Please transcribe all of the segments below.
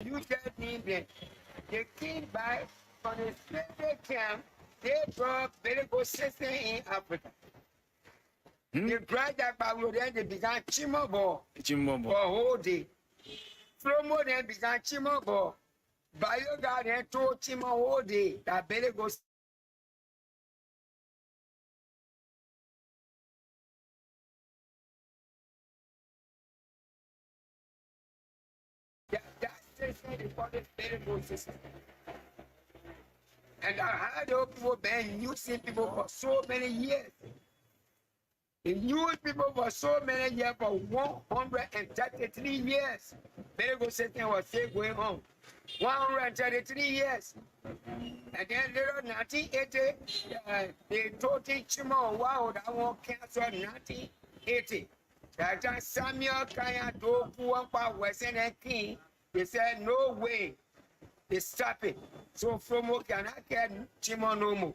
You tell England, the king by on the slave camp, they brought medical system in Africa. They brought that back, then they began Chimobo for a whole day. Flomo then began Chimobo. Bioga then told Chimo whole day that medical that's the medical system. And I had those people been using people for so many years. They used people for so many years, for 133 years. Medical system was still going on. 133 years. And then later 1980, they told Chimo, wow, that one canceled 1980. That time Samuel Kaya Doku Wampa Western King, they said, no way. They stop it. So from cannot get Chimo no more.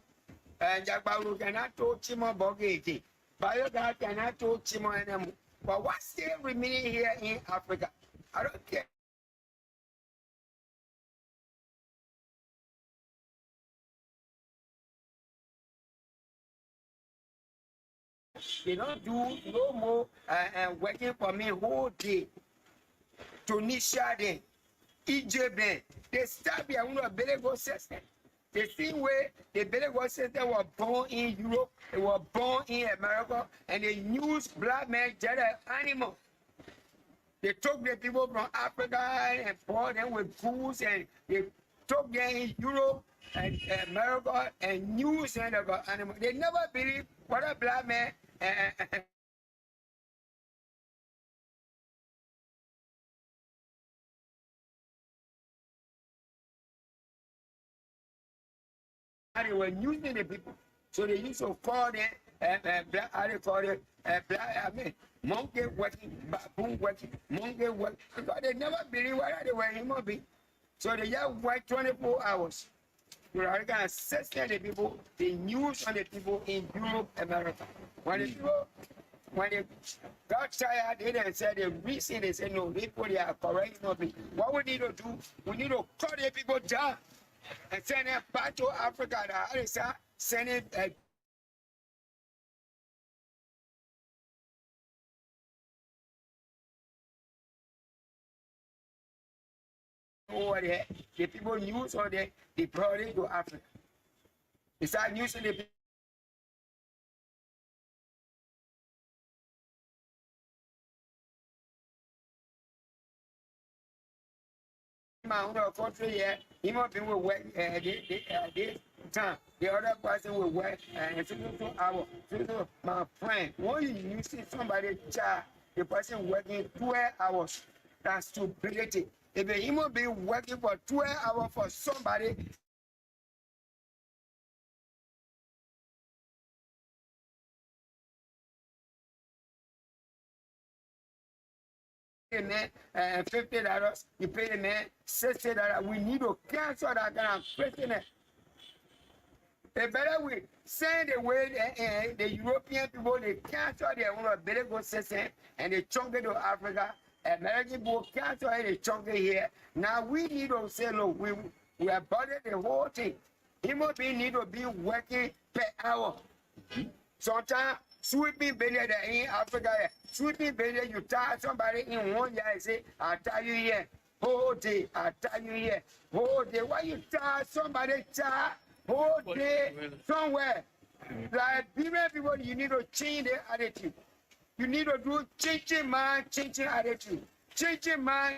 And Jagbaru cannot told Chimo Bogeti. Bioga cannot told Chimo anymore. But what's still remaining here in Africa? I don't care. They don't do no more working for me whole day. Tunisia then, Egypt then, they start their own bilingual system. The same way the bilingual system was born in Europe, it was born in America, and they used black men just as animals. They took the people from Africa and brought them with foods, and they took them in Europe and America and used them as animals. They never believed what a black man they were using the people. So they used to call them black, how they call it, black, I mean, monkey working, baboon working, monkey working, because they never believed whether they were human beings. So they just work 24 hours. You know, they can assassinate the people, they use on the people in Europe, America. When the people, when they got tired, they then said the reason they said no, they put their correct human being. What we need to do, we need to cut the people down and send them back to Africa. They start sending over there. The people use or they brought it to Africa. They start using the people. My own country here, he must be work this time. The other person will work and so hour. So my friend, when you see somebody child, the person working 12 hours, that's stupidity. If a human being working for 12 hours for somebody, man, $50, you pay the man $60. We need to cancel that kind of business. The better we send away the European people, they cancel their own bilingual system and they chunk it to Africa. American people cancel it, they chunk it here. Now we need to say, look, we are bothered the whole thing. Human beings need to be working per hour. Sometimes sweeping failure in Africa, sweeping failure, you tie somebody in 1 year and say, I'll tie you here. Whole day, I'll tie you here. Whole day. Why you tie somebody whole day somewhere? Liberian people, you need to change their attitude. You need to do changing mind, changing attitude. Changing mind.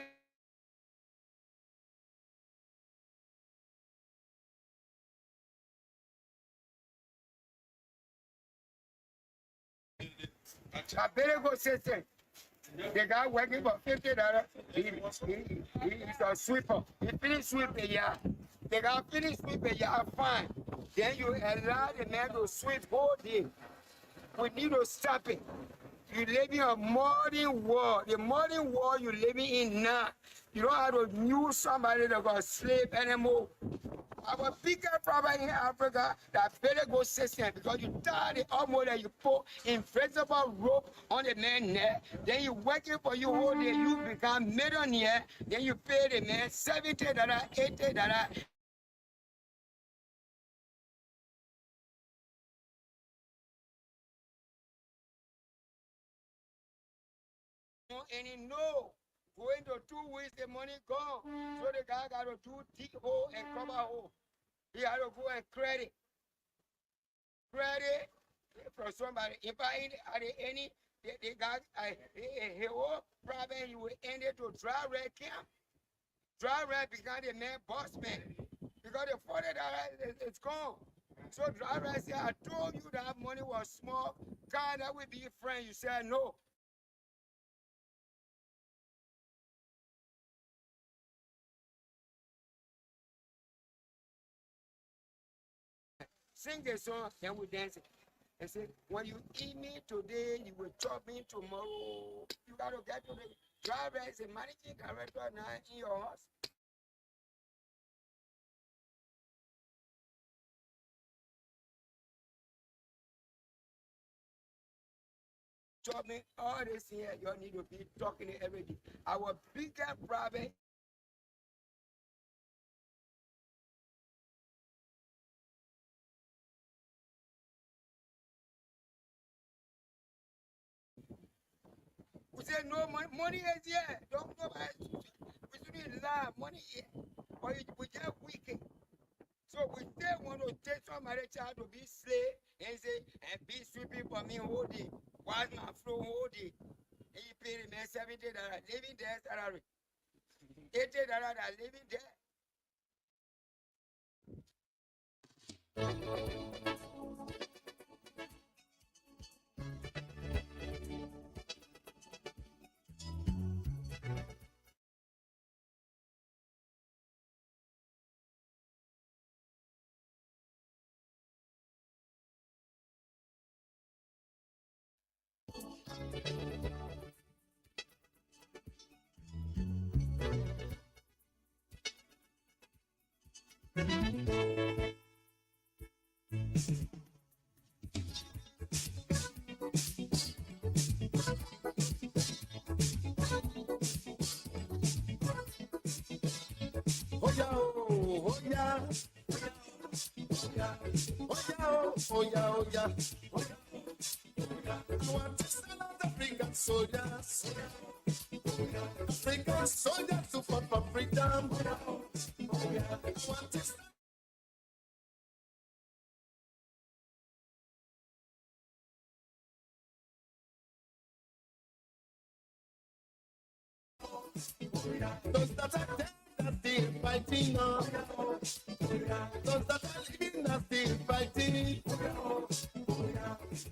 I better go system. The guy working for $50, he's a sweeper. He finished sweeping, yeah. The guy finished sweeping, yeah, fine. Then you allow the man to sweep whole day. We need to stop it. You live in a modern world. The modern world you're living in now, you don't have to use somebody that got slave anymore. Our biggest problem in Africa that better go system because you tie the armor that you put invisible rope on the man's neck, then you working for you whole day, you become millionaire, then you pay the man $70, $80. And he know going to 2 weeks the money gone. So the guy got to do dig hole and cover hole. He had to go and credit from somebody. If I had any, they got a whole problem, you will end it to dry red camp. Dry red become the man boss man because the $40 is gone. So dry red said, I told you that money was small. God, that would be your friend. You said no. Sing the song, then we dance it. And say, when you eat me today, you will chop me tomorrow. You got to get to the driver as a managing director now in your house. Chop me all this here, you need to be talking every day. Our biggest problem we say no money, money is here. Don't go back. We shouldn't lie, money here. But we just wicked. So we still want to take somebody child to be slave and say, and be sweeping for me whole day. Wash my floor whole day. And you pay the man $70, living there salary. $80 living there. Oh yeah, oh yeah, oh yeah, oh yeah. I want to sell out African soldiers. African soldiers to fight for freedom. I want to those that are dead are still fighting on. Those that are living are still fighting.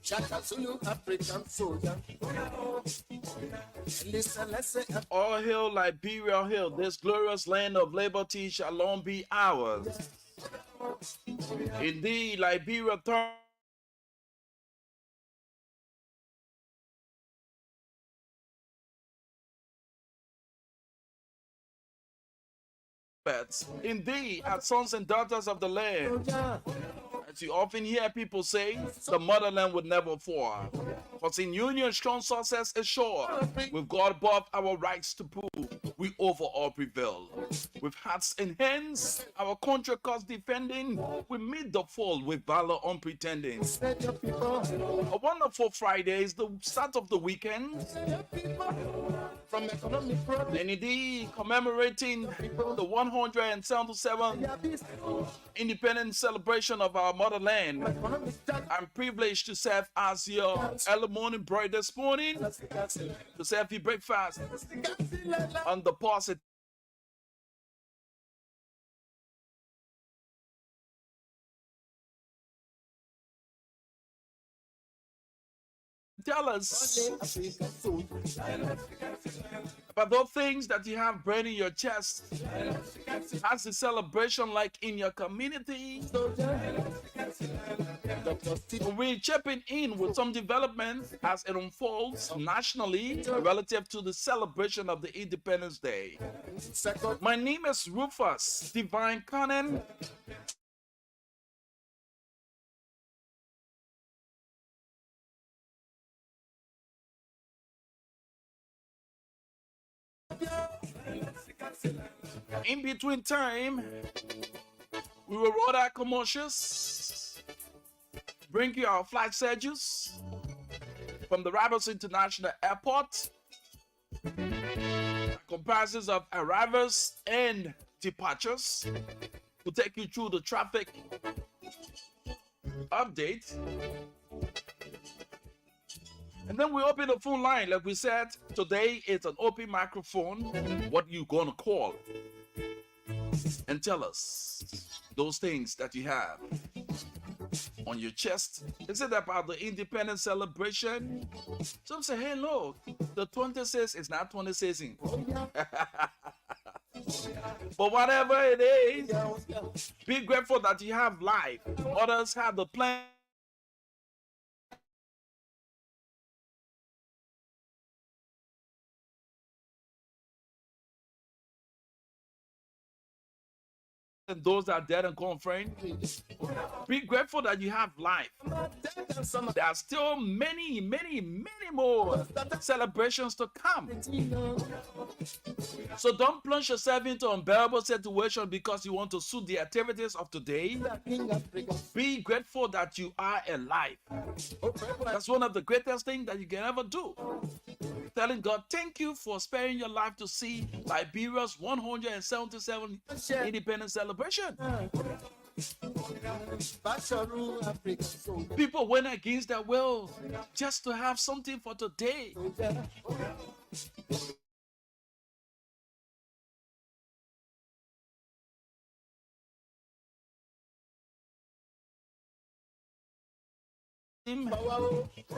Shaka Zulu, African soldier. Listen, let's say. All hail Liberia, hail this glorious land of liberty shall long be ours. Indeed, Liberia indeed, as sons and daughters of the land. As you often hear people say, the motherland would never fall. Because in union, strong success is sure. With God above our rights to prove, we overall prevail. With hearts in hands, our country cause defending, we meet the fall with valor unpretending. A wonderful Friday is the start of the weekend. And indeed, commemorating the 177th independence celebration of our motherland. I'm privileged to serve as your early morning bread this morning, to serve you breakfast on the Positive Tell us about those things that you have burning in your chest. How's the celebration like in your community? We're chipping in with some developments as it unfolds nationally relative to the celebration of the Independence Day. My name is Rufus Divine Conan. In between time, we will roll out commercials, bring you our flight schedules from the Rivals International Airport, comparisons of arrivals and departures. We'll take you through the traffic update. And then we open the phone line. Like we said, today it's an open microphone. What you gonna call? And tell us those things that you have on your chest. Is it about the independence celebration? Some say, hey, look, the 26th is not 26ing. But whatever it is, be grateful that you have life. Others have the plan. And those that are dead and gone, friend, be grateful that you have life. There are still many more celebrations to come. So don't plunge yourself into an unbearable situation because you want to suit the activities of today. Be grateful that you are alive. That's one of the greatest things that you can ever do. Telling God, thank you for sparing your life to see Liberia's 177th independence celebration. People went against their will just to have something for today.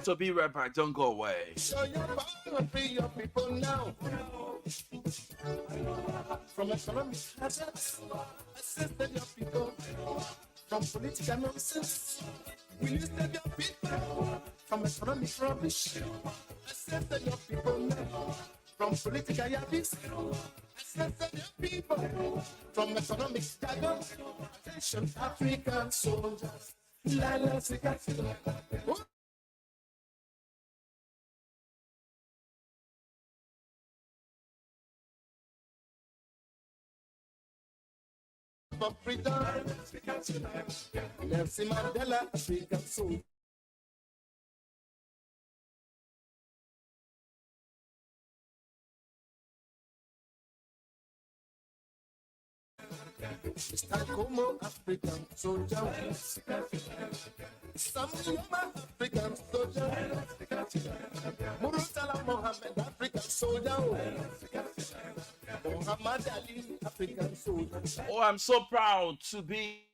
To be right back, don't go away. Show your power, free your people now. From economic hazards, assist your people. From political nonsense, will you save your people? From economic rubbish, assist your people now. From political yabbies, assist your people. From economic jargon, attention African soldiers. For freedom, Nelson Mandela, African soul. Mr. Como, African soldier. Some African soldier. Murtala Mohammed, African soldier. Muhammad Ali, African soldier. Oh, I'm so proud to be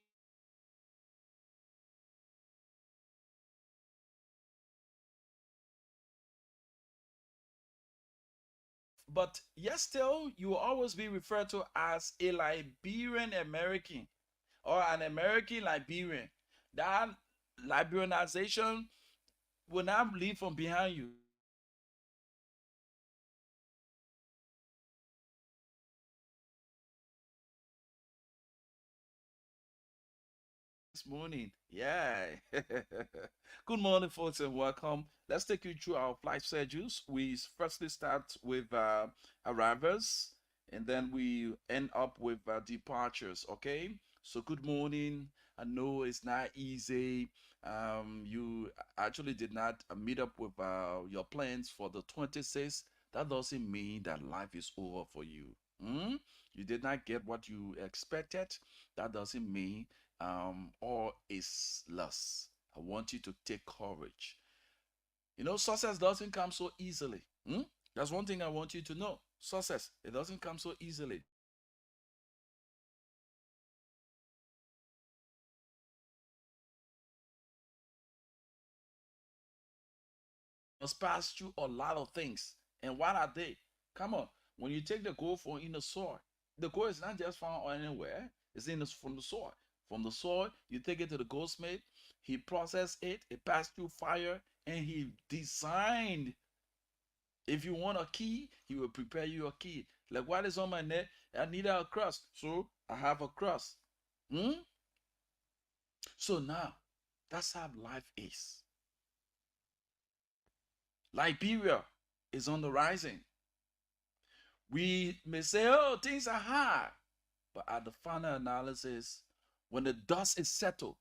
but yet still you will always be referred to as a Liberian American or an American Liberian. That Liberianization will not leave from behind you. This morning, yeah. Good morning, folks, and welcome. Let's take you through our flight schedules. We firstly start with arrivals, and then we end up with departures. Okay. So, good morning. I know it's not easy. You actually did not meet up with your plans for the 26th. That doesn't mean that life is over for you. Hmm? You did not get what you expected. That doesn't mean all is lost. I want you to take courage. You know, success doesn't come so easily. Hmm? That's one thing I want you to know. Success, it doesn't come so easily. must pass through a lot of things. And what are they? Come on. When you take the gold from in the soil, the gold is not just found anywhere. It's from the soil. From the soil, you take it to the goldsmith. He processed it. It passed through fire, and he designed. If you want a key, he will prepare you a key. Like what is on my neck? I need a cross, so I have a cross. Hmm? So now, that's how life is. Liberia is on the rising. We may say, oh, things are hard. But at the final analysis, when the dust is settled,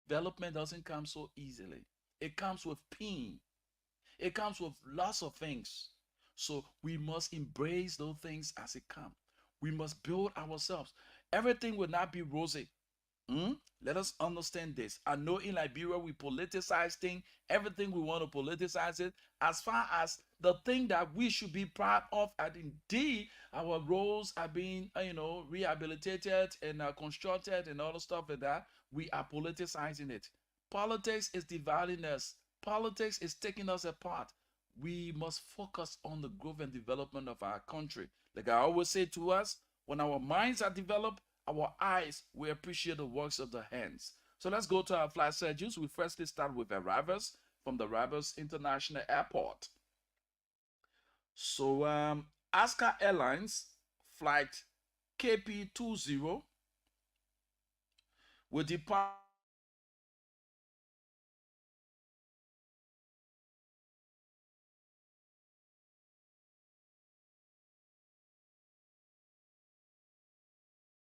development doesn't come so easily. It comes with pain. It comes with lots of things. So we must embrace those things as it comes. We must build ourselves. Everything will not be rosy. Let us understand this. I know in Liberia we politicize things, everything we want to politicize it, as far as the thing that we should be proud of, and indeed our roads are being, rehabilitated and constructed and all the stuff like that. We are politicizing it. Politics is dividing us. Politics is taking us apart. We must focus on the growth and development of our country. Like I always say to us, when our minds are developed, our eyes will appreciate the works of the hands. So let's go to our flight schedules. We firstly start with arrivals from the Rivers International Airport. So Alaska Airlines flight KP20 will depart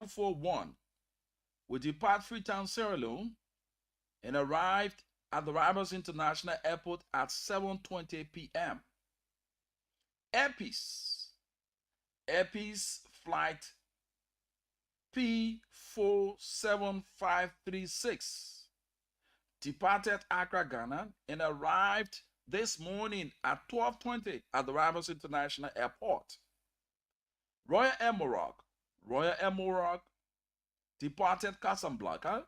for one. Will depart Freetown, Sierra Leone, and arrived at the Rivers International Airport at 7:20 p.m. Airpeace flight P47536 departed Accra, Ghana, and arrived this morning at 12:20 at the Rivers International Airport. Royal Air Morocco departed Casablanca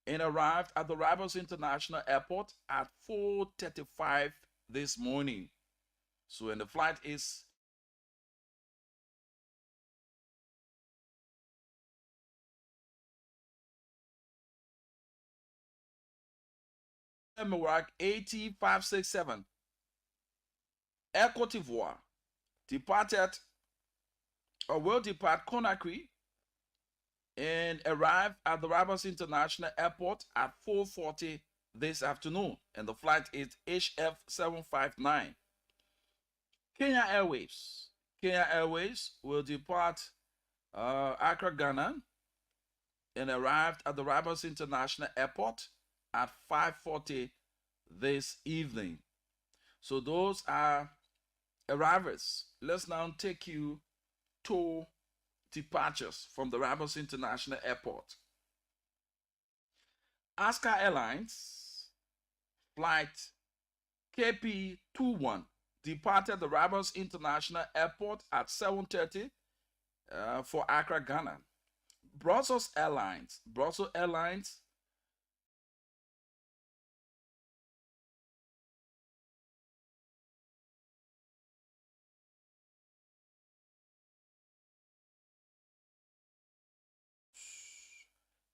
and arrived at the Rivers International Airport at 4:35 this morning. So, and the flight is Morocco 8567. Air Cote d'Ivoire will depart Conakry and arrive at the Rivers International Airport at 4:40 this afternoon. And the flight is HF759. Kenya Airways will depart Accra, Ghana, and arrived at the Rivers International Airport at 5:40 this evening. So those are arrivals. Let's now take you to departures from the Rivers International Airport. Alaska Airlines flight KP21 departed the Rivers International Airport at 7:30 for Accra, Ghana. Brussels Airlines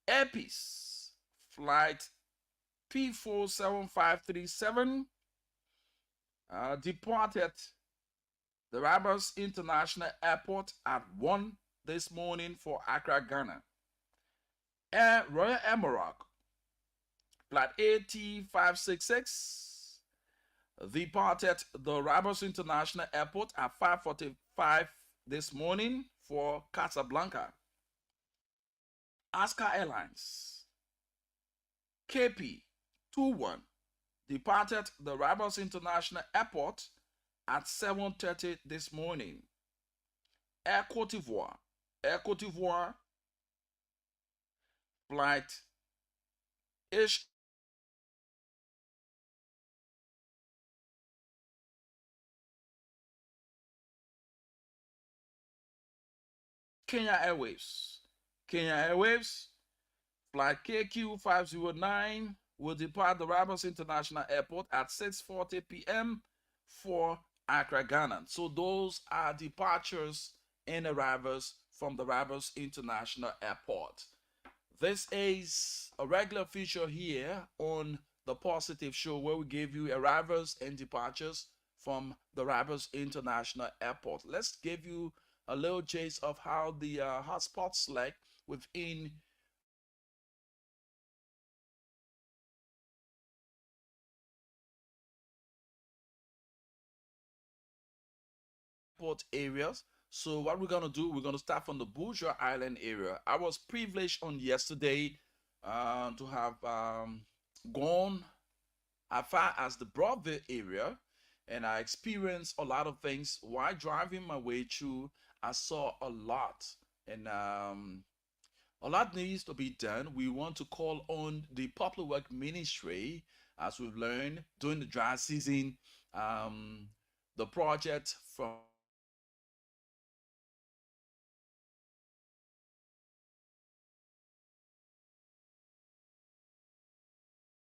Airpeace flight P47537 departed the Rivers International Airport at 1 this morning for Accra, Ghana. Royal Air Morocco flight AT566 departed the Rivers International Airport at 5:45 this morning for Casablanca. Alaska Airlines KP21 departed the Rivers International Airport at 7:30 this morning. Air Cote d'Ivoire flight H Kenya Airways. Kenya Airways, flight KQ509 will depart the Rabas International Airport at 6:40 p.m. for Accra, Ghana. So those are departures and arrivals from the Rabas International Airport. This is a regular feature here on the Positive Show where we give you arrivals and departures from the Rabas International Airport. Let's give you a little taste of how the hotspots like within airport areas. So what we're gonna do, we're gonna start from the Bourgeois Island area. I was privileged on yesterday to have gone as far as the Broadville area, and I experienced a lot of things while driving my way through. I saw a lot, and a lot needs to be done. We want to call on the Public Work Ministry, as we've learned during the dry season. The project from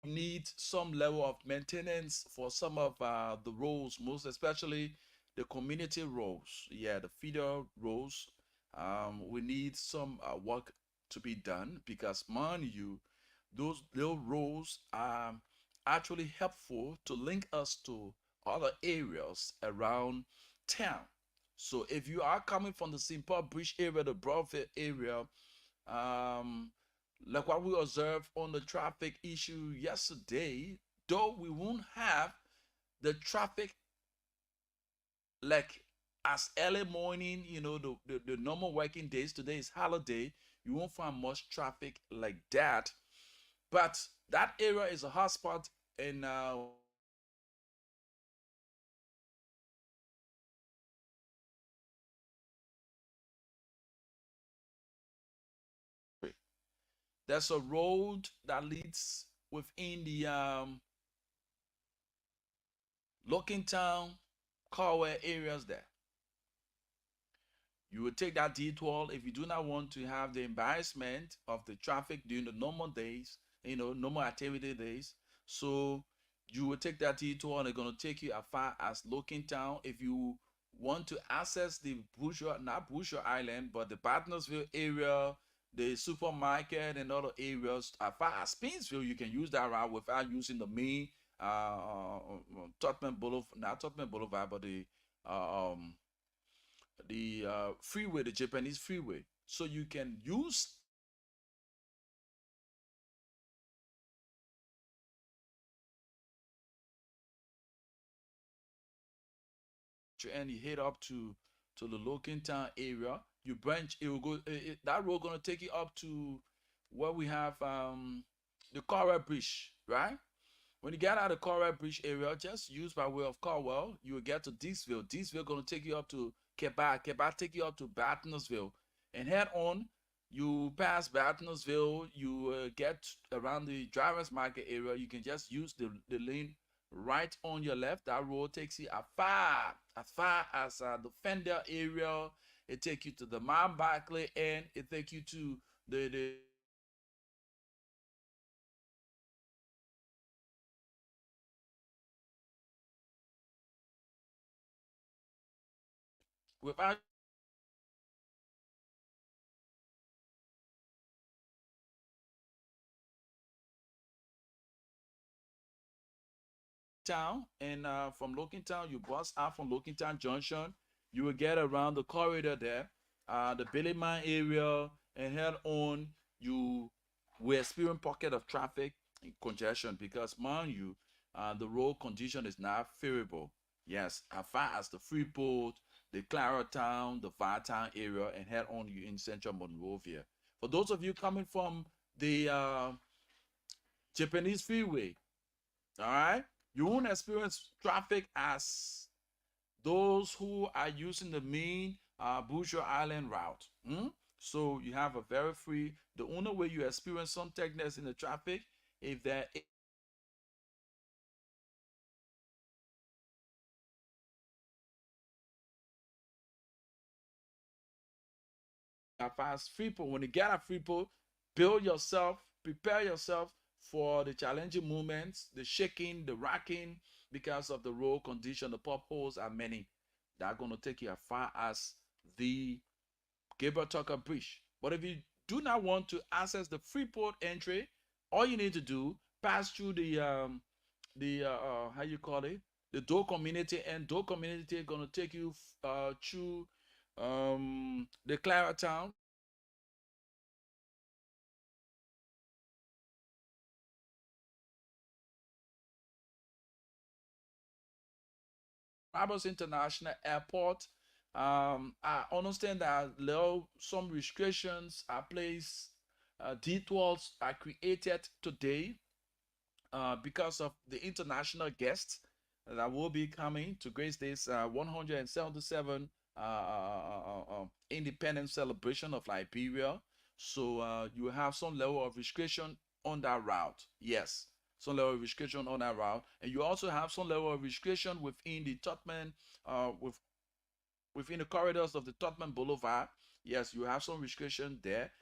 need some level of maintenance for some of the roads, most especially the community roads. Yeah, the feeder roads. We need some work to be done because, mind you, those little roads are actually helpful to link us to other areas around town. So if you are coming from the St. Paul Bridge area, the Broadville area, um, like what we observed on the traffic issue yesterday, though we won't have the traffic like as early morning, the normal working days. Today is holiday. You won't find much traffic like that. But that area is a hotspot in there's a road that leads within the Looking Town, Carway areas there. You will take that detour if you do not want to have the embarrassment of the traffic during the normal days, normal activity days. So you will take that detour and it's going to take you as far as Looking Town. If you want to access the Bourgeois, not Bourgeois Island, but the Partnersville area, the supermarket and other areas, as far as Spainsville, you can use that route without using the main Tottenham Boulevard, not Tottenham Boulevard, but the freeway, the Japanese freeway. So you can use and you head up to the Logan Town area. You branch, it will go. That road gonna take you up to where we have the Coral Bridge, right? When you get out of Coral Bridge area, just use by way of Carwell, you will get to Dixville. Dixville gonna take you up to Quebec. Quebec take you up to Bartonsville, and head on. You pass Bartonsville, you get around the drivers market area. You can just use the lane right on your left. That road takes you as far as the Fender area. It take you to the Mount Barkley, and it take you to the without Town, and from Looking Town, you bus out from Looking Town Junction. You will get around the corridor there, the Billy Mine area, and head on. You will experience pocket of traffic and congestion because, mind you, the road condition is not favorable. Yes, as far as the Freeport, the Clara Town, the Town area, and head on you in Central Monrovia. For those of you coming from the Japanese Freeway, all right, you won't experience traffic as those who are using the main Bourgeois Island route. So you have a very free. The only way you experience some tightness in the traffic if there As far as Freeport, when you get at Freeport, build yourself, prepare yourself for the challenging moments, the shaking, the rocking, because of the road condition. The potholes are many that are going to take you as far as the Gabriel Tucker Bridge. But if you do not want to access the Freeport entry, all you need to do, pass through the how you call it, the Door community, and Door community gonna take you through the Clara Town. Roberts International Airport. I understand that some restrictions are placed, detours are created today because of the international guests that will be coming to grace this 177 independence celebration of Liberia. So you have some level of restriction on that route. Yes, some level of restriction on that route, and you also have some level of restriction within the Tottenham, within the corridors of the Tottenham Boulevard. Yes, you have some restriction there.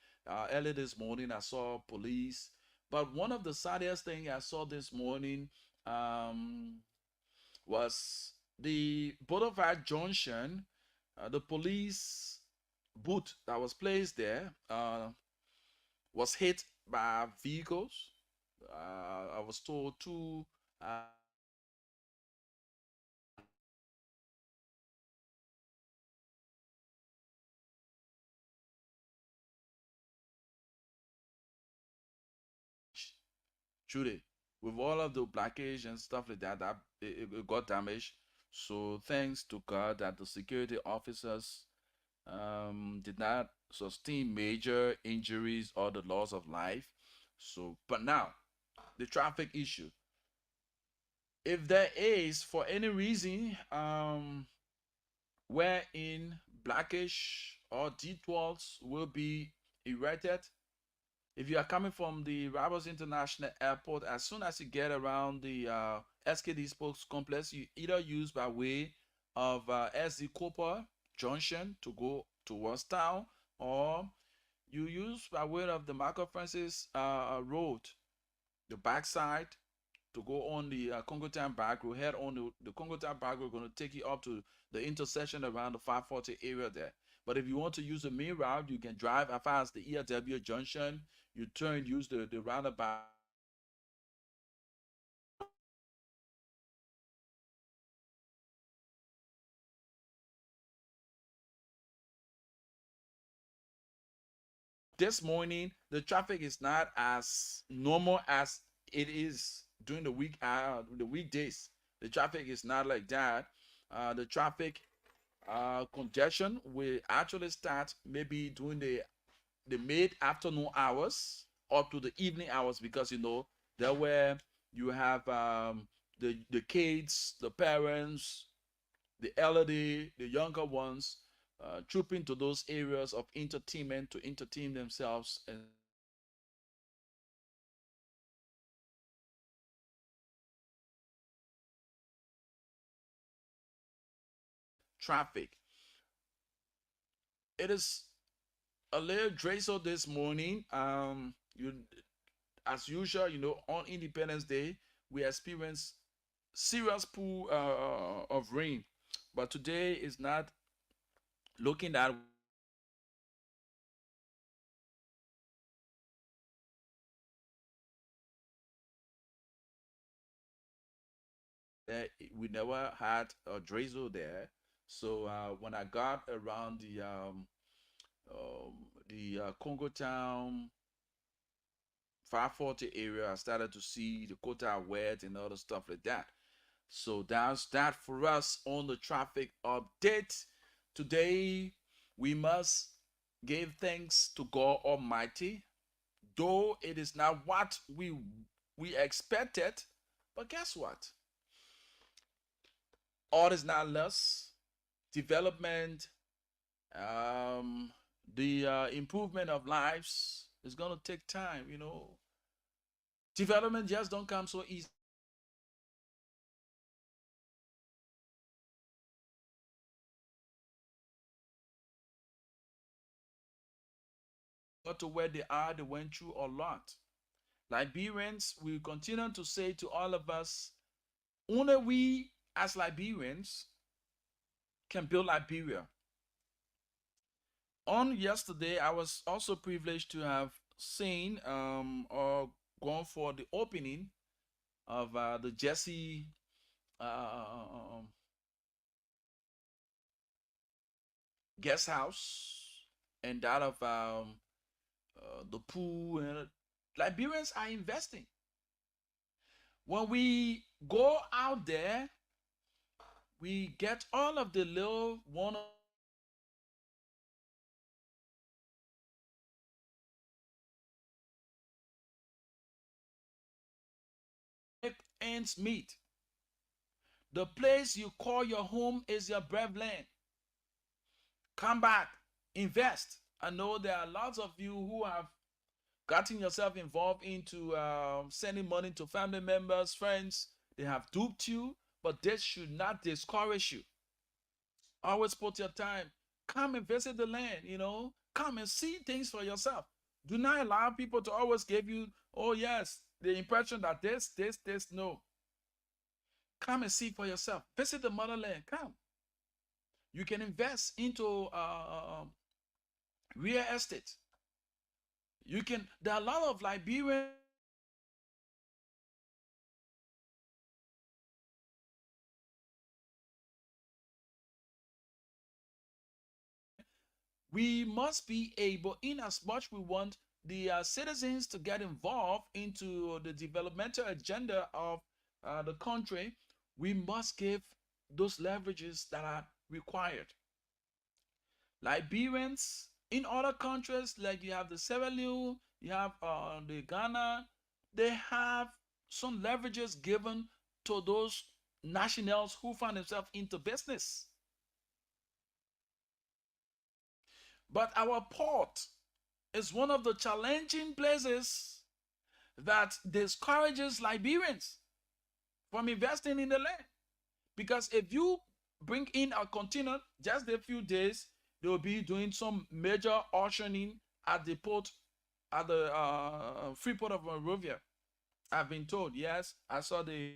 Early this morning, I saw police. But one of the saddest things I saw this morning was the Boulevard Junction. The police booth that was placed there was hit by vehicles. I was told two truly, with all of the blockage and stuff like that, it got damaged. So thanks to God that the security officers did not sustain major injuries or the loss of life. So, but now the traffic issue. If there is, for any reason, wherein blackish or detours will be erected, if you are coming from the Roberts International Airport, as soon as you get around the SKD Sports Complex, you either use by way of SD Cooper Junction to go towards town, or you use by way of the Marco Francis Road, the backside, to go on the Congo Town back road. Head on the Congo Town back road, going to take you up to the intersection around the 540 area there. But if you want to use the main route, you can drive as far as the ERW Junction. You turn, use the roundabout. This morning, the traffic is not as normal as it is during the weekdays. The traffic is not like that. The traffic congestion will actually start maybe during the mid-afternoon hours up to the evening hours, because you know there where you have the kids, the parents, the elderly, the younger ones trooping to those areas of entertainment to entertain themselves and traffic. It is a little drizzle this morning. You, as usual, you know, on Independence Day we experience serious pool of rain, but today is not looking that we never had a drizzle there. So when I got around the Congo Town 540 area, I started to see the Kota wet and other stuff like that. So that's that for us on the traffic update. Today, we must give thanks to God Almighty, though it is not what we expected. But guess what? All is not lost. Development, the improvement of lives is gonna take time. You know, development just don't come so easy. got to where they are, they went through a lot. Liberians, we continue to say to all of us, only we as Liberians can build Liberia. On yesterday, I was also privileged to have seen or gone for the opening of the Jesse guest house and that of the pool. And Liberians are investing. When we go out there, we get all of the little one ends meet. The place you call your home is your breadline. Come back, invest. I know there are lots of you who have gotten yourself involved into sending money to family members, friends. They have duped you, but this should not discourage you. Always put your time. Come and visit the land, Come and see things for yourself. Do not allow people to always give you, oh yes, the impression that this, no. Come and see for yourself. Visit the motherland. Come. You can invest into real estate. There are a lot of Liberian we must be able, in as much we want the citizens to get involved into the developmental agenda of the country, we must give those leverages that are required. Liberians in other countries, like you have the Sierra Leone, you have the Ghana, they have some leverages given to those nationals who find themselves into business. But our port is one of the challenging places that discourages Liberians from investing in the land. Because if you bring in a container, just a few days, they will be doing some major auctioning at the port, at the free port of Monrovia. I've been told, yes, I saw the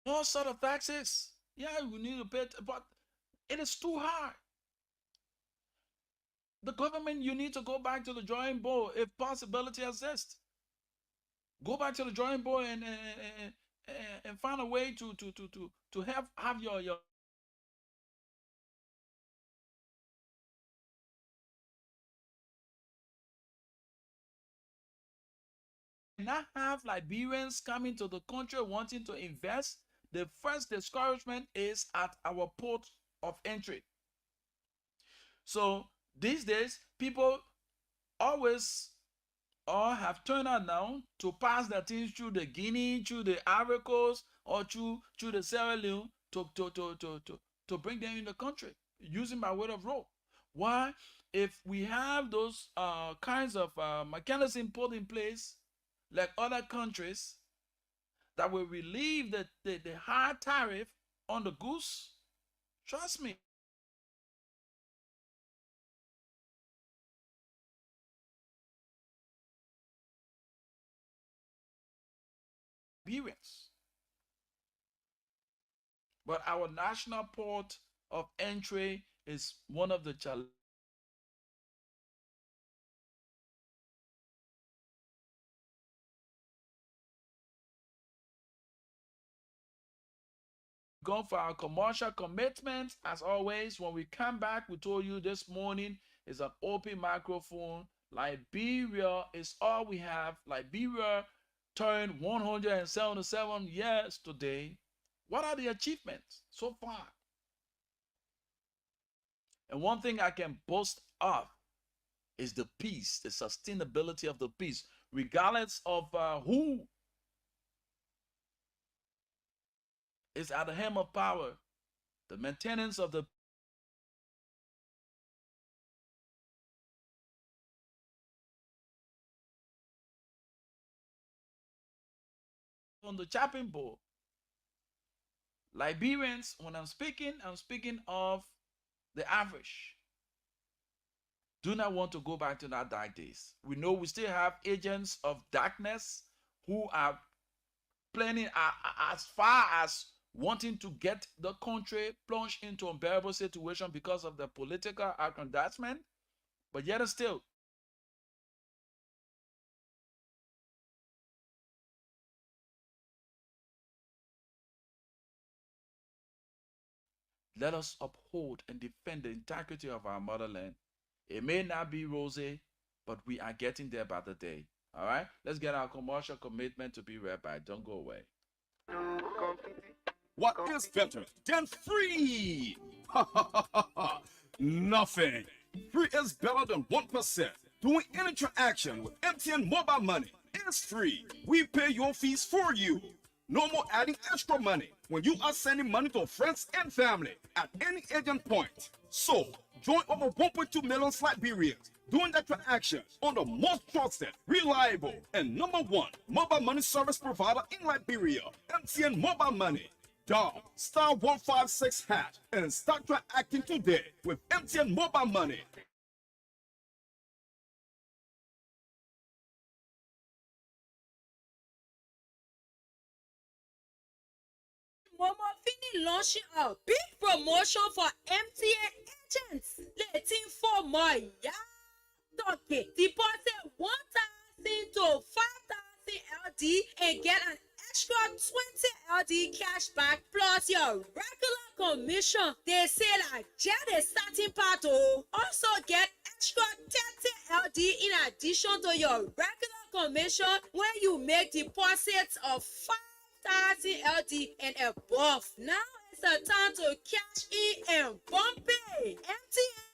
all sort of taxes. Yeah, we need to pay, but it is too hard. The government, you need to go back to the drawing board if possibility exists. Go back to the drawing board and find a way to have your not have Liberians coming to the country wanting to invest. The first discouragement is at our port of entry. So these days, people always or have turned out now to pass their things through the Guinea, through the Ivory Coast, or through the Sierra Leone to bring them in the country using by way of road. Why? If we have those kinds of mechanism put in place, like other countries, that will relieve the high tariff on the goods, trust me, experience. But our national port of entry is one of the challenges. Go for our commercial commitments. As always, when we come back, we told you this morning is an open microphone. Liberia is all we have. Liberia turned 177 years today. What are the achievements so far? And one thing I can boast of is the peace, the sustainability of the peace, regardless of who is at the helm of power. The maintenance of the on the chopping board. Liberians, when I'm speaking of the average. Do not want to go back to that dark days. We know we still have agents of darkness who are planning as far as wanting to get the country plunged into unbearable situation because of the political aggrandizement, but yet and still, let us uphold and defend the integrity of our motherland. It may not be rosy, but we are getting there by the day. All right, let's get our commercial commitment to be read by. Don't go away. What is better than free? Nothing. Free is better than 1%. Doing any interaction with MTN mobile money is free. We pay your fees for you. No more adding extra money when you are sending money to friends and family at any agent point. So, join over 1.2 million Liberians doing that transaction on the most trusted, reliable, and #1 mobile money service provider in Liberia, MTN Mobile Money. Dial *156# and start transacting today with MTN Mobile Money. Momo Fini launching a big promotion for MTN agents. Letting for more deposit 1,000 to 5,000 LD and get an extra 20 LD cash back plus your regular commission. They say like jet is starting part oh. Also get extra 30 LD in addition to your regular commission when you make deposits of 5,000 LD and above. Now it's the time to cash in and bump it. MTN.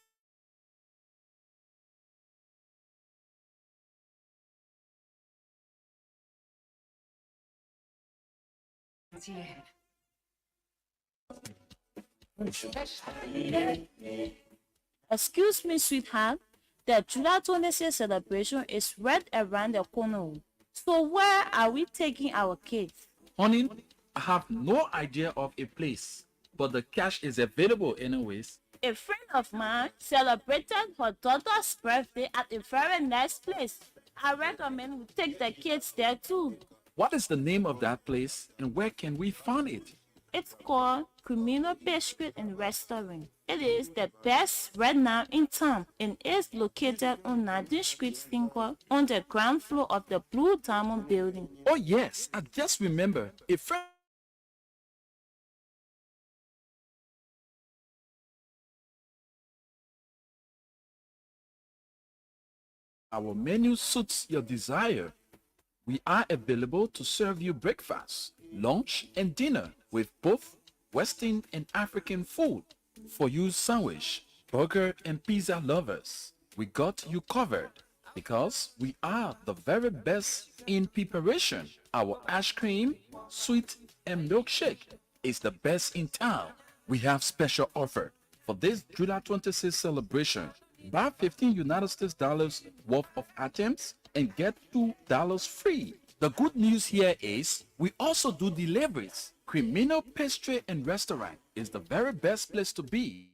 Excuse me, sweetheart. The July 26th celebration is right around the corner. So where are we taking our kids? Honey, I have no idea of a place, but the cash is available anyways. A friend of mine celebrated her daughter's birthday at a very nice place. I recommend we take the kids there too. What is the name of that place and where can we find it? It's called Camino Pastry and Restaurant. It is the best right now in town and is located on 19th Street, Stinker, on the ground floor of the Blue Diamond Building. Oh yes, I just remember. A friend our menu suits your desire. We are available to serve you breakfast, lunch, and dinner with both Western and African food. For you sandwich, burger, and pizza lovers, we got you covered because we are the very best in preparation. Our ice cream, sweet, and milkshake is the best in town. We have special offer for this July 26th celebration. Buy 15 United States dollars worth of items and get $2 free. The good news here is we also do deliveries. Criminal Pastry and Restaurant is the very best place to be.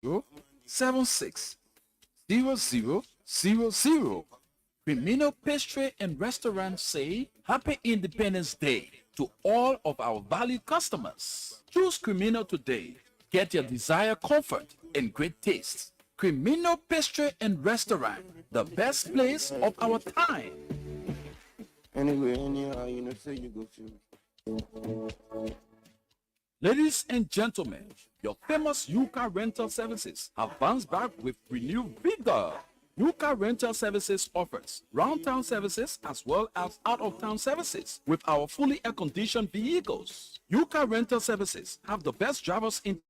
Zero 760000. Criminal Pastry and Restaurant say Happy Independence Day to all of our valued customers. Choose Criminal today. Get your desired comfort and great taste. Criminal Pastry and Restaurant, the best place of our time. Anyway, anyhow, you know, say you go to. Ladies and gentlemen, your famous Yuka rental services have bounced back with renewed vigor. Yuka Rental Services offers round-town services as well as out-of-town services with our fully air-conditioned vehicles. Yuka Rental Services have the best drivers in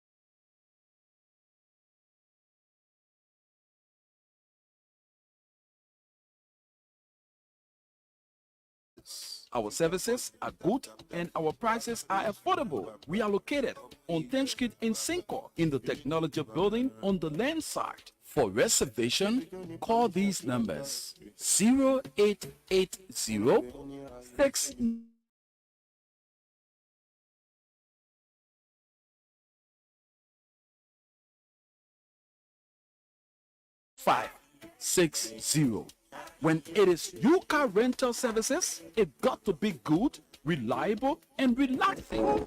Our services are good and our prices are affordable. We are located on 10th Street in Cinco in the Technology Building on the land side. For reservation, call these numbers: 0880 560. When it is new car rental services, it got to be good, reliable, and relaxing.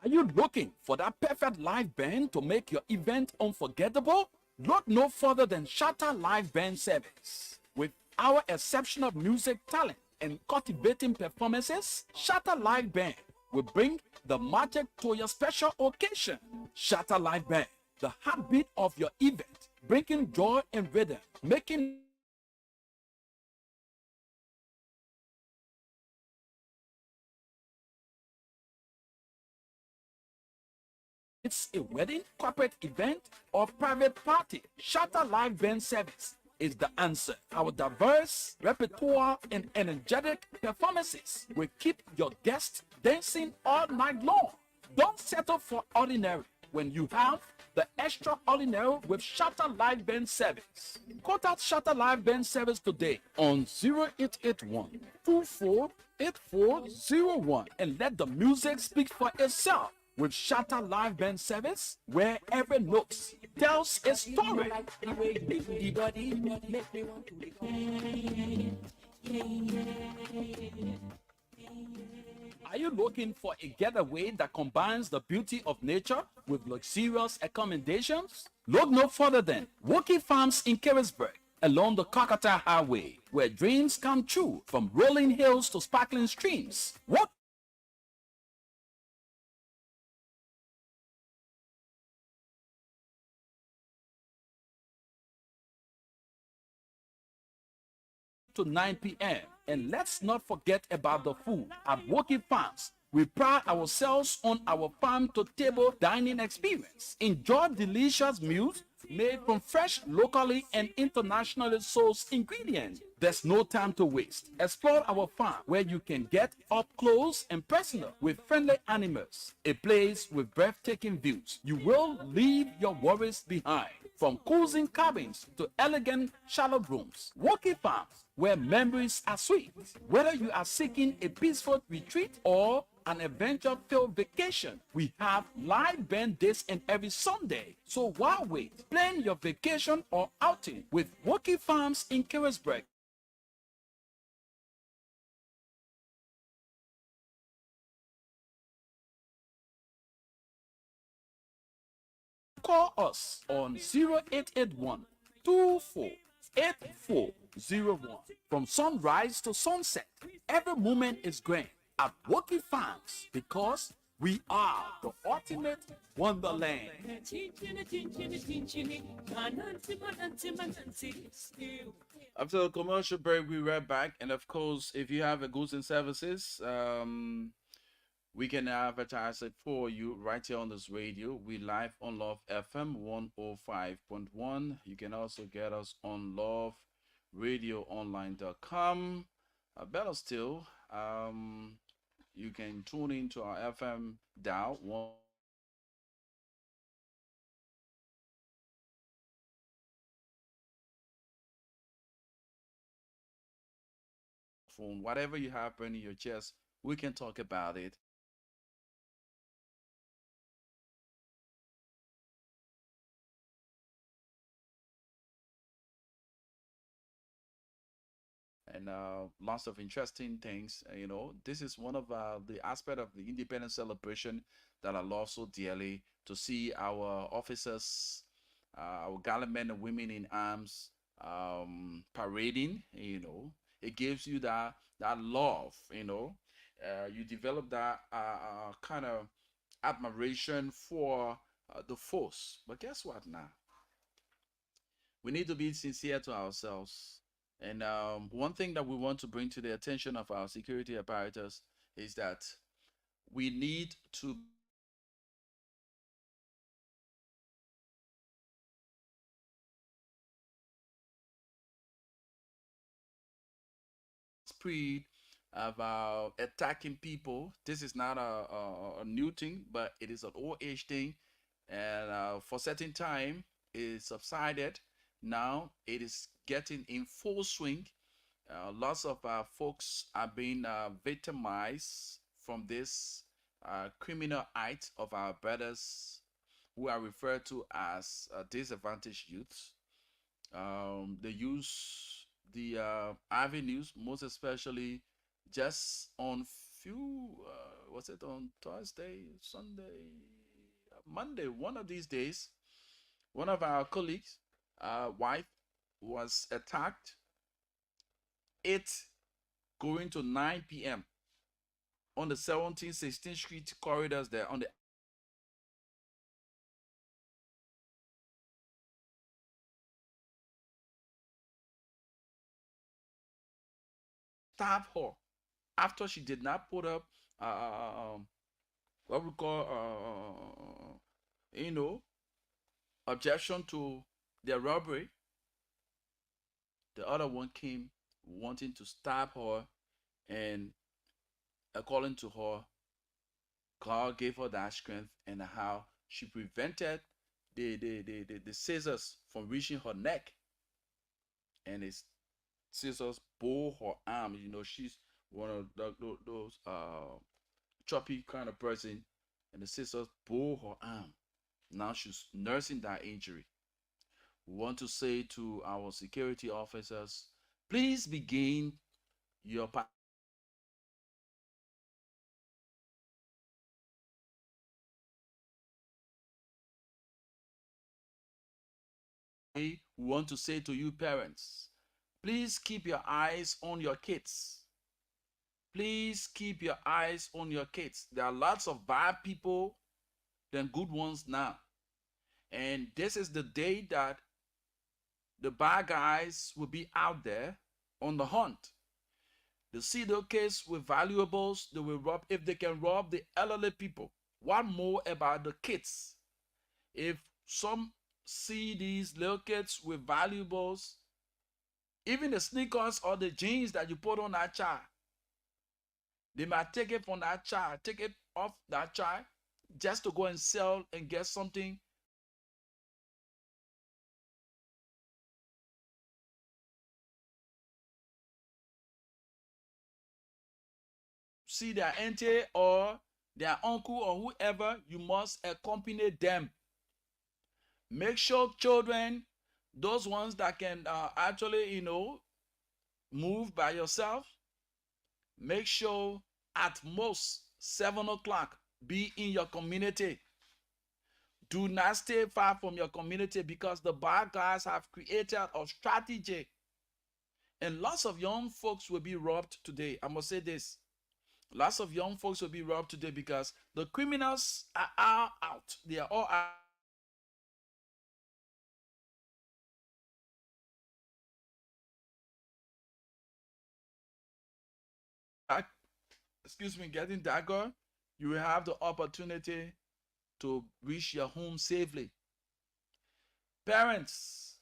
Are you looking for that perfect live band to make your event unforgettable? Look no further than Shatter Live Band Service. With our exceptional music talent and cultivating performances, Shatter Live Band will bring the magic to your special occasion. Shatter Live Band, the heartbeat of your event, bringing joy and rhythm, making it's a wedding, corporate event, or private party. Shatter Live Band Service is the answer. Our diverse repertoire and energetic performances will keep your guests dancing all night long. Don't settle for ordinary when you have the extraordinary with Shatter Live Band Service. Contact Shatter Live Band Service today on 0881 248401 and let the music speak for itself. With Shatter Live Band Service, where every note tells a story. Are you looking for a getaway that combines the beauty of nature with luxurious accommodations? Look no further than Woki Farms in Carisburg, along the Kokata Highway, where dreams come true from rolling hills to sparkling streams. What to 9 p.m. And let's not forget about the food. At Woki Farms, we pride ourselves on our farm-to-table dining experience. Enjoy delicious meals made from fresh, locally and internationally sourced ingredients. There's no time to waste. Explore our farm where you can get up close and personal with friendly animals. A place with breathtaking views. You will leave your worries behind. From cozy cabins to elegant shallow rooms. Woki Farms, where memories are sweet. Whether you are seeking a peaceful retreat or an adventure-filled vacation, we have live band days and every Sunday. So why wait? Plan your vacation or outing with Woki Farms in Carisburg. Call us on 0881 248401. From sunrise to sunset, every moment is grand at Woki Farms because we are the ultimate wonderland. After the commercial break, we right back. And of course, if you have a goods and services, we can advertise it for you right here on this radio. We live on Love FM 105.1. You can also get us on loveradioonline.com. Better still, you can tune into our FM dial phone, whatever you have in your chest, we can talk about it. And lots of interesting things. This is one of the aspect of the independence celebration that I love so dearly, to see our officers, our gallant men and women in arms, parading. It gives you that love. You develop that kind of admiration for the force. But guess what now? We need to be sincere to ourselves. And one thing that we want to bring to the attention of our security apparatus is that we need to spree about attacking people. This is not a new thing, but it is an old age thing. And for certain time, it subsided. Now it is getting in full swing. Lots of folks are being victimized from this criminal act of our brothers who are referred to as disadvantaged youths. They use the avenues, most especially just on few, was it on Thursday, Sunday, Monday, one of these days, one of our colleagues, wife was attacked 8 going to 9 p.m. on the 17th, 16th Street corridors there on the stab her after she did not put up what we call objection to their robbery. The other one came wanting to stab her, and according to her, God gave her that strength, and how she prevented the scissors from reaching her neck, and it's scissors bore her arm. She's one of those choppy kind of person, and the scissors bore her arm. Now she's nursing that injury. We want to say to our security officers, please begin your part. We want to say to you parents, please keep your eyes on your kids. Please keep your eyes on your kids. There are lots of bad people than good ones now. And this is the day that the bad guys will be out there on the hunt. They see the kids with valuables, they will rob. If they can rob the elderly people, what more about the kids? If some see these little kids with valuables, even the sneakers or the jeans that you put on that child, they might take it from that child, take it off that child, just to go and sell and get something. See their auntie or their uncle or whoever, you must accompany them. Make sure children, those ones that can actually, move by yourself, make sure at most 7 o'clock be in your community. Do not stay far from your community, because the bad guys have created a strategy. And lots of young folks will be robbed today. I must say this. Lots of young folks will be robbed today because the criminals are all out. They are all out. Getting dagger. You will have the opportunity to reach your home safely. Parents,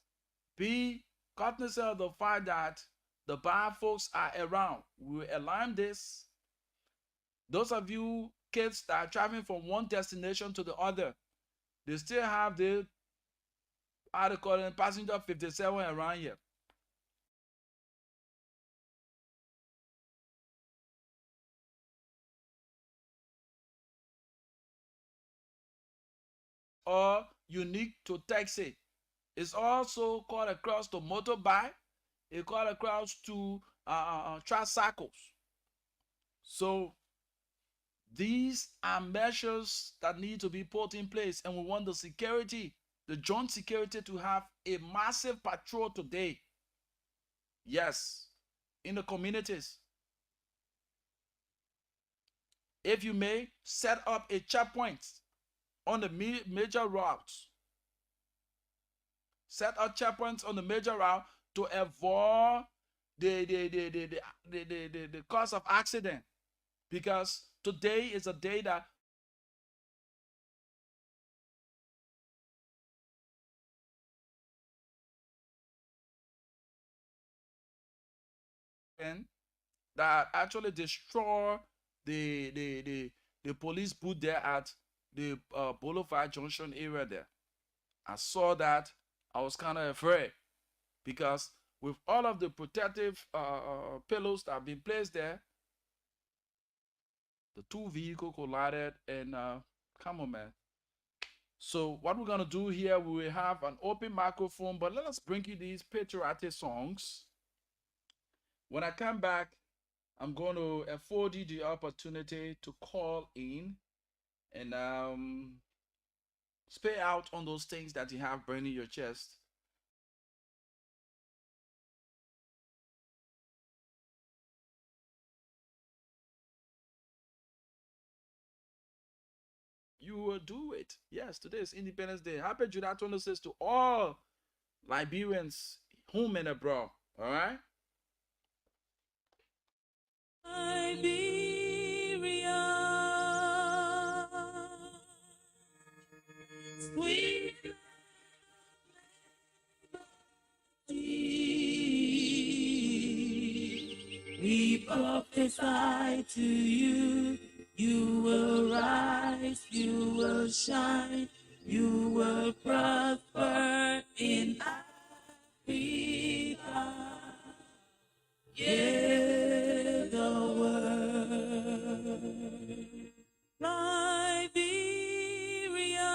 be cognizant of the fact that the bad folks are around. We will alarm this. Those of you kids that are traveling from one destination to the other, they still have the, how they call it, passenger 57 around here. Or unique to taxi. It's also called across to motorbike. It's called across to tricycles. So these are measures that need to be put in place, and we want the security, the joint security, to have a massive patrol today. Yes, in the communities. If you may, set up a checkpoint on the major routes. Set up checkpoints on the major route to avoid the cause of accident. Because today is a day that that actually destroyed the police booth there at the Boulevard Junction area there. I saw that. I was kind of afraid because with all of the protective pillows that have been placed there, the two vehicles collided and come on, man. So what we're gonna do here, we will have an open microphone, but let us bring you these patriotic songs. When I come back, I'm going to afford you the opportunity to call in and spit out on those things that you have burning your chest. You will do it. Yes, today is Independence Day. Happy July 26th to all Liberians, home and abroad. All right? Liberia, sweet we prophesy to you, you will rise, you will shine, you will prosper in Africa. Yeah, the word. Liberia,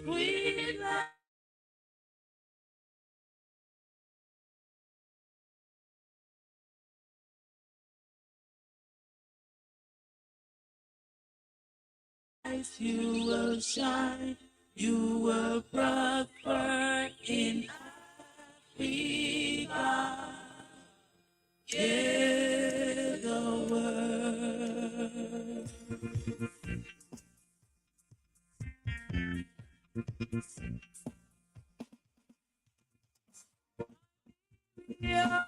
sweet you will shine, you will prosper in Africa. Yeah, the word. Yeah.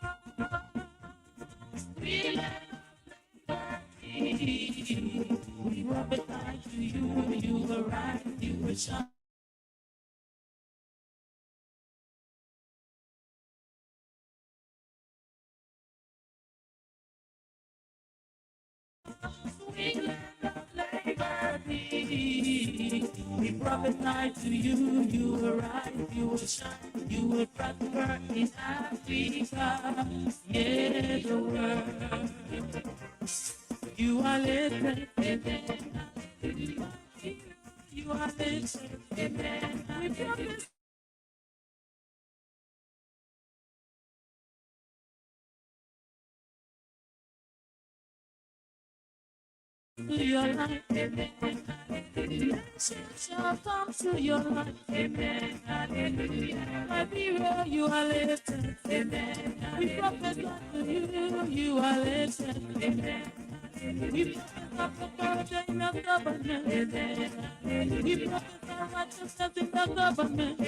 We prophesy to you, you will rise, you will shine. We prophesy to you, you will rise, you will shine, you will prosper in Africa. Yeah, the world. You are lifted, you are lifted, we prophesy. To your life, shall come to your life, Liberia, you are lifted, we prophesy to you, you are lifted, we prophesy prosperity in the government, we prophesy righteousness in the government,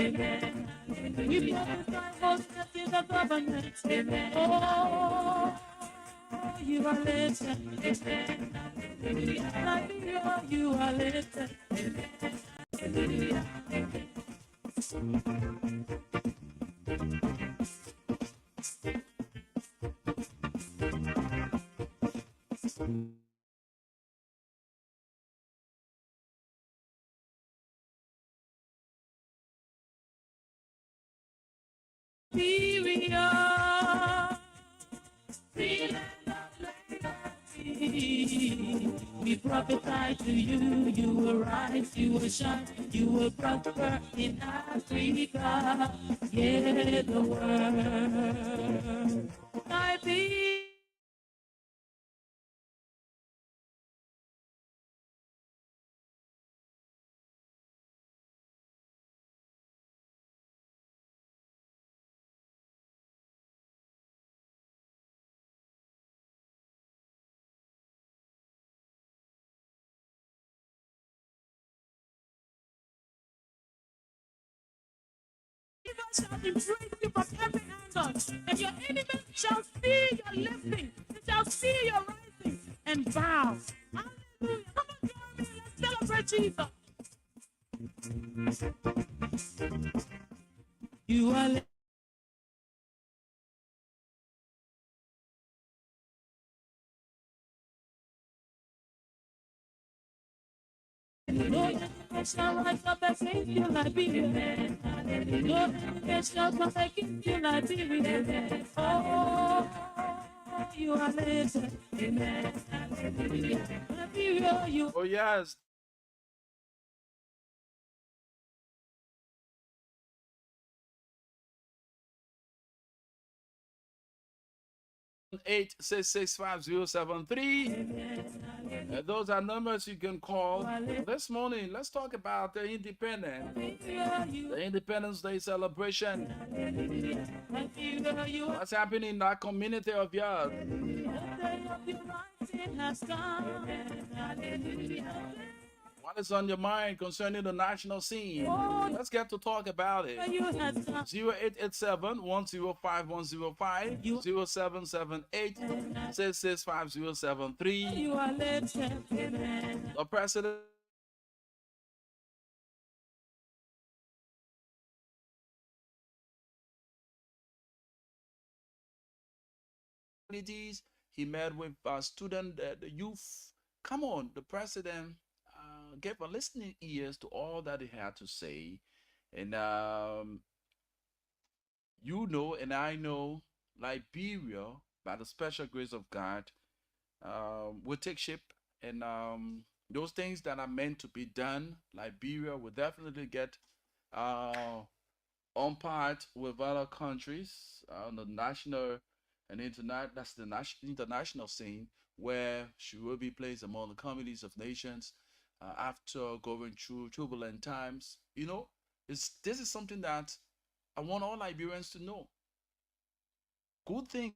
we prophesy holiness in the government, oh, you are lifted, Liberia, you are lifted. Liberia, we prophesy to you, you will rise, you will shine, you will prosper in Africa. Yeah, the world. Liberia. Shall embrace you from every angle, and your enemies shall see your lifting, they shall see your rising and bow. Hallelujah. Come on, join me, let's celebrate Jesus. You are No education rise up against you, Liberia. No education rise against you, Liberia. Oh, you are lazy. Liberia, you. Oh, yes. 8665073. Those are numbers you can call. This morning, let's talk about the Independence Day celebration. What's happening in that community of yours? What is on your mind concerning the national scene? Let's get to talk about it. 0887-105-105, 0778-665-073. The president he met with student, the youth. Come on, the president gave a listening ears to all that he had to say, and you know, and I know, Liberia, by the special grace of God, will take shape, and those things that are meant to be done, Liberia will definitely get on part with other countries on the national and internet. That's the international scene where she will be placed among the communities of nations after going through turbulent times. You know, this is something that I want all Liberians to know. Good thing.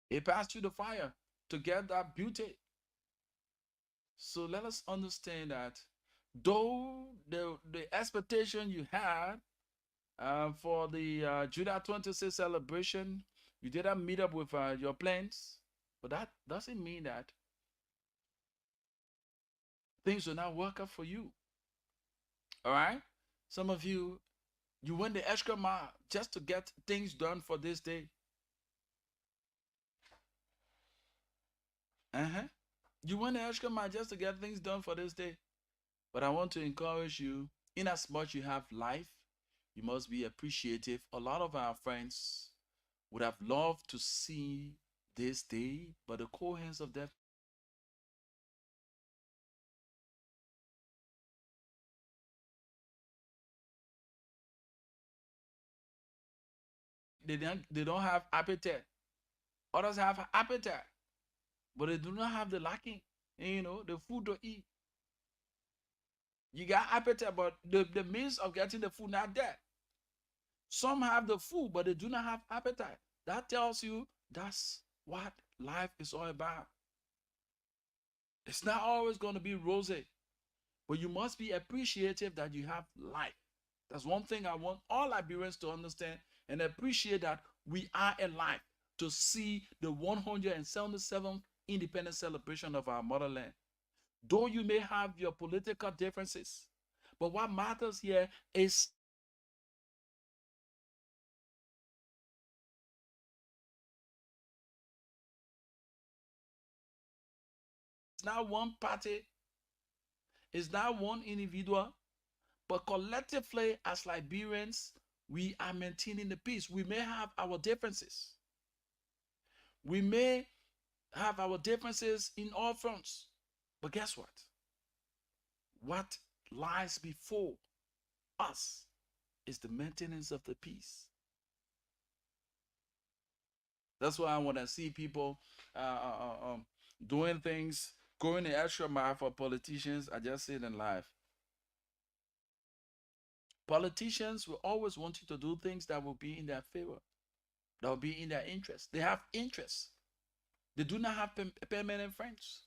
It passed through the fire to get that beauty. So let us understand that though the expectation you had for the July 26th celebration, you didn't meet up with your plans, but that doesn't mean that things will not work out for you. All right? Some of you, you went the extra mile just to get things done for this day. You went the extra mile just to get things done for this day. But I want to encourage you, in as much you have life, you must be appreciative. A lot of our friends would have loved to see this day, but the cold hands of death, they don't have appetite. Others have appetite, but they do not have the lacking, the food to eat. You got appetite, but the means of getting the food not there. Some have the food, but they do not have appetite. That tells you that's what life is all about. It's not always going to be rosy, but you must be appreciative that you have life. That's one thing I want all Liberians to understand and appreciate, that we are alive to see the 177th independence celebration of our motherland. Though you may have your political differences, but what matters here is not one party, it's not one individual, but collectively as Liberians, we are maintaining the peace. We may have our differences. We may have our differences in all fronts. But guess what? What lies before us is the maintenance of the peace. That's why I want to see people doing things, going the extra mile for politicians. I just see it in life. Politicians will always want you to do things that will be in their favor, that will be in their interest. They have interests. They do not have permanent friends.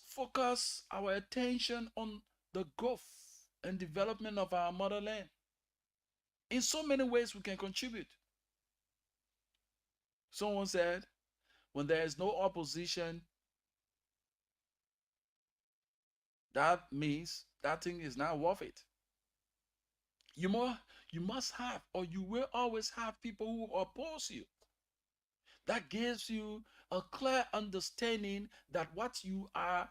Focus our attention on the growth and development of our motherland. In so many ways we can contribute. Someone said, when there is no opposition, that means that thing is not worth it. You must have, or you will always have people who oppose you. That gives you a clear understanding that what you are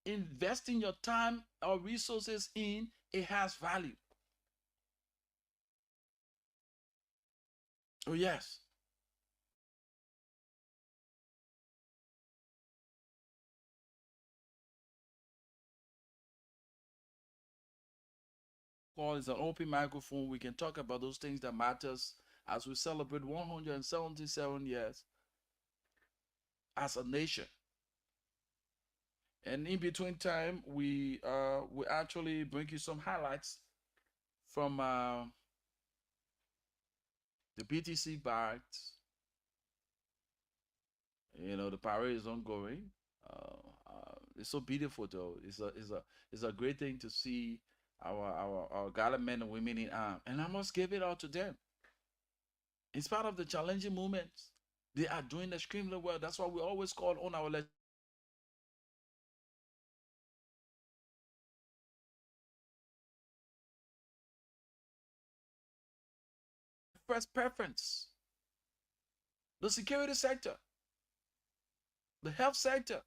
investing your time or resources in, it has value. Oh yes. Call is an open microphone. We can talk about those things that matters as we celebrate 177 years as a nation. And in between time, we actually bring you some highlights from the BTC barracks. You know, the parade is ongoing. It's so beautiful, though. It's a great thing to see our gallant men and women in arms, and I must give it all to them. In spite of the challenging moments, they are doing extremely well. That's why we always call on our first preference. The security sector, the health sector,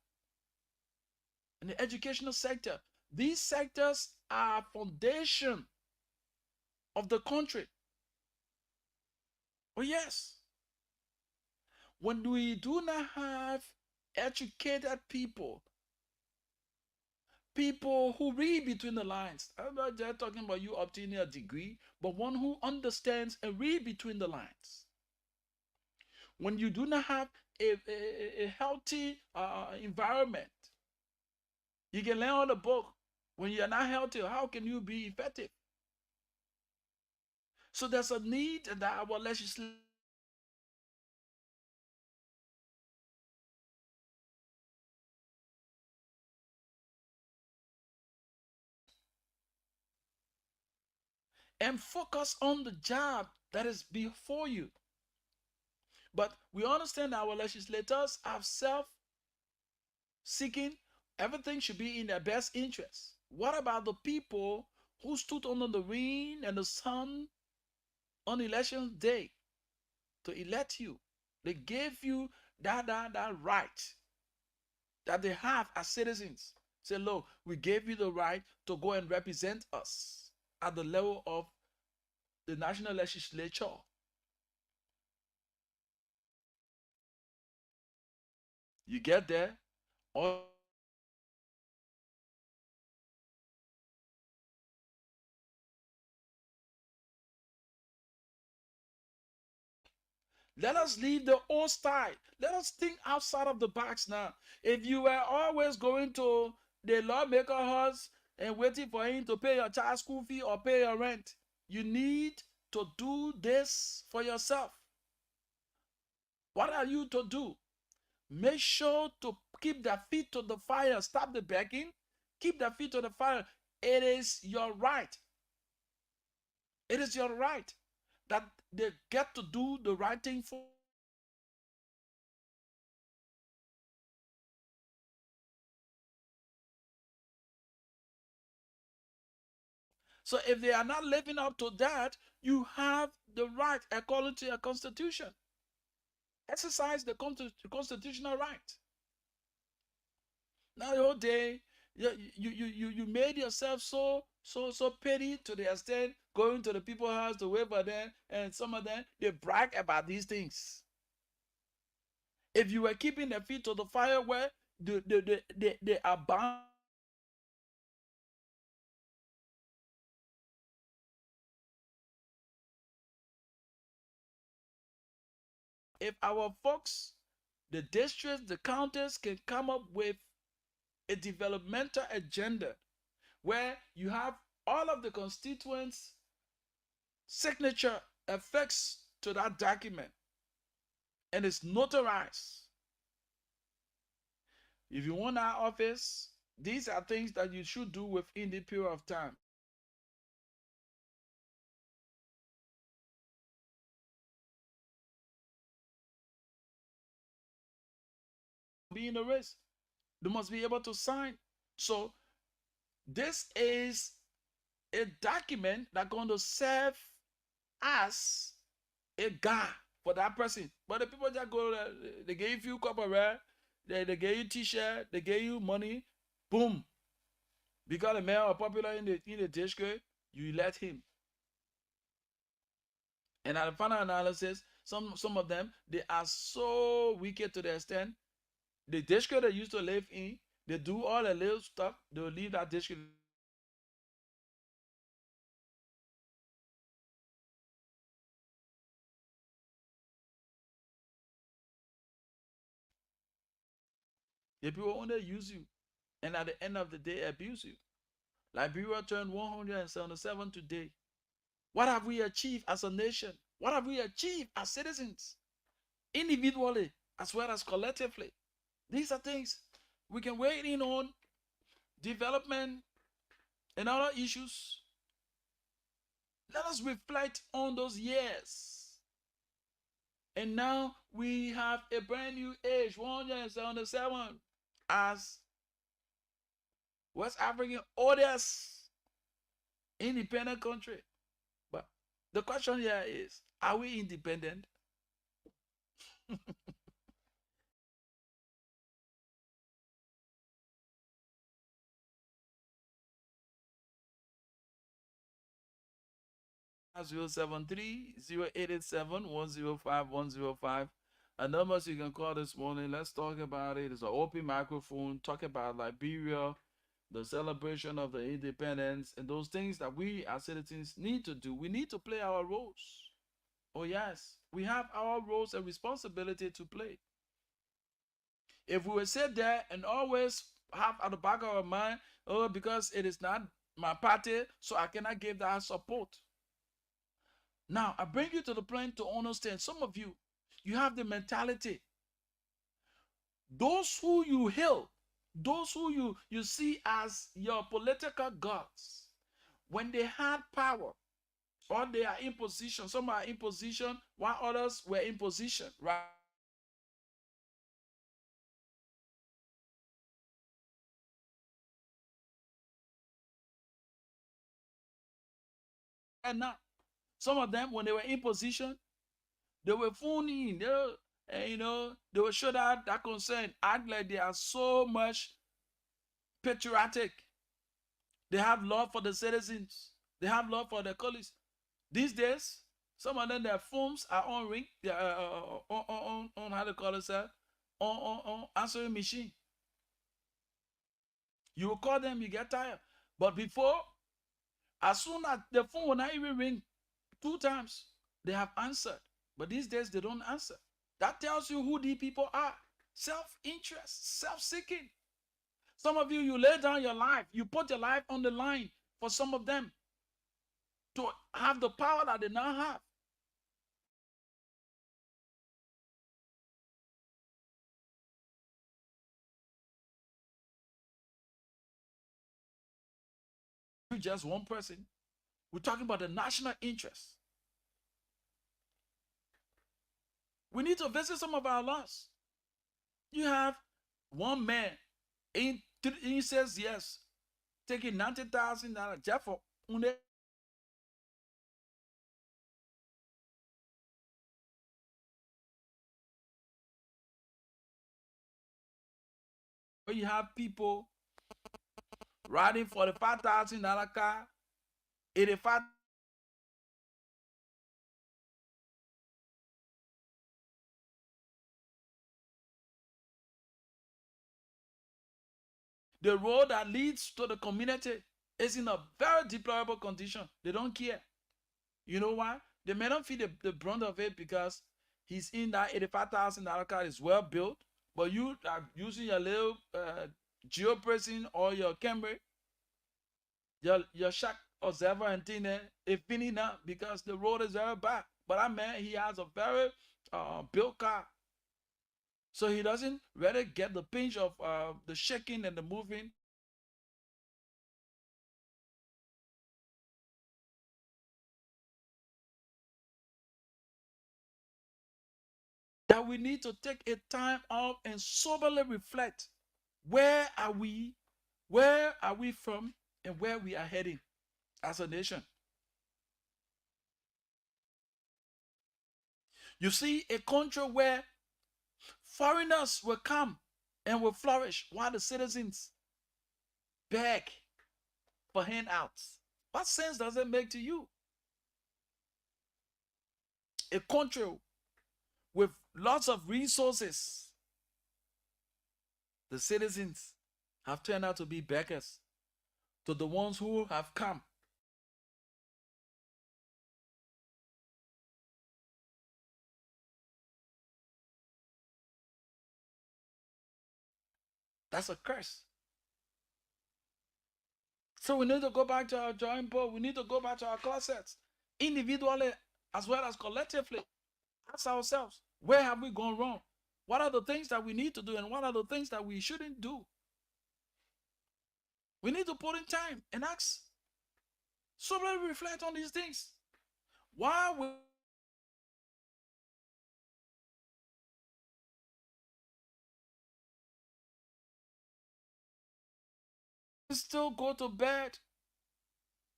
and the educational sector. These sectors are foundation of the country. Oh yes. When we do not have educated people, people who read between the lines, I'm not just talking about you obtaining a degree, but one who understands and read between the lines. When you do not have a healthy environment, you can learn on the book. When you are not healthy, how can you be effective? So there's a need that our legislation and focus on the job that is before you. But we understand our legislators have self-seeking. Everything should be in their best interest. What about the people who stood under the rain and the sun on election day to elect you? They gave you that right that they have as citizens. Say, look, we gave you the right to go and represent us at the level of the national legislature. You get there, or let us leave the old style. Let us think outside of the box now. If you were always going to the lawmaker house and waiting for him to pay your child school fee or pay your rent, you need to do this for yourself. What are you to do? Make sure to keep their feet to the fire. Stop the begging. Keep their feet to the fire. It is your right. It is your right that they get to do the right thing for. So if they are not living up to that, you have the right according to your constitution. Exercise the constitutional right. Now the whole day, you made yourself so petty to the extent going to the people's house to wait for them, and some of them they brag about these things. If you were keeping their feet to the fire where they are bound. If our folks, the districts, the counties can come up with a developmental agenda where you have all of the constituents' signature affixed to that document and it's notarized. If you want our office, these are things that you should do within the period of time. Be in the race. They must be able to sign. So This is a document that's going to serve as a guide for that person. But the people that go, they give you corporate, they give you t-shirt, they give you money, boom. Because the man are popular in the district, you let him. And at the final analysis, some of them, they are so wicked to the extent, the district they used to live in, they do all the little stuff, they'll leave that district. The people only use you, and at the end of the day, abuse you. Liberia turned 177 today. What have we achieved as a nation? What have we achieved as citizens? Individually, as well as collectively. These are things we can weigh in on. Development and other issues. Let us reflect on those years. And now we have a brand new age, 177, as West African oldest independent country. But the question here is, are we independent? (073) 0887 105105 A number you can call this morning. Let's talk about it. It's an open microphone. Talk about Liberia, the celebration of the independence, and those things that we as citizens need to do. We need to play our roles. Oh yes, we have our roles and responsibility to play. If we will sit there and always have at the back of our mind, oh, because it is not my party, so I cannot give that support. Now, I bring you to the point to understand, some of you, you have the mentality. Those who you hail, those who you see as your political gods, when they had power, or they are in position, some are in position while others were in position, right? And now, some of them, when they were in position, they were phoning, they will show that concern, act like they are so much patriotic. They have love for the citizens. They have love for their colleagues. These days, some of them, their phones are on ring, on how to call it, sir, on answering machine. You will call them, you get tired. But before, as soon as the phone will not even ring 2 times, they have answered. But these days, they don't answer. That tells you who these people are. Self-interest, self-seeking. Some of you lay down your life. You put your life on the line for some of them to have the power that they now have. You're just one person. We're talking about the national interest. We need to visit some of our laws. You have one man, he says yes, taking $90,000 just for you have people riding for the $5,000 car, 85. The road that leads to the community is in a very deplorable condition. They don't care. You know why? They may not feel the brunt of it because he's in that $85,000 car, is well built, but you are using your little geopressing or your Camry, your shock observer antenna, it's finished now because the road is very bad. But that man, he has a very built car. So he doesn't really get the pinch of the shaking and the moving. That we need to take a time off and soberly reflect. Where are we? Where are we from? and where we are heading as a nation. You see, a country where foreigners will come and will flourish while the citizens beg for handouts. What sense does it make to you? A country with lots of resources, the citizens have turned out to be beggars to the ones who have come. That's a curse. So we need to go back to our drawing board. We need to go back to our closets, individually as well as collectively. Ask ourselves, where have we gone wrong? What are the things that we need to do and what are the things that we shouldn't do? We need to put in time and ask. Soberly reflect on these things. Why we still go to bed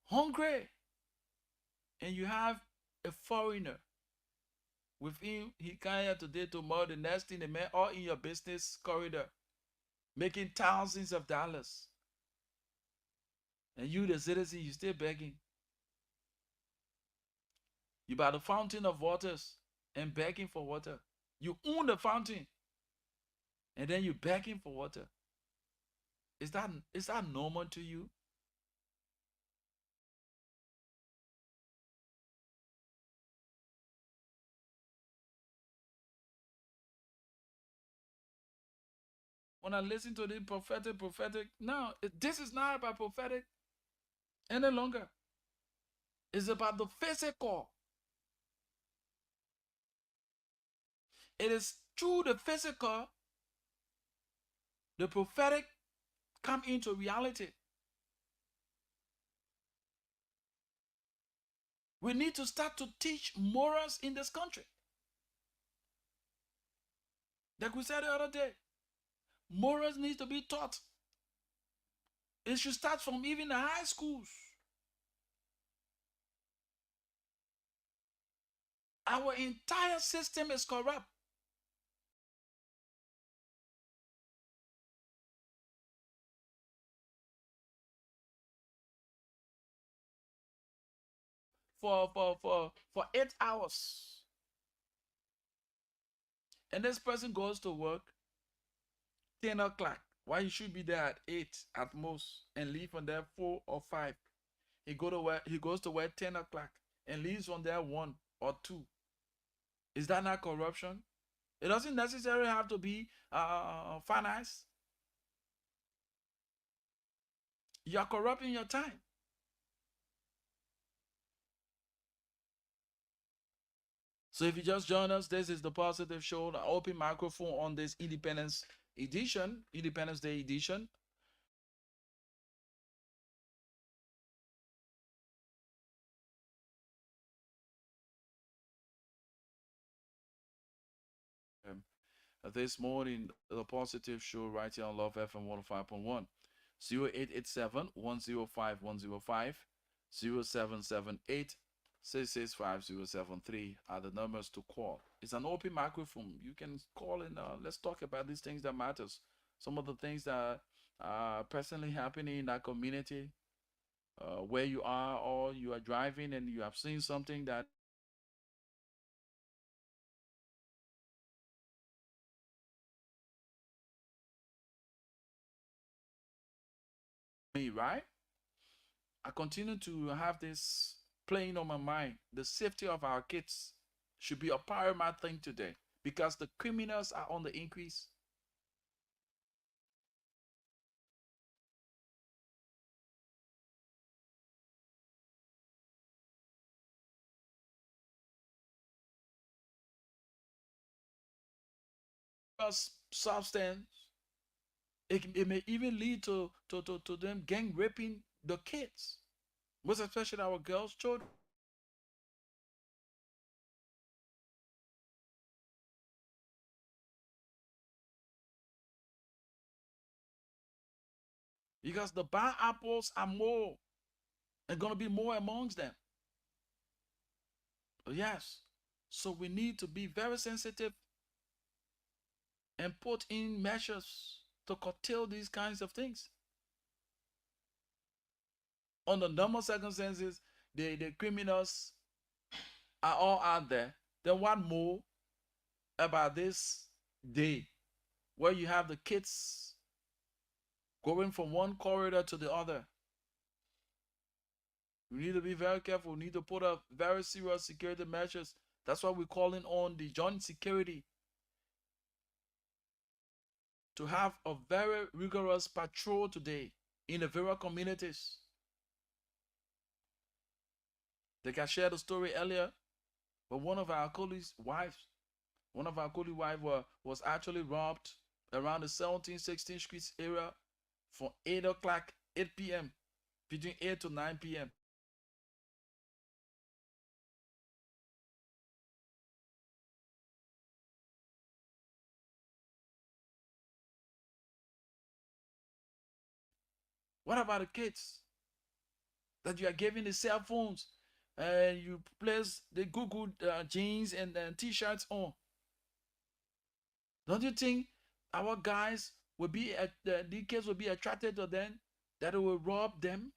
hungry and you have a foreigner with him, he came here today, tomorrow, the next thing, the man all in your business corridor, making thousands of dollars. And you, the citizen, you still begging. You by the fountain of waters and begging for water. You own the fountain and then you begging for water. Is that normal to you? When I listen to the prophetic, no, this is not about prophetic any longer. It's about the physical. It is through the physical, the prophetic come into reality. We need to start to teach morals in this country. Like we said the other day, morals need to be taught. It should start from even the high schools. Our entire system is corrupt. For 8 hours. And this person goes to work 10 o'clock. Why you should be there at 8 at most and leave from there 4 or 5. He goes to work 10 o'clock and leaves from there 1 or 2. Is that not corruption? It doesn't necessarily have to be finance. You're corrupting your time. So if you just join us, this is the Positive Show, the open microphone on this Independence Day edition. This morning, the Positive Show right here on Love FM 105.1. 0887 105 105 0778 665 are the numbers to call. It's an open microphone. You can call and let's talk about these things that matters. Some of the things that are personally happening in that community, where you are, or you are driving and you have seen something that me, right? I continue to have this playing on my mind. The safety of our kids should be a paramount thing today because the criminals are on the increase. Substance, it may even lead to them gang raping the kids, most especially our girls, children. because the bad apples are more and going to be more amongst them. Yes. So we need to be very sensitive and put in measures to curtail these kinds of things. Under normal circumstances, the criminals are all out there. Then what more about this day where you have the kids going from one corridor to the other? We need to be very careful. We need to put up very serious security measures. That's why we're calling on the joint security to have a very rigorous patrol today in the various communities. Like I shared a story earlier, but one of our colleagues' wives was actually robbed around the 17th, 16th Street area from 8 o'clock, 8 p.m., between 8 to 9 p.m. What about the kids that you are giving the cell phones and you place the Google jeans and t-shirts on? Don't you think our guys will be the kids will be attracted to them, that it will rob them?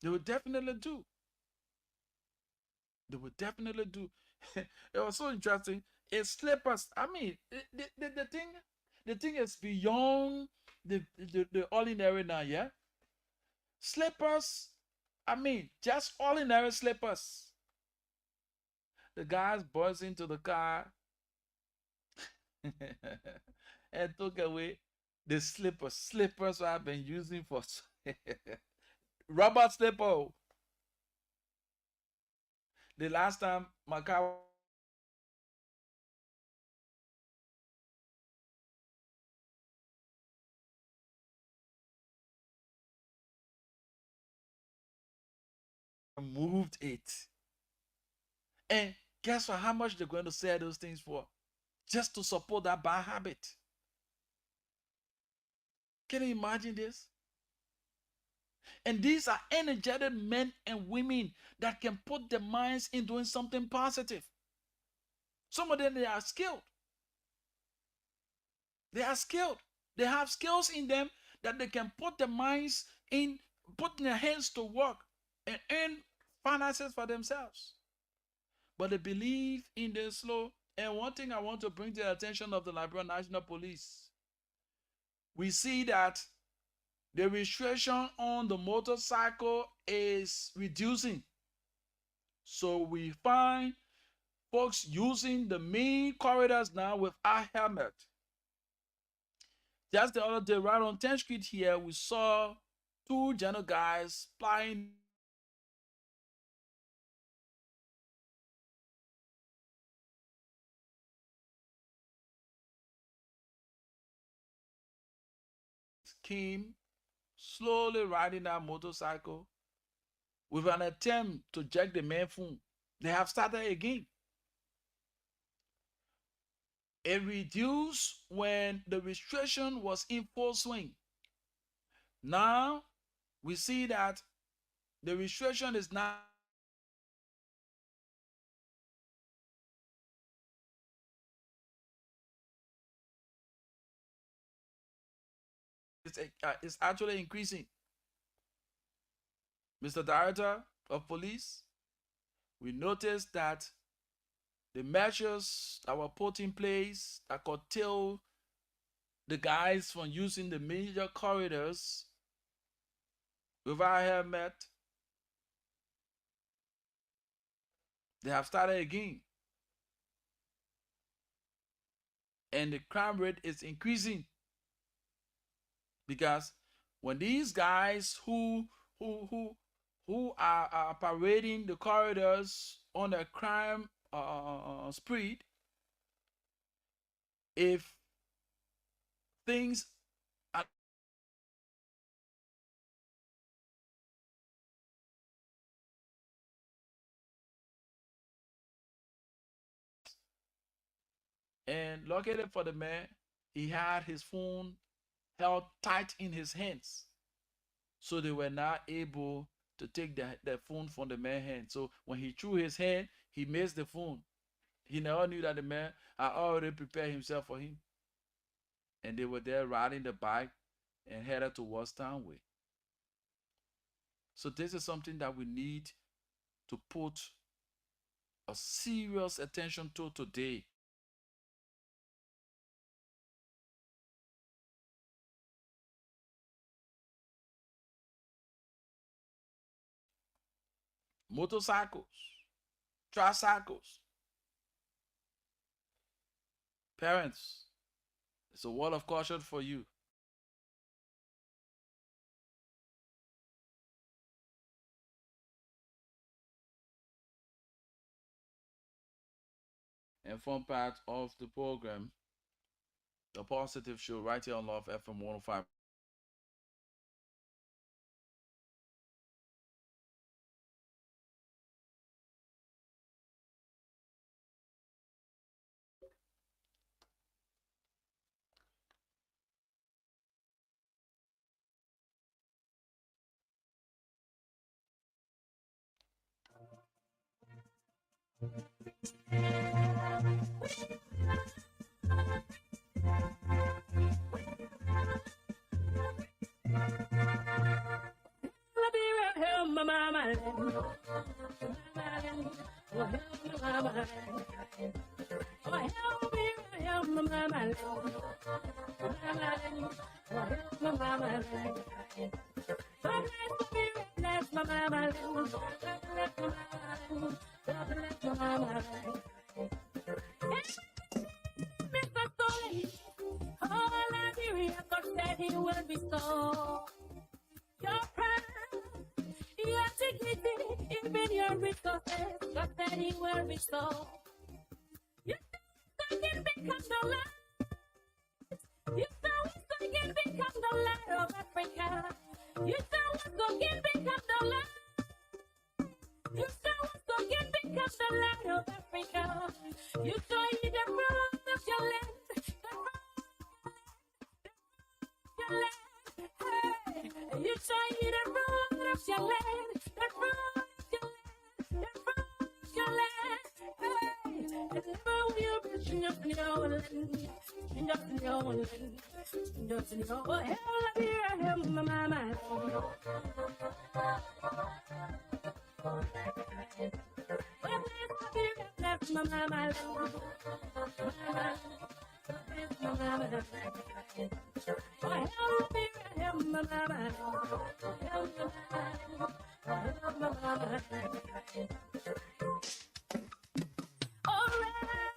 They will definitely do. They will definitely do. It was so interesting. It's slippers. I mean, the thing is beyond the ordinary now, yeah? Slippers, I mean, just ordinary slippers. The guys burst into the car and took away the slippers. Slippers I've been using for rubber slipper. The last time my car moved it. And guess what? How much they're going to sell those things for? Just to support that bad habit. Can you imagine this? And these are energetic men and women that can put their minds in doing something positive. Some of them, they are skilled. They are skilled. They have skills in them that they can put their minds in, put their hands to work and earn finances for themselves. But they believe in the slow. And one thing I want to bring to the attention of the Liberian National Police, we see that the restriction on the motorcycle is reducing. So we find folks using the main corridors now without helmet. Just the other day, right on 10th Street here, we saw two general guys flying came slowly riding that motorcycle with an attempt to jack the man's phone. They have started again. It reduced when the restriction was in full swing. Now we see that the restriction is now it's actually increasing. Mr. Director of Police, we noticed that the measures that were put in place that curtail the guys from using the major corridors without helmet, they have started again. And the crime rate is increasing because when these guys who are parading the corridors on a crime spree, if things are and luckily for the man, he had his phone held tight in his hands. So they were not able to take the phone from the man's hand. So when he threw his hand, he missed the phone. He never knew that the man had already prepared himself for him. And they were there riding the bike and headed towards Townway. So this is something that we need to put a serious attention to today. Motorcycles, tricycles. Parents, it's a word of caution for you. And form part of the program, The Positive Show, right here on Love FM 105. LIBERIA, God said He will restore your pride, your dignity, even your resources. God said He will restore. You can become the light. You can become the light of Africa. You can become the light. You can become the light of Africa. You saw in the root of your land. You shine the road of your land, the road of your land, the road of your land. Hey, and never will be just in your land, just in your land, just in your land. Hell, I hear him, my mama. That's my mama. Alright,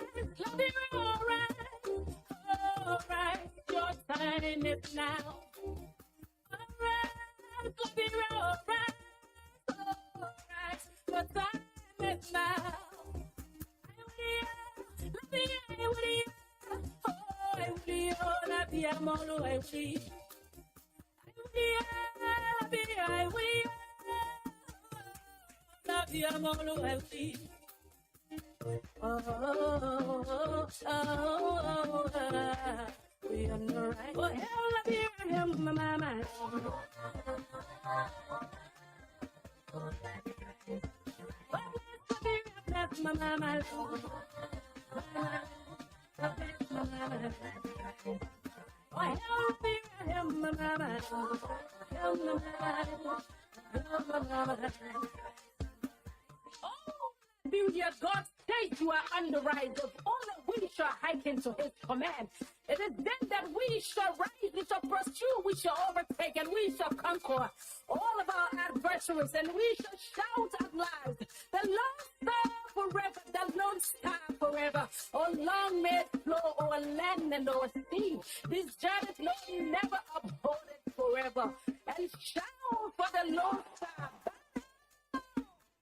your time is now. Alright, your time is now. We are no right. Oh, hell, I hear him, my mama. That's my mama. Oh, hell, I hear him, my mama. Oh, LIBERIA, God says you are on the rise. If only we shall hearken to His command. It is then that we shall rise, we shall pursue, we shall overtake, and we shall conquer all of our adversaries, and we shall shout at loud, the Lord star forever, the Lord star forever. Oh, long may it flow o'er land and o'er sea. This giant Lord never uphold it forever. And shout for the Lord star.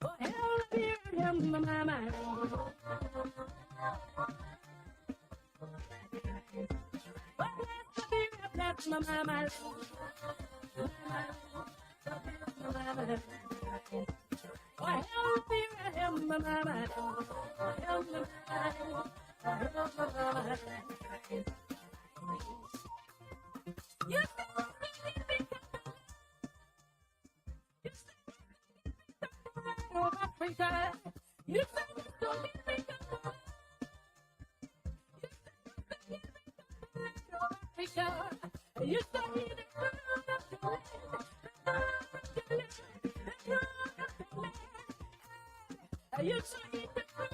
Oh, hell, hear him, my mama. That's my mama. Oh, hell, hear him, my mama. You Africa. You said you don't get me come Africa. You said you the crown of the land. You said you the crown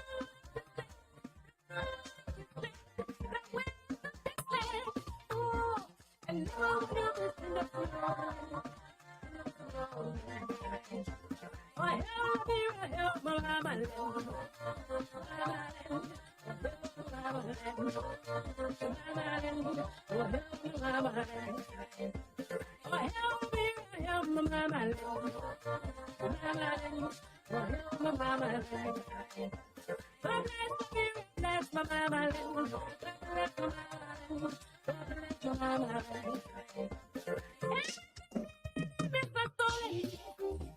and now you're in the floor. Help my mama.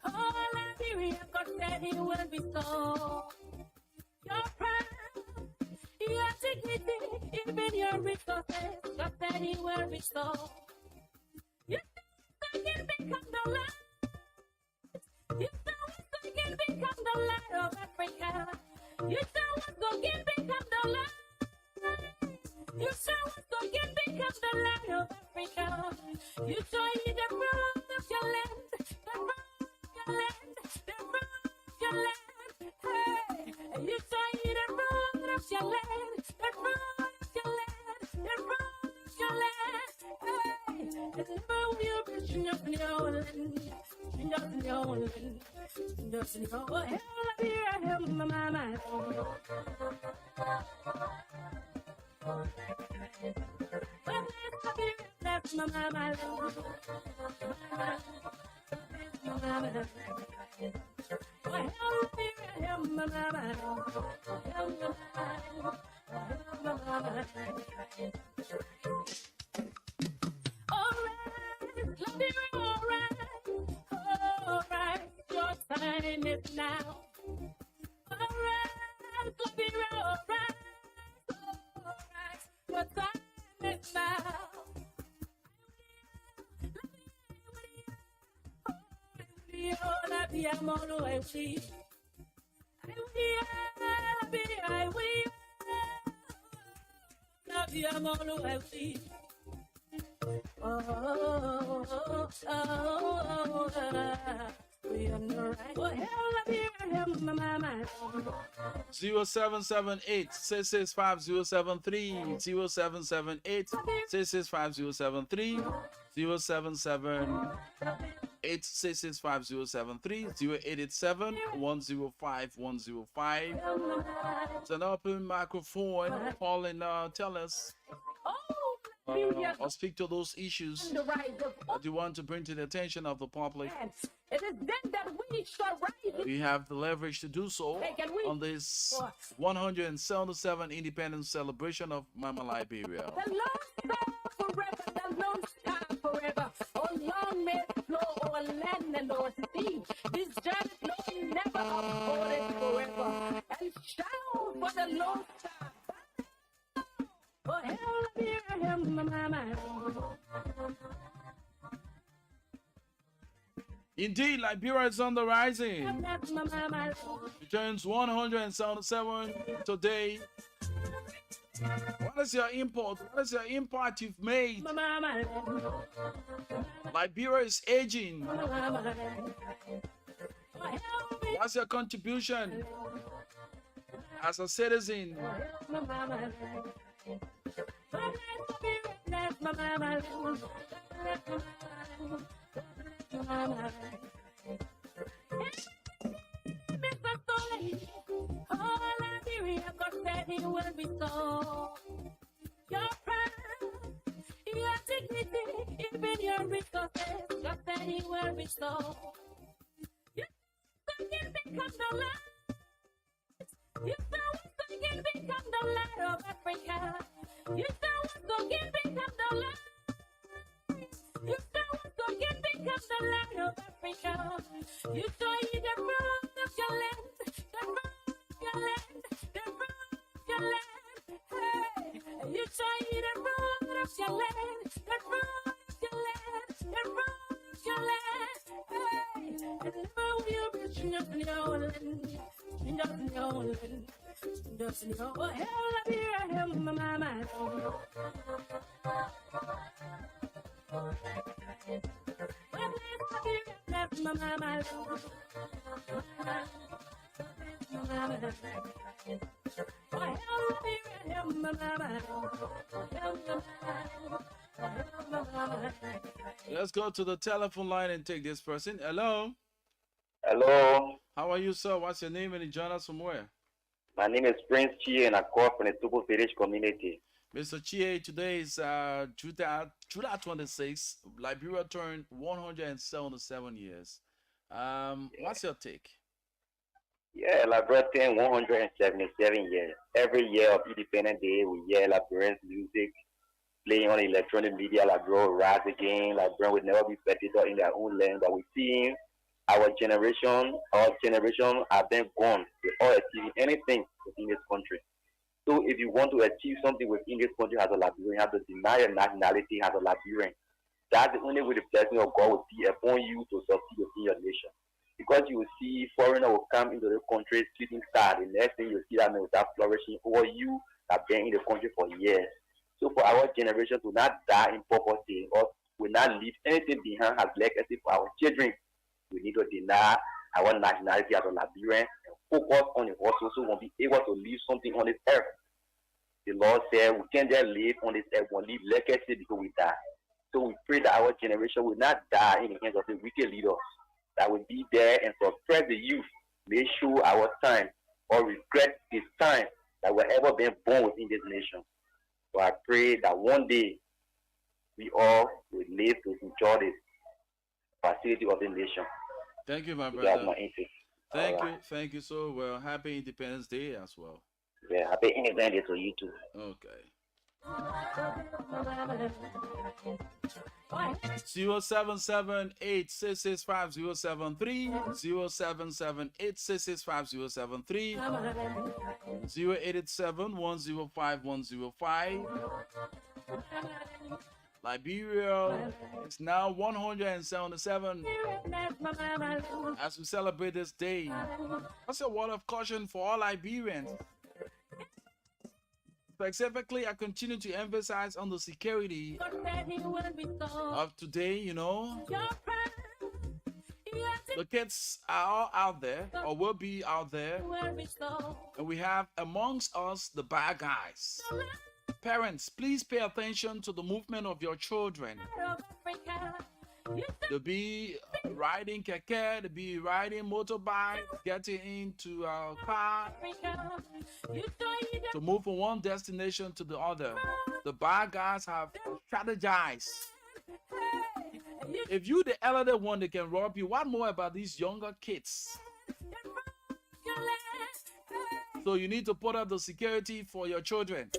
Oh, Liberia, God said He will restore your pride, your dignity, even your resources. God said He will restore. You can become the light. You can become the light of Africa. You can become the light. You can become the light of Africa. You show you the fruit of your land. The fruit of your land. The fruit of your land. Hey, you show you the fruit of your land. The fruit of your land. The fruit of your land. Hey, and never will be changed in your land. Changed in your land. Changed in your land. Hell, I be a my mama. That's my mama. Alright, your time is now. Alright, alright, your time is now. La vie à mon ouest. La vie à mon ouest. We are right. Oh, hell, I be my mama. 0778 665 0778 665 0778 665 0887 105 105. It's an open microphone. Call and tell us or speak to those issues that you want to bring to the attention of the public. It is then that we shall rise. We have the leverage to do so on this 177 Independence celebration of Mama Liberia. The Lord star forever, the Lord star forever. Oh, long may it flow over land and over sea. This journey flow never upholded forever. And shout for the Lord star. Oh, hell, hear him, mama. Indeed, Liberia is on the rising. It turns 177 today. What is your import? What is your impact you've made? Liberia is aging. What's your contribution as a citizen? Oh, Liberia, God said He will restore your pride, your dignity, even your resources. God said He will restore. You can become the light. You can become the light of Africa. You can become the light. You can become the light of Africa. You saw you the fruit of your land, the fruit of your land, the fruit of your land. Hey, you saw you the fruit of your land, the fruit of your land, the fruit of your land. Hey, and never will you be changed in your land. Let's go to the telephone line and take this person. Hello. Hello, How are you, sir? What's your name and you join us from where? my name is Prince Chi and I call from the Tupu Village community. Mr. Chie, today is July 26th. Liberia turned 177 years. What's your take? Yeah, Liberia turned 177 years. Every year of Independence Day, we hear Liberian music playing on electronic media. Liberia will rise again. Liberia will never be better in their own land. But we see our generation have been gone. They all achieving anything within this country. So if you want to achieve something within this country as a Liberian, you have to deny your nationality as a Liberian. That's the only way the blessing of God will be upon you to succeed within your nation. Because you will see foreigner will come into the country, shooting star. The next thing you see that man will start flourishing over you that been in the country for years. So for our generation to not die in poverty or will not leave anything behind as legacy for our children, we need to deny our nationality as a Liberian and focus on it also so we'll be able to leave something on this earth. The Lord said we can't just live on this earth, we'll leave legacy because we die. So we pray that our generation will not die in the hands of the wicked leaders, that will be there and suppress the youth, make sure our time or regret this time that we've ever been born within this nation. So I pray that one day we all will live to enjoy the facility of the nation. Thank you, my That's brother. my interest. Thank All you. right. Thank you so well. Happy Independence Day as well. Yeah, happy Independence Day to you too. Okay. 077-866-5073, 077-866-5073, 087-105-105. Liberia is now 177 as we celebrate this day. That's a word of caution for all Liberians. Specifically, I continue to emphasize on the security of today, you know. The kids are all out there or will be out there. And we have amongst us the bad guys. Parents, please pay attention to the movement of your children. They'll be riding keke, they'll be riding motorbike, getting into a car to move from one destination to the other. The bad guys have strategized. If you the elder one, they can rob you. What more about these younger kids? So you need to put up the security for your children.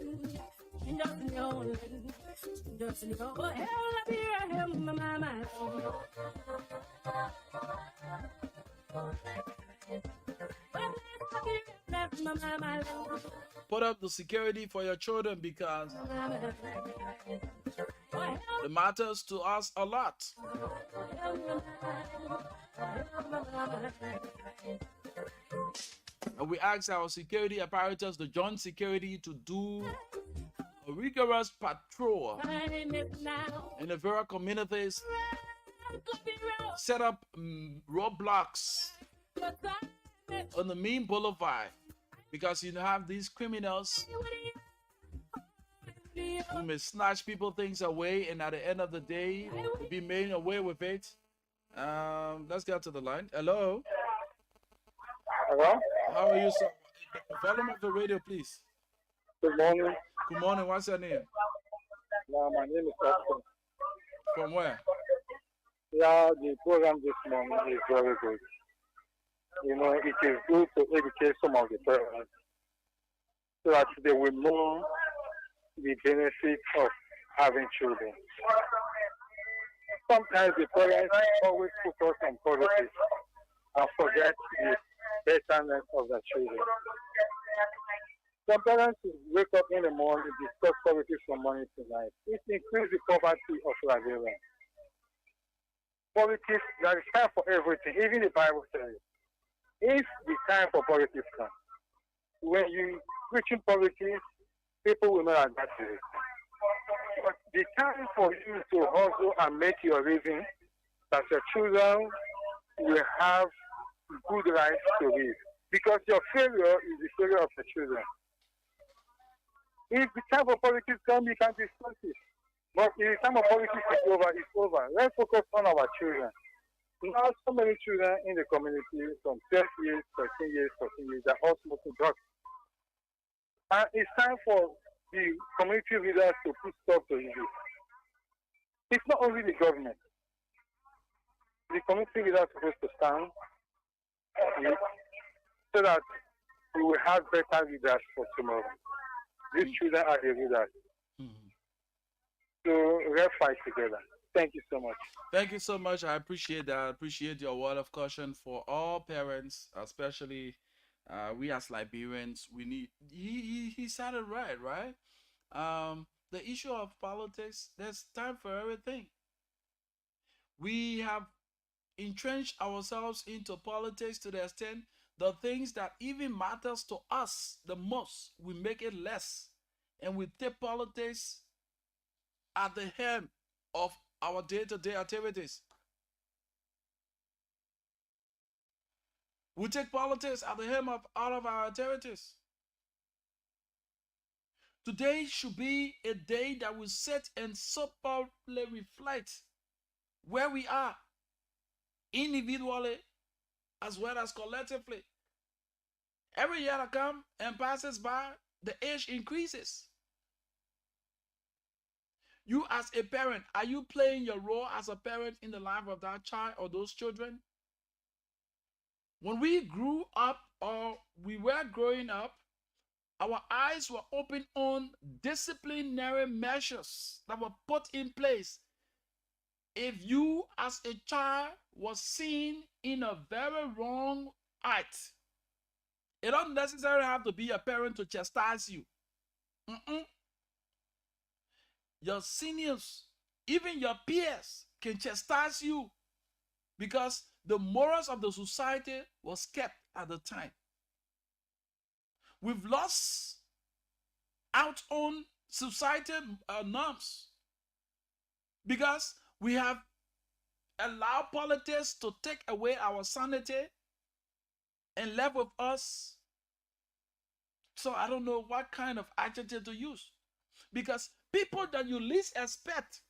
Put up the security for your children because it matters to us a lot. And we ask our security apparatus, the joint security, to do a rigorous patrol in the various communities, set up roadblocks on the main boulevard, because you have these criminals who may snatch people things away, and at the end of the day be made away with it. Let's get to the line. Hello. Hello. How are you, sir? Volume of the radio, please. Good morning. Good morning. What's your name? My name is Austin. From where? Yeah, the program this morning is very good. You know, it is good to educate some of the parents so that they will know the benefits of having children. Sometimes the parents always focus on politics and forget the betterness of their children. Some parents wake up in the morning and discuss politics from morning to night. It increases the poverty of Liberia. Politics, there is time for everything. Even the Bible says If the time for politics comes, when you preaching politics, people will not adapt to it. But the time for you to hustle and make your living, that your children will have good rights to live. Because your failure is the failure of the children. If the time for politics comes, you can discuss it. But if the time of politics is over, it's over. Let's focus on our children. Now, so many children in the community from 12 years, 13 years, 14 years, they're all smoking drugs. And it's time for the community leaders to put stop to this. It's not only the government. The community leaders are supposed to stand so that we will have better leaders for tomorrow. These children are the leaders. So let's fight together. Thank you so much. Thank you so much. I appreciate that. I appreciate your word of caution for all parents, especially we as Liberians. We need. He said it right? The issue of politics. There's time for everything. We have entrenched ourselves into politics to the extent the things that even matters to us the most, we make it less, and we take politics at the helm of our day-to-day activities. We take politics at the helm of all of our activities. Today should be a day that we sit and soberly reflect where we are, individually as well as collectively. Every year that comes and passes by, the age increases. You as a parent, are you playing your role as a parent in the life of that child or those children? When we grew up or we were growing up, our eyes were open on disciplinary measures that were put in place. If you as a child was seen in a very wrong light, it don't necessarily have to be a parent to chastise you. Your seniors, even your peers can chastise you because the morals of the society was kept at the time. We've lost out on society norms because we have allowed politics to take away our sanity and left with us. So I don't know what kind of adjective to use, because people that you least expect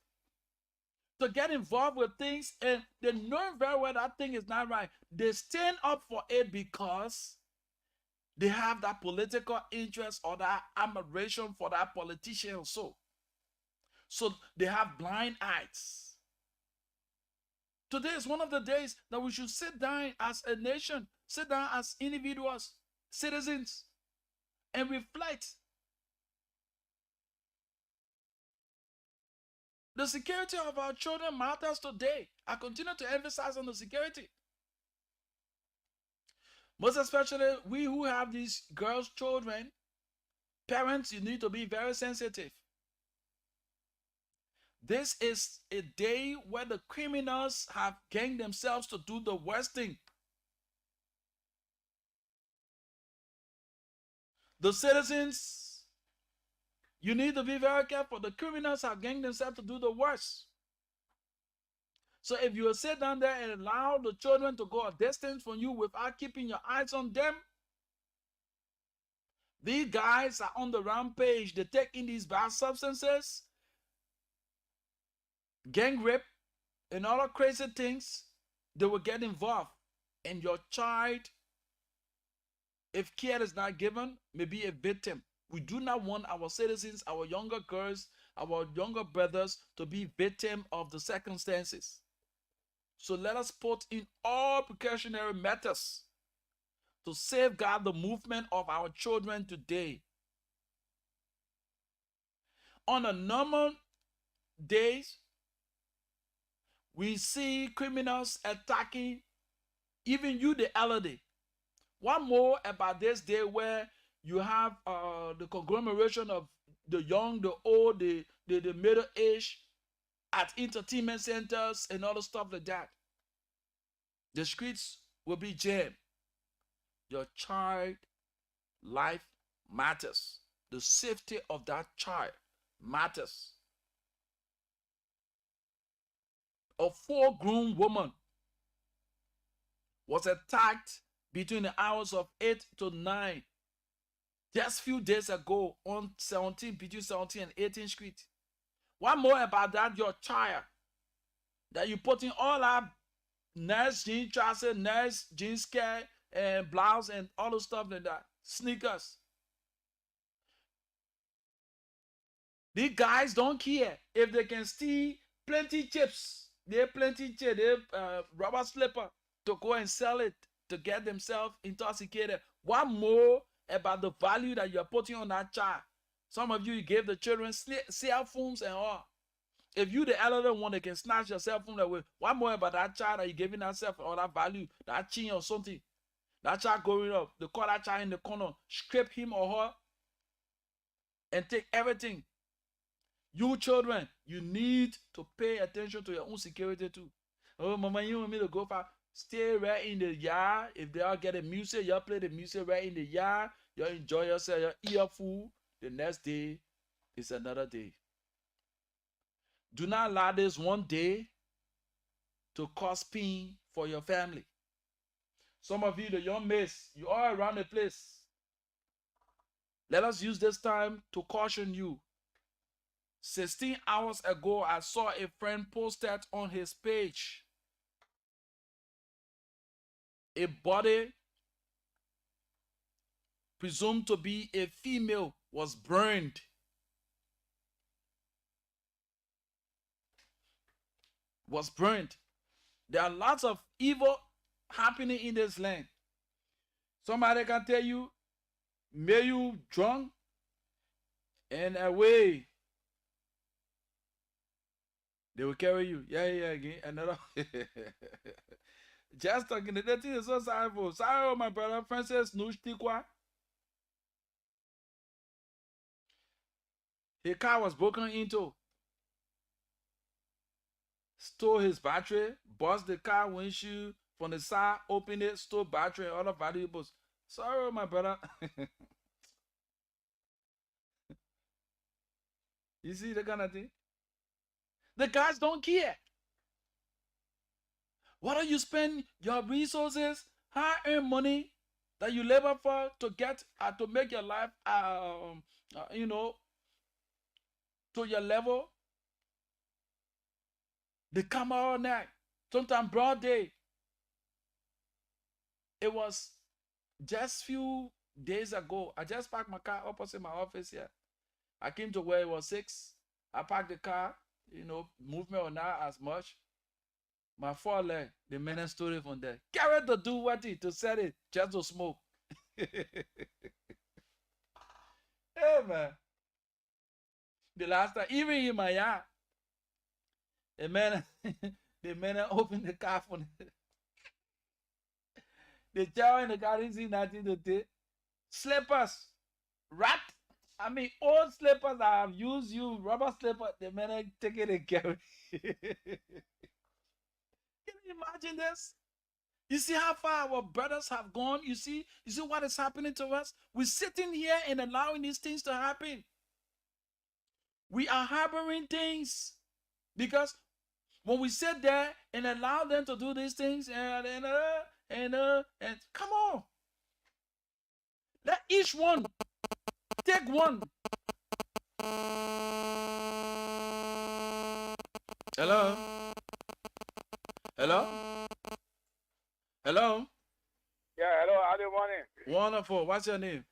to get involved with things and they know very well that thing is not right, they stand up for it because they have that political interest or that admiration for that politician. So they have blind eyes. Today is one of the days that we should sit down as a nation, sit down as individuals, citizens, and reflect. The security of our children matters today. I continue to emphasize on the security. Most especially we who have these girls' children, parents, you need to be very sensitive. This is a day where the criminals have ganged themselves to do the worst thing. The citizens, you need to be very careful. The criminals have ganged themselves to do the worst. So if you sit down there and allow the children to go a distance from you without keeping your eyes on them, these guys are on the rampage. They take in these bad substances, gang rape, and other crazy things. They will get involved. And your child, if care is not given, may be a victim. We do not want our citizens, our younger girls, our younger brothers to be victim of the circumstances. So let us put in all precautionary methods to safeguard the movement of our children today. On a normal days, we see criminals attacking even you, the elderly. What more about this day where you have the conglomeration of the young, the old, the middle age at entertainment centers and other stuff like that. The streets will be jammed. Your child life matters. The safety of that child matters. A full-grown woman was attacked between the hours of 8 to 9 just a few days ago on between 17 and 18th Street. What more about that? Your child that you put in all our nice jeans, trousers, nice jeans skirt and blouse and all the stuff like that, sneakers. These guys don't care if they can steal plenty chips. They have plenty chips. They have rubber slipper to go and sell it to get themselves intoxicated. What more about the value that you're putting on that child? Some of you gave the children cell phones and all. If you the elder one that can snatch your cell phone away, what more about that child that you giving that cell phone or that value, that chin or something? That child growing up, they call that child in the corner, scrape him or her, and take everything. You children, you need to pay attention to your own security too. Oh, mama, you want me to go for stay right in the yard. If they all get the music, you play the music right in the yard. You enjoy yourself, you eat food. The next day is another day. Do not allow this one day to cause pain for your family. Some of you, the young maids, you are around the place. Let us use this time to caution you. 16 hours ago, I saw a friend posted on his page. A body presumed to be a female was burned. There are lots of evil happening in this land. Somebody can tell you, may you drunk and away. They will carry you. Yeah, again. Another. Just talking. The thing is so sorry for. Sorry, my brother Francis Nushtikwa. His car was broken into. Stole his battery, bust the car windshield from the side, open it, stole battery and other valuables. Sorry, my brother. You see the kind of thing? The guys don't care. Why don't you spend your resources, hard-earned money that you labor for to get to make your life, to your level? They come out all night, sometimes broad day. It was just few days ago. I just parked my car opposite my office here. I came to where it was 6. I parked the car, movement or not as much. My foreleg, the man stood it from there. Carry to do what it to set it, just to smoke. Hey man. The last time, even in my yard, the man opened the car for the child in the car didn't see nothing to do. Slippers, rat. I mean, old slippers I have used, rubber slippers, the man take it and carry. Can you imagine this? You see how far our brothers have gone? You see what is happening to us? We're sitting here and allowing these things to happen. We are harboring things because when we sit there and allow them to do these things and come on. Let each one take one. Hello? Hello? Hello? Yeah, hello, good morning. Wonderful. What's your name?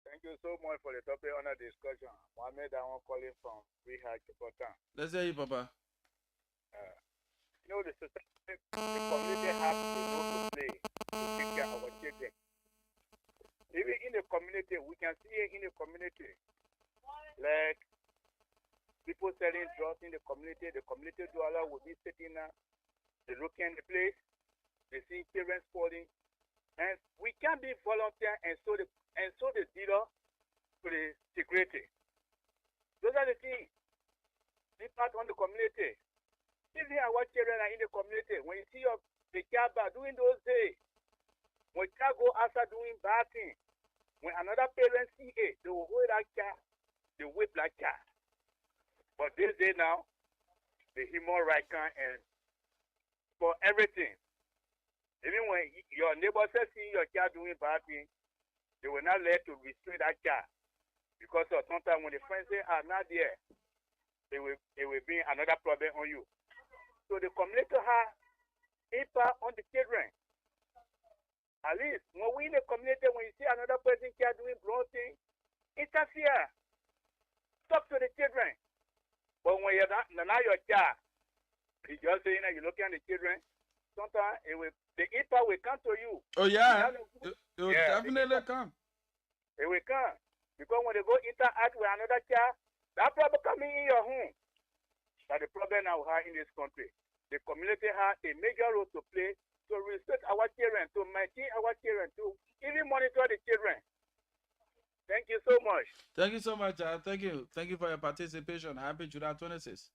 Thank you so much for the topic on the discussion. Mohammed, I want calling from Rehab Jakarta. Let's hear you, Papa. The society, the community has a role to play to take care of our children. Even in the community, we can see it in the community. Like people selling drugs in the community dollar will be sitting there, they look in the place, they see parents falling, and we can't be volunteer and so the dealer to the security. Those are the things. Impact on the community. Even our children are in the community. When you see the Kaaba during those days, When child go outside doing bad things, when another parent see it, they will hold that child, they whip that child. But this day now, the human right can and for everything. Even when your neighbor says see your child doing bad things, they will not let to restrain that child. Because sometimes when the friends say are not there, it will bring another problem on you. So the community has impact on the children. At least when we in the community, when you see another person child doing wrong thing, interfere. Talk to the children. But when you're not your child, you just saying that you're looking at the children, sometimes the impact will come to you. Oh yeah, it will definitely come. It will come. Because when they go interact with another child, that problem coming in your home. That's the problem now we have in this country. The community has a major role to play to respect our children, to maintain our children, to even monitor the children. Thank you so much. Thank you so much, thank you. Thank you for your participation. Happy July 26th.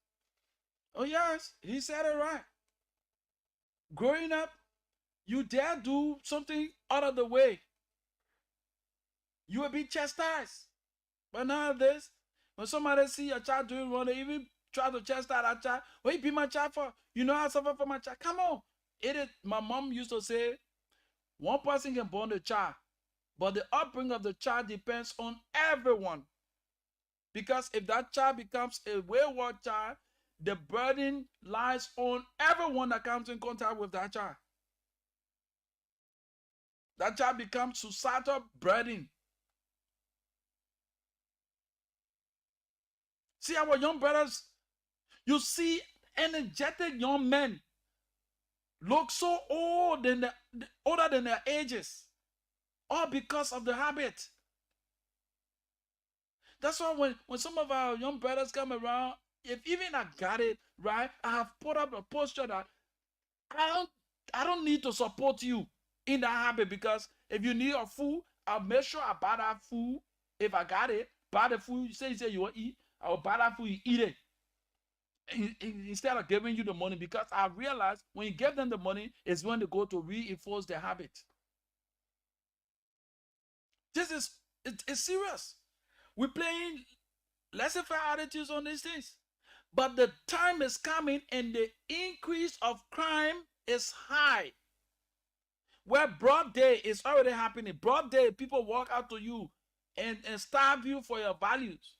Oh yes, he said it right. Growing up, you dare do something out of the way, you will be chastised. But nowadays, when somebody see your child doing wrong, they even try to chastise that child. What you beat my child for? You know I suffer for my child. Come on. It is. My mom used to say, one person can born a child, but the upbringing of the child depends on everyone. Because if that child becomes a wayward child, the burden lies on everyone that comes in contact with that child. That child becomes societal burden. See our young brothers, you see energetic young men look so old older than their ages, all because of the habit. That's why when some of our young brothers come around, if even I got it right, I have put up a posture that I don't need to support you in that habit, because if you need a food, I'll make sure I buy that food. If I got it, buy the food. You say you want to eat, I will buy that food, you eat it. Instead of giving you the money, because I realize when you give them the money, it's when they go to reinforce their habit. This is, it's serious. We're playing laissez-faire attitudes on these things. But the time is coming and the increase of crime is high. Where broad day is already happening. Broad day, people walk out to you and starve you for your values.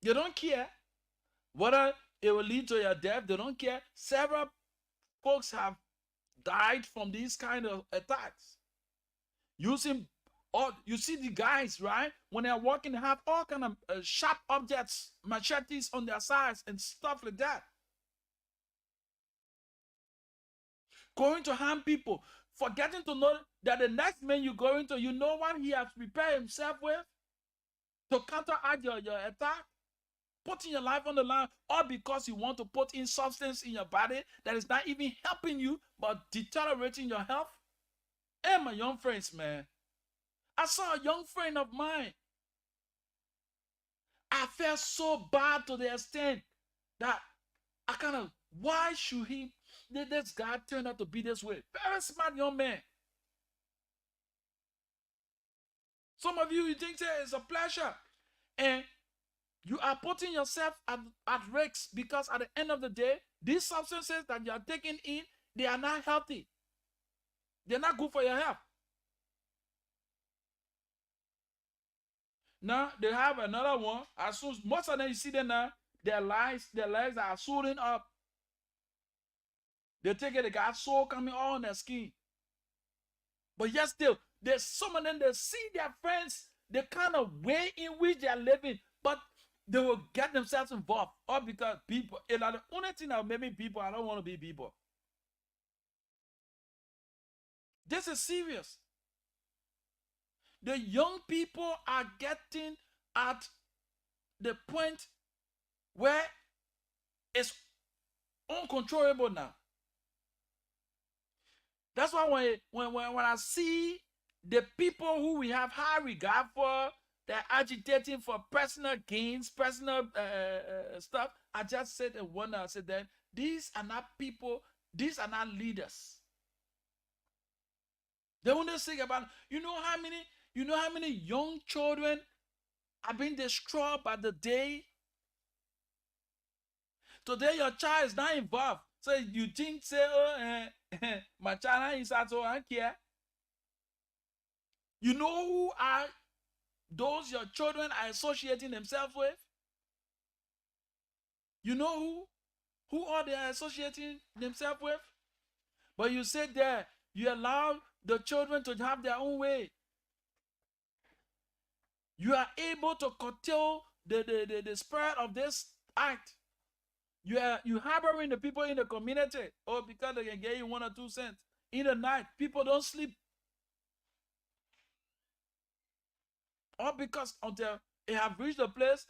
You don't care whether it will lead to your death. They don't care. Several folks have died from these kind of attacks. You see the guys, right? When they're walking, they have all kind of sharp objects, machetes on their sides and stuff like that. Going to harm people, forgetting to know that the next man you're going to, you know what he has prepared himself with to counteract your attack, putting your life on the line, all because you want to put in substance in your body that is not even helping you, but deteriorating your health. Hey, my young friends, man. I saw a young friend of mine. I felt so bad to the extent that I kind of, why should this guy turn out to be this way? Very smart young man. Some of you think that it's a pleasure. And you are putting yourself at risk, because at the end of the day, these substances that you are taking in, they are not healthy. They're not good for your health. Now, they have another one. As soon most of them, you see them now, their legs are swollen up. They take it, they got sore coming all on their skin. But yet still, there's some of them, they see their friends, the kind of way in which they are living, but they will get themselves involved. All because people, it's like the only thing that made me people, I don't want to be people. This is serious. The young people are getting at the point where it's uncontrollable now. That's why when I see the people who we have high regard for, they're agitating for personal gains, personal stuff, I just said and wonder, I said that these are not people, these are not leaders. They won't think about, you know how many young children are being destroyed by the day? Today your child is not involved. So you think, say, oh, my child is at home, I don't care. You know who are those your children are associating themselves with? You know who are they associating themselves with? But you sit there, you allow the children to have their own way. You are able to curtail the spread of this act. You harboring the people in the community, or because they can get you 1 or 2 cents. In the night, people don't sleep. Or because until it have reached a place,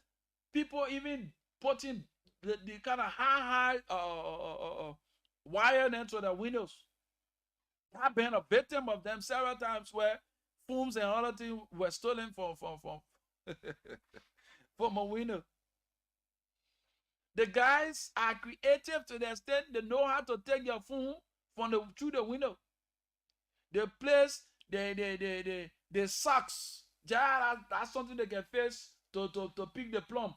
people even putting the kind of high wire into the windows. I've been a victim of them several times where fumes and other things were stolen from from a window. The guys are creative to the extent they know how to take your phone through the window. They place the socks. That's something they can face to pick the plum.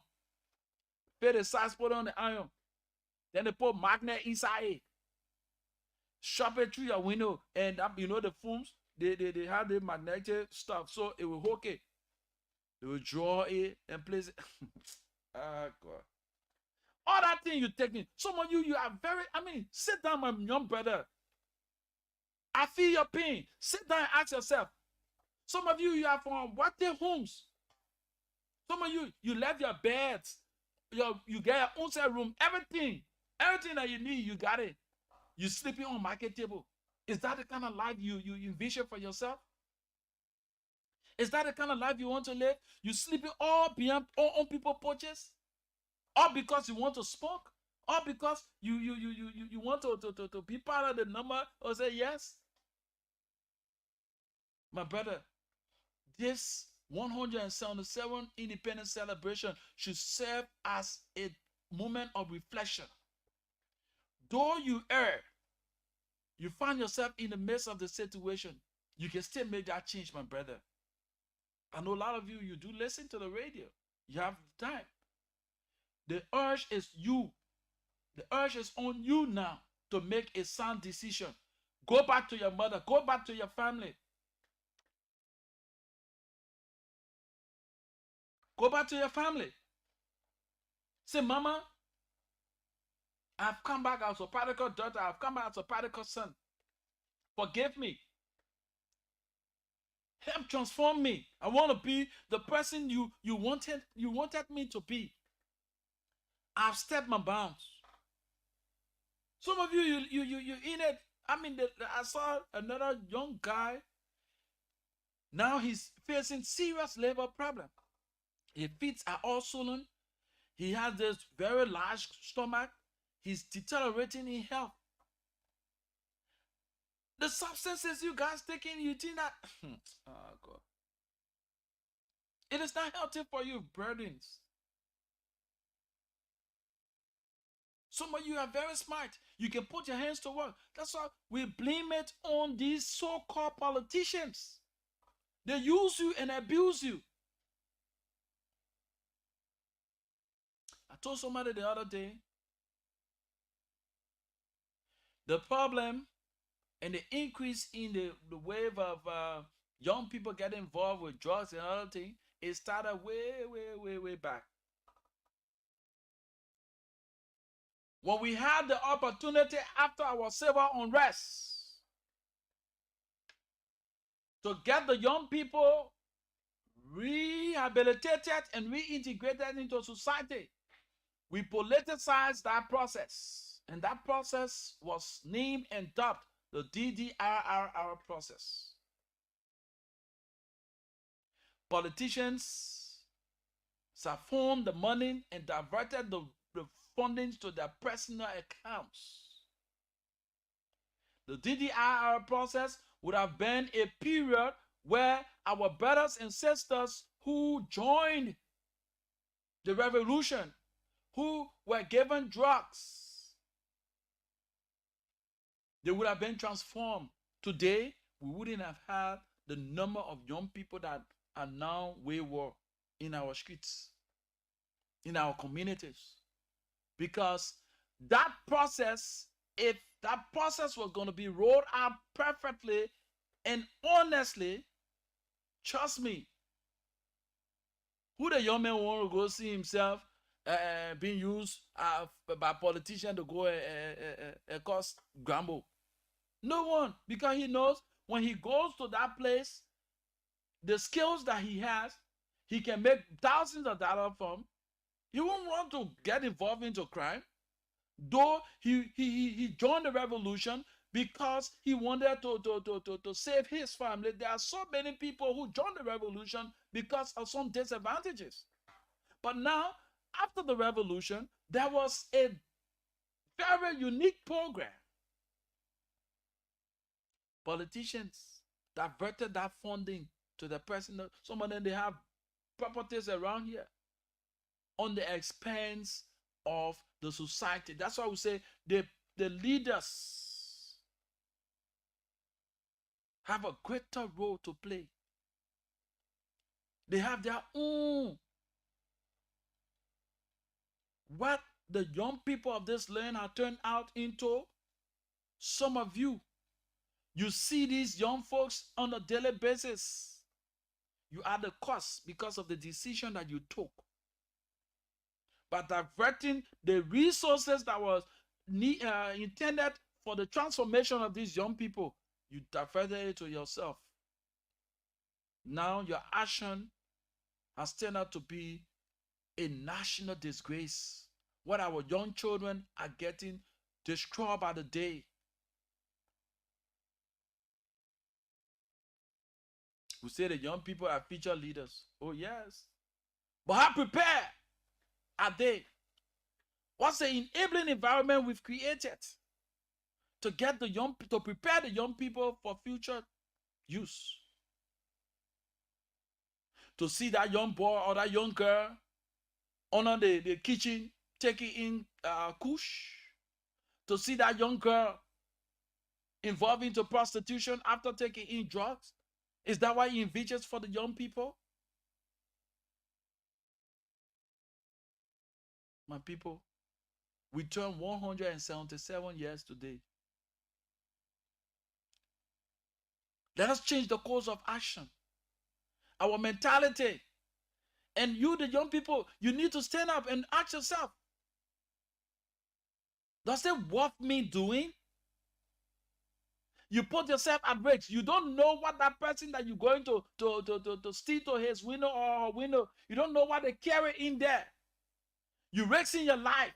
Pay the socks, put on the iron. Then they put magnet inside it. Shove it through your window, and you know the fumes, they have the magnetic stuff, so it will hook it. They will draw it and place it. Ah, God. All that thing you're taking. Some of you are very, sit down, my young brother. I feel your pain. Sit down and ask yourself. Some of you are from working homes. Some of you left your beds. You get your own set room. Everything that you need, you got it. You sleeping on market table. Is that the kind of life you envision for yourself? Is that the kind of life you want to live? You sleeping all beyond on people's porches? All because you want to smoke? All because you want to be part of the number or say yes? My brother, this 177 independence celebration should serve as a moment of reflection. Though you err, you find yourself in the midst of the situation, you can still make that change, my brother. I know a lot of you do listen to the radio. You have time. The urge is you. The urge is on you now to make a sound decision. Go back to your mother. Go back to your family. Go back to your family. Say, Mama, I've come back as a prodigal daughter. I've come back as a prodigal son. Forgive me. Help transform me. I want to be the person you wanted me to be. I've stepped my bounds. Some of you in it. I saw another young guy. Now he's facing serious labor problem. His feet are all swollen. He has this very large stomach. He's deteriorating in health. The substances you guys taking, you think that, oh God. It is not healthy for you, burdens. Some of you are very smart. You can put your hands to work. That's why we blame it on these so-called politicians. They use you and abuse you. I told somebody the other day, the problem and the increase in the wave of young people getting involved with drugs and other things, it started way back. When we had the opportunity after our civil unrest to get the young people rehabilitated and reintegrated into society, we politicized that process. And that process was named and dubbed the DDRRR process. Politicians siphoned the money and diverted the funding to their personal accounts. The DDRRR process would have been a period where our brothers and sisters who joined the revolution, who were given drugs, they would have been transformed. Today, we wouldn't have had the number of young people that are now wayward in our streets, in our communities. Because that process, if that process was going to be rolled out perfectly and honestly, trust me, who the young man want to go see himself being used by politicians to go cause grumble? No one, because he knows when he goes to that place, the skills that he has, he can make thousands of dollars from. He won't want to get involved into crime. Though he joined the revolution because he wanted to save his family. There are so many people who joined the revolution because of some disadvantages. But now, after the revolution, there was a very unique program. Politicians diverted that funding to the person. Some of them, they have properties around here on the expense of the society. That's why we say the leaders have a greater role to play. They have their own. What the young people of this land have turned out into, some of you see these young folks on a daily basis. You are the cause because of the decision that you took. But diverting the resources that was intended for the transformation of these young people, you diverted it to yourself. Now your action has turned out to be a national disgrace. What our young children are getting destroyed by the day. We say the young people are future leaders. Oh yes. But how prepared are they? What's the enabling environment we've created to get to prepare the young people for future use? To see that young boy or that young girl under the kitchen taking in kush. To see that young girl involved into prostitution after taking in drugs. Is that why he envisages for the young people? My people, we turn 177 years today. Let us change the course of action. Our mentality. And you, the young people, you need to stand up and ask yourself, does it worth me doing? You put yourself at risk. You don't know what that person that you're going to steal to his window or her window, you don't know what they carry in there. You're risking your life.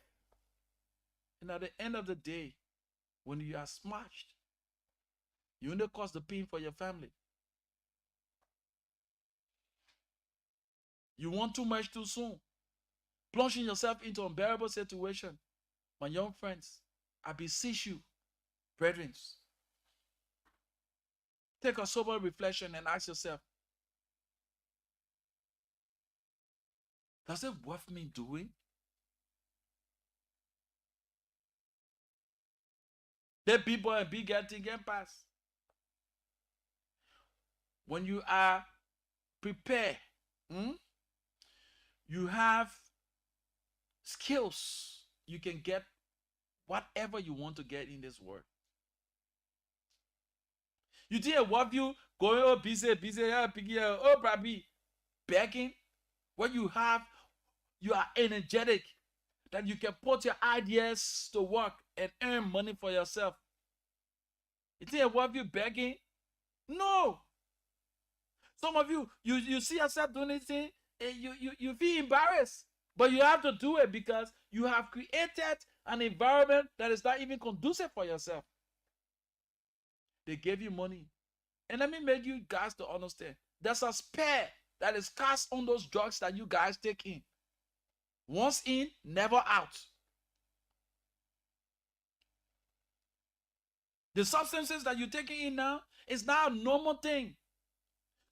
And at the end of the day, when you are smashed, you only cause the pain for your family. You want too much too soon. Plunging yourself into an unbearable situation. My young friends, I beseech you, brethren, take a sober reflection and ask yourself, does it worth me doing? The people and big thing can pass. When you are prepared, you have skills, you can get whatever you want to get in this world. You think what you going oh busy, oh probably begging. When you have, you are energetic, that you can put your ideas to work and earn money for yourself. You think what you begging? No. Some of you, you see yourself doing anything, and you feel embarrassed. But you have to do it because you have created an environment that is not even conducive for yourself. They gave you money. And let me make you guys to understand. There's a spare that is cast on those drugs that you guys take in. Once in, never out. The substances that you're taking in now is now a normal thing.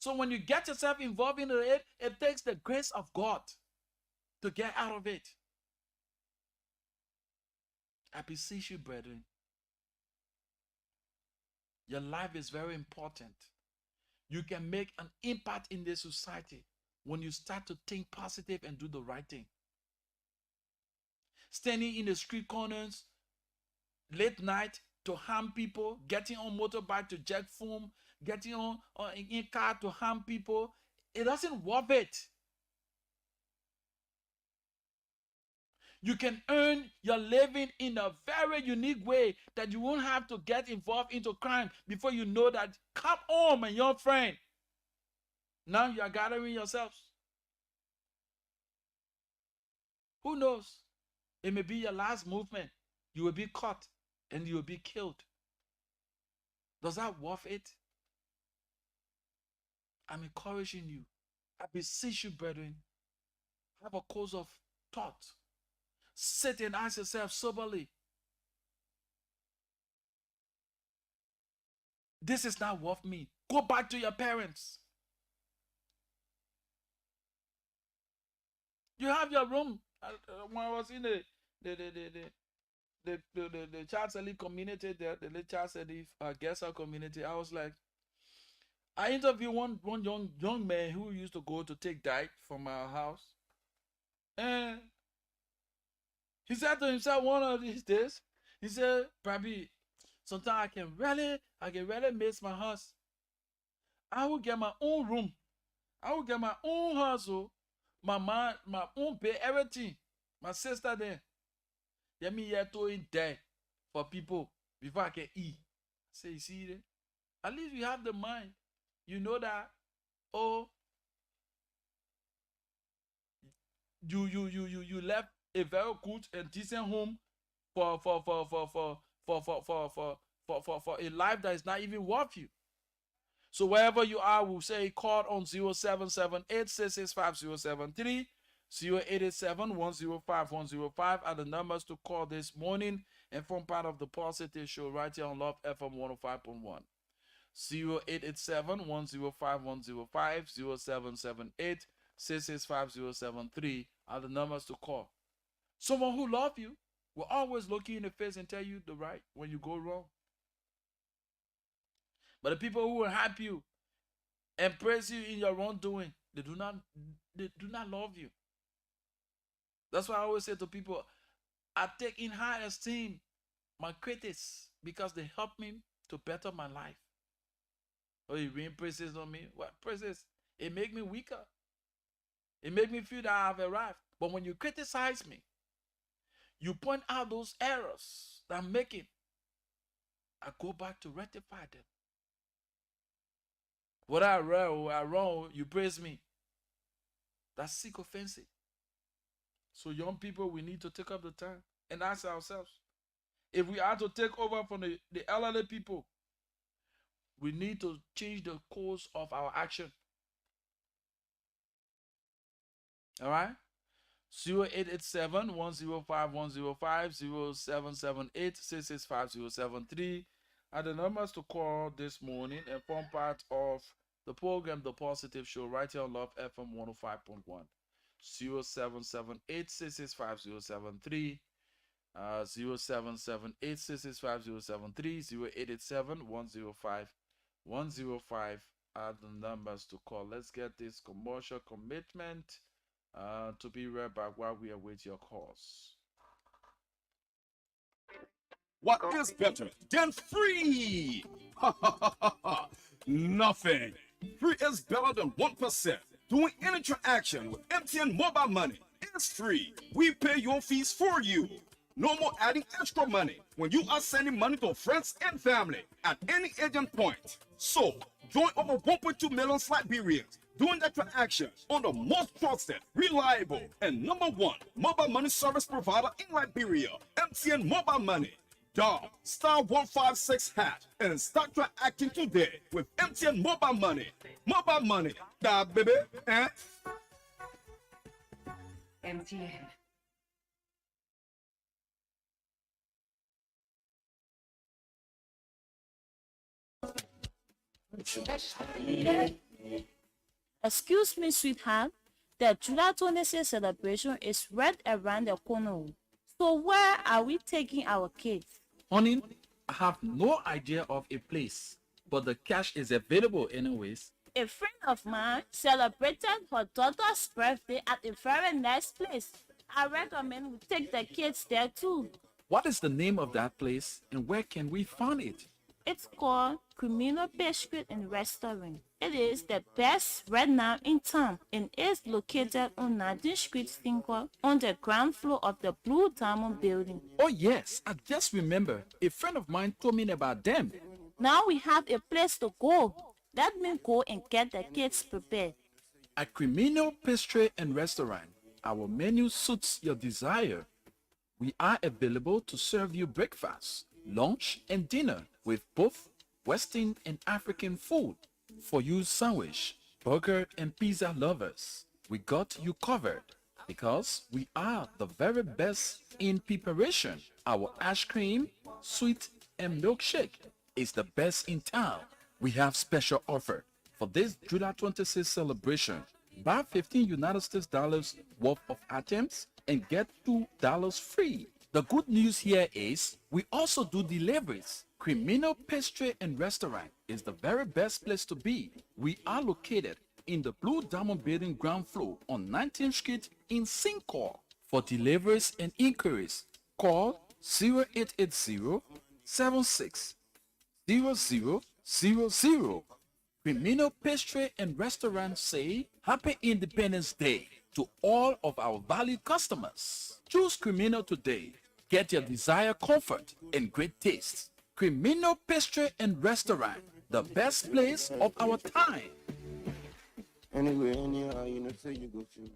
So when you get yourself involved in it, it takes the grace of God to get out of it. I beseech you, brethren. Your life is very important. You can make an impact in the society when you start to think positive and do the right thing. Standing in the street corners late night to harm people, getting on motorbike to jack foam, getting on in car to harm people, it doesn't worth it. You can earn your living in a very unique way that you won't have to get involved into crime before you know that. Come on, my young friend. Now you are gathering yourselves. Who knows? It may be your last movement. You will be caught and you will be killed. Does that worth it? I'm encouraging you. I beseech you, brethren, have a course of thought. Sit and ask yourself soberly. This is not worth me. Go back to your parents. You have your room. When I was in the Child Elite community, the Child Elite guest house community, I was like, I interviewed one young man who used to go to take diet from our house. And he said to himself one of these days, he said, probably sometimes I can really miss my house. I will get my own room. I will get my own house, my man, my own pay, everything. My sister there. Let me here to in there for people before I can eat. Say, you see it? At least we have the mind. You know that, oh, you left a very good and decent home for a life that is not even worth you. So wherever you are, we'll say call on 0778-665-073, 0887-105-105 are the numbers to call this morning and form part of the Positive Show right here on Love FM 105.1. 0887-105-105, 0778-665-073 are the numbers to call. Someone who loves you will always look you in the face and tell you the right when you go wrong. But the people who will help you and praise you in your wrongdoing, they do not love you. That's why I always say to people, I take in high esteem my critics because they help me to better my life. Oh, you bring praises on me? What praises? It make me weaker. It make me feel that I have arrived. But when you criticize me, you point out those errors that I'm making, I go back to rectify them. What I wrong, you praise me. That's sick offensive. So young people, we need to take up the time and ask ourselves, if we are to take over from the elderly people, we need to change the course of our action. All right? 0887-105-105, 0778-665-073 are the numbers to call this morning and form part of the program, The Positive Show, right here on Love FM 105.1. 0778-665-073, 0778-665-073, 0887-105-105 are the numbers to call. Let's get this commercial commitment to be right back while we await your calls. What is better than free? Nothing. Free is better than 1%. Doing any interaction with MTN mobile money is free. We pay your fees for you. No more adding extra money when you are sending money to friends and family at any agent point. So, join over 1.2 million Liberians doing that transaction on the most trusted, reliable, and #1 mobile money service provider in Liberia, MTN Mobile Money. Dial *156# and start transacting today with MTN Mobile Money. Mobile Money, da baby, eh? MTN. Excuse me, sweetheart. The July 26th celebration is right around the corner. So where are we taking our kids? Honey, I have no idea of a place, but the cash is available anyways. A friend of mine celebrated her daughter's birthday at a very nice place. I recommend we take the kids there too. What is the name of that place and where can we find it? It's called Criminal Biscuit and Restaurant. It is the best right now in town and is located on 19th Street, Sinqua, on the ground floor of the Blue Diamond building. Oh yes, I just remember. A friend of mine told me about them. Now we have a place to go. Let me go and get the kids prepared. At Criminal Pastry and Restaurant, our menu suits your desire. We are available to serve you breakfast, lunch, and dinner with both Western and African food. For you sandwich, burger, and pizza lovers, we got you covered because we are the very best in preparation. Our ice cream, sweet, and milkshake is the best in town. We have special offer for this July 26th celebration. Buy 15 United States dollars worth of items and get $2 free. The good news here is we also do deliveries. Criminal Pastry and Restaurant is the very best place to be. We are located in the Blue Diamond Building ground floor on 19th Street in Sinqua. For deliveries and inquiries, call 0880 76 0000. Criminal Pastry and Restaurant say Happy Independence Day to all of our valued customers. Choose Criminal today. Get your desired comfort and great taste. Criminal Pastry and Restaurant, the best place of our time. Anyway, anyhow, say you go to.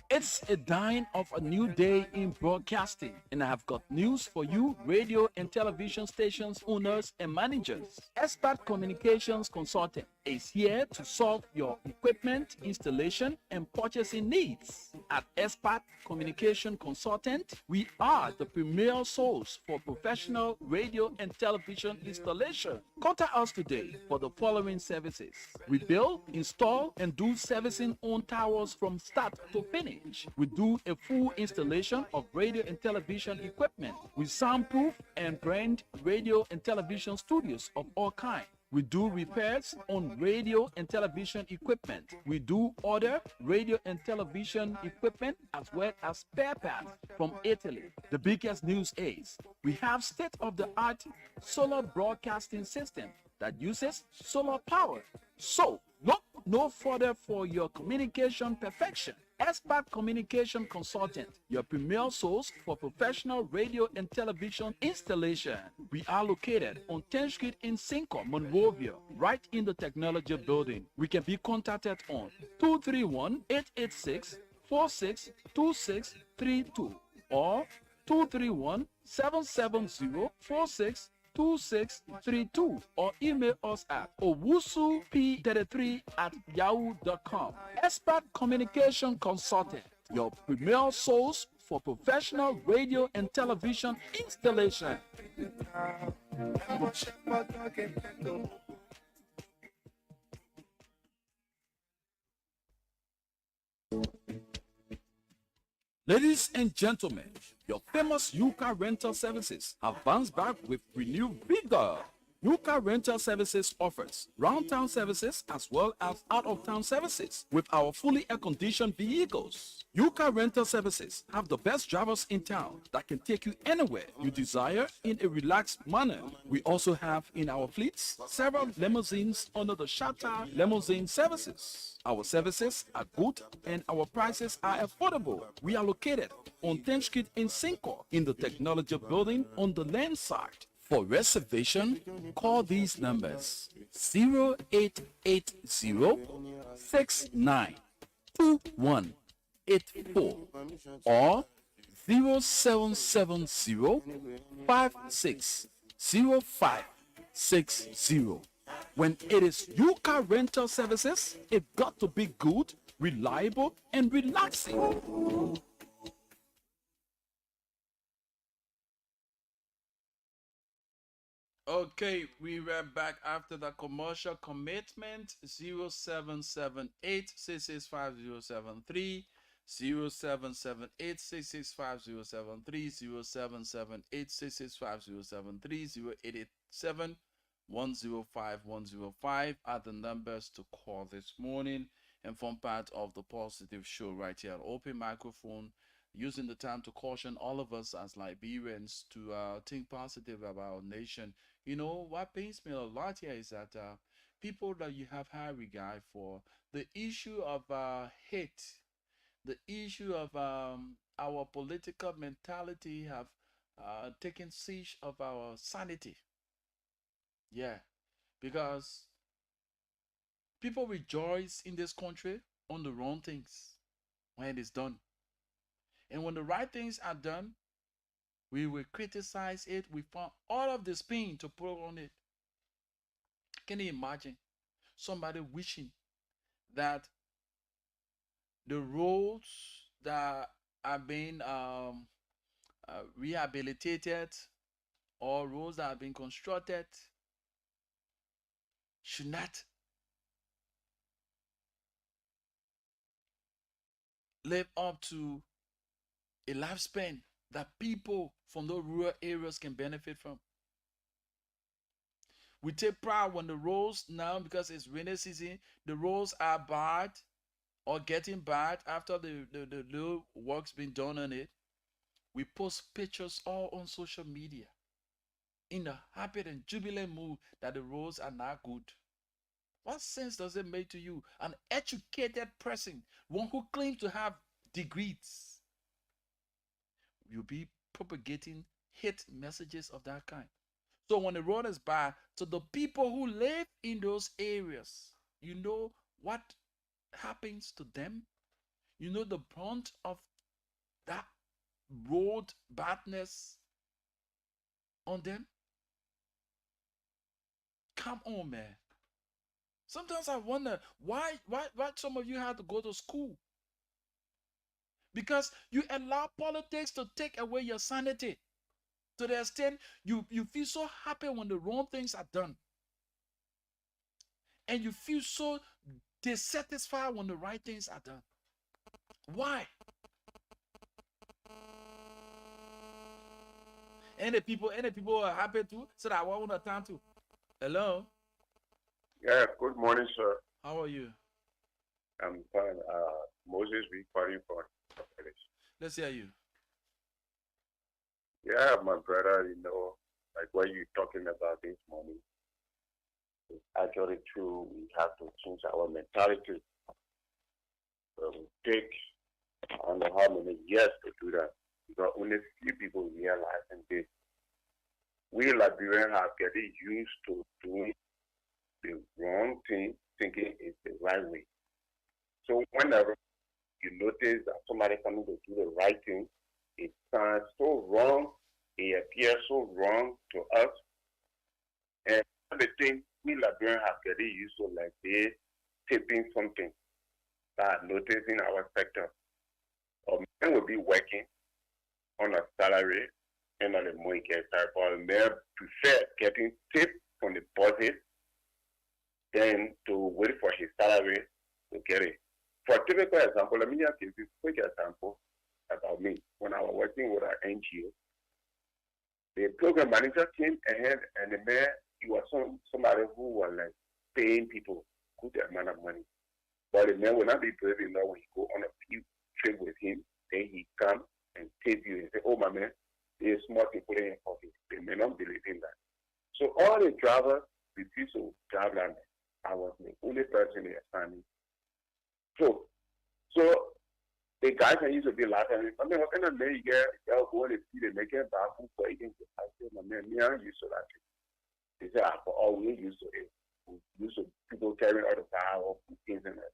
It's a dawn of a new day in broadcasting, and I have got news for you, radio and television stations owners and managers. Expert Communications Consultant is here to solve your equipment installation and purchasing needs. At Expert Communication Consultant, we are the premier source for professional radio and television installation. Contact us today for the following services. We build, install, and do servicing on towers from start to finish. We do a full installation of radio and television equipment. We soundproof and brand radio and television studios of all kinds. We do repairs on radio and television equipment. We do order radio and television equipment as well as spare parts from Italy. The biggest news is we have state-of-the-art solar broadcasting system that uses solar power. So look no further for your communication perfection. Expert Communication Consultant, your premier source for professional radio and television installation. We are located on 10th Street in Sinqua, Monrovia, right in the Technology Building. We can be contacted on 231-886-462632 or 231-770-462632 or email us at owusup33@yahoo.com. Expert Communication Consultant, your premier source for professional radio and television installation. Ladies and gentlemen, your famous Yuka rental services have bounced back with renewed vigor. Yuka Rental Services offers round-town services as well as out-of-town services with our fully air-conditioned vehicles. Yuka Rental Services have the best drivers in town that can take you anywhere you desire in a relaxed manner. We also have in our fleets several limousines under the Shatta Limousine Services. Our services are good and our prices are affordable. We are located on 10th Street in Sinqua in the Technology Building on the land side. For reservation, call these numbers 0880-692184 or 0770-560560. When it is Yuka Rental Services, it got to be good, reliable, and relaxing. Okay, we were back after the commercial commitment. 0778-665-073 077-866-5073, 077-866-5073, 087-105-105 are the numbers to call this morning and form part of the Positive Show right here. Open microphone, using the time to caution all of us as Liberians to think positive about our nation. You know, what pains me a lot here is that people that you have high regard for, the issue of hate, the issue of our political mentality have taken siege of our sanity. Yeah, because people rejoice in this country on the wrong things when it is done. And when the right things are done, we will criticize it. We found all of the spin to put on it. Can you imagine somebody wishing that the roads that are being rehabilitated or roads that have been constructed should not live up to a lifespan that people from those rural areas can benefit from? We take pride when the roads now, because it's rainy season, the roads are bad or getting bad after the little work's been done on it. We post pictures all on social media in the happy and jubilant mood that the roads are not good. What sense does it make to you? An educated person, one who claims to have degrees, you'll be propagating hate messages of that kind. So when the road is bad, to the people who live in those areas, you know what happens to them? You know the brunt of that road badness on them? Come on, man. Sometimes I wonder why some of you have to go to school. Because you allow politics to take away your sanity. To the extent you feel so happy when the wrong things are done. And you feel so dissatisfied when the right things are done. Why? And the people are happy too, so that I want to turn to. Hello? Yeah, good morning, sir. How are you? I'm fine. Moses, we calling for. Let's hear you. Yeah, my brother, you know, like what you're talking about this morning, it's actually true. We have to change our mentality. It takes, I don't know how many years to do that, because only few people realize this. We Liberians have getting used to doing the wrong thing, thinking it's the right way. So whenever you notice that somebody coming to do the right thing, it sounds so wrong, it appears so wrong to us. And the thing we Liberians have getting used to, like they tipping something that noticing our sector. A man will be working on a salary and on the money get type, but men prefer getting tipped from the bosses than to wait for his salary to get it. For a typical example, let me just give you a quick example about me. When I was working with an NGO, the program manager came ahead and the man, he was somebody who was like paying people good amount of money. But the man will not be brave enough when you go on a few trip with him, then he come and tip you and say, oh my man, there's small people in your pocket. They may not believe in that. So all the drivers refused to drive land. I was the only person they assigned. So the guys that used to be laughing, I mean, what kind of man you get? Y'all go and see the naked bathroom for eating. I said, my man, me, I'm used to that. They said, for all we used to it. We used to people carrying all the power, things and that.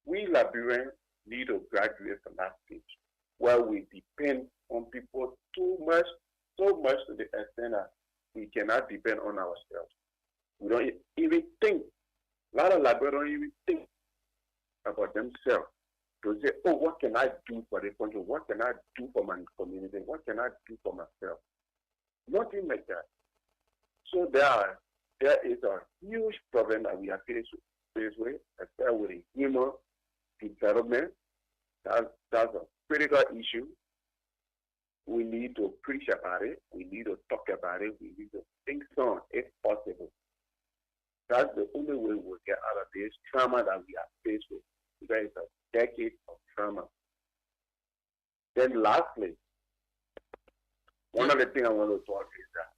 We Liberians need to graduate from that stage where we depend on people too much, so much to the extent that we cannot depend on ourselves. We don't even think. A lot of Liberians don't even think about themselves. To say, oh, what can I do for the country? What can I do for my community? What can I do for myself? Nothing like that. So there is a huge problem that we are faced with, especially with the human development That's a critical issue. We need to preach about it. We need to talk about it. We need to think on, if possible. That's the only way we'll get out of this trauma that we are faced with. Because it's a decade of trauma. Then lastly, one of the things I want to talk is that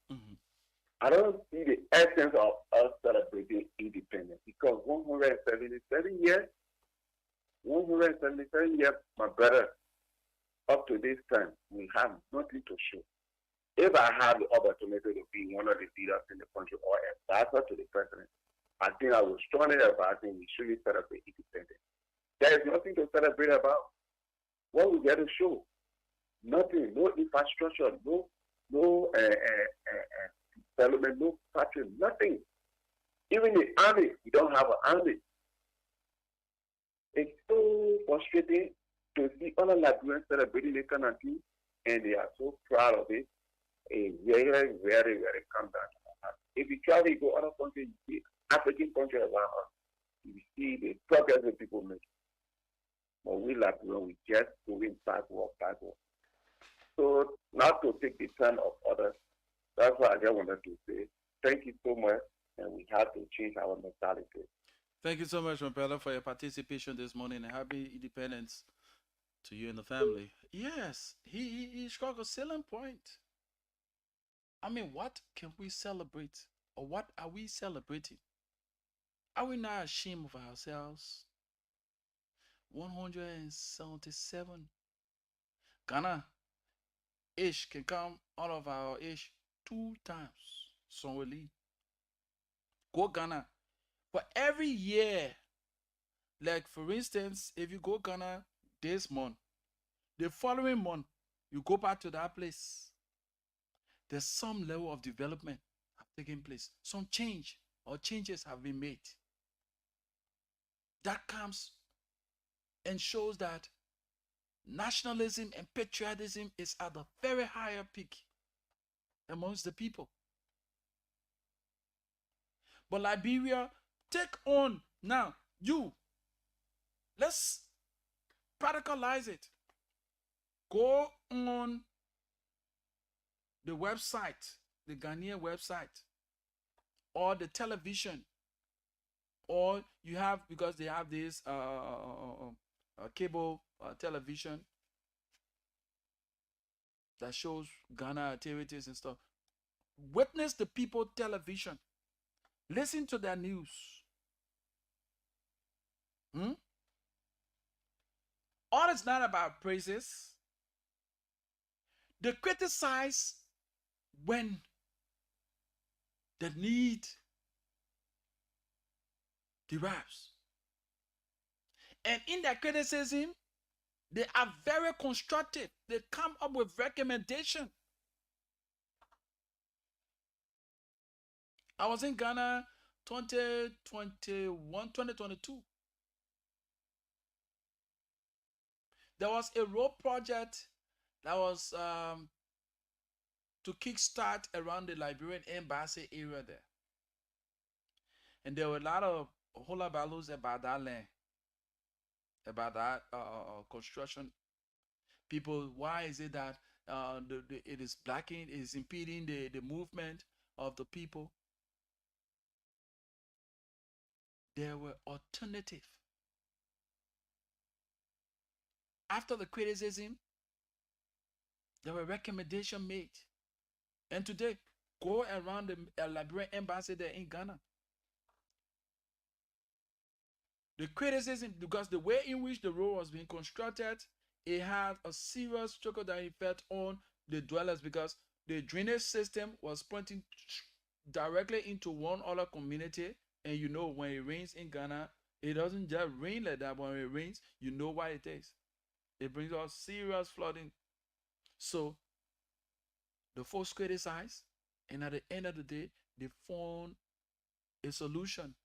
I don't see the essence of us celebrating independence because 177 years, my brother, up to this time, we have nothing to show. If I have the opportunity to be one of the leaders in the country or ambassador to the president, I think I will strongly advise him we should celebrate independence. There is nothing to celebrate about. What we get to show? Nothing, no infrastructure, no development, no factory, nothing. Even the army, we don't have an army. It's so frustrating to see other Liberians celebrating the country, and they are so proud of it. It very, very, very come down to my heart. If you travel, you go other countries, you see African countries around us, you see the progress that people make. But we Liberians, we just going backward. So not to take the turn of others, that's why I just wanted to say thank you so much, and we have to change our mentality. Thank you so much, my brother, for your participation this morning, and happy independence to you and the family. Yes, he struck a salient point. I mean, what can we celebrate? Or what are we celebrating? Are we not ashamed of ourselves? 177. Ghana ish can come out of our ish 2 times. Somewhere. Go Ghana. For every year, like for instance, if you go Ghana this month, the following month, you go back to that place. There's some level of development have taken place. Some change or changes have been made. That comes and shows that nationalism and patriotism is at a very higher peak amongst the people. But Liberia, take on now, let's practicalize it. Go on the website, the Ghanaian website, or the television, or you have, because they have this cable television that shows Ghana activities and stuff. Witness the people television. Listen to their news. All is not about praises. They criticize when the need derives. And in their criticism, they are very constructive. They come up with recommendations. I was in Ghana 2022. There was a road project that was to kickstart around the Liberian embassy area there. And there were a whole lot of battles about that land, about that construction. People, why is it that it is blocking, it is impeding the movement of the people? There were alternatives. After the criticism, there were recommendations made. And today, go around the Liberian embassy there in Ghana. The criticism, because the way in which the road was being constructed, it had a serious trickle-down effect on the dwellers, because the drainage system was pointing directly into one other community. And you know, when it rains in Ghana, it doesn't just rain like that. When it rains, you know why it is. It brings out serious flooding. So the folks criticize, and at the end of the day, they found a solution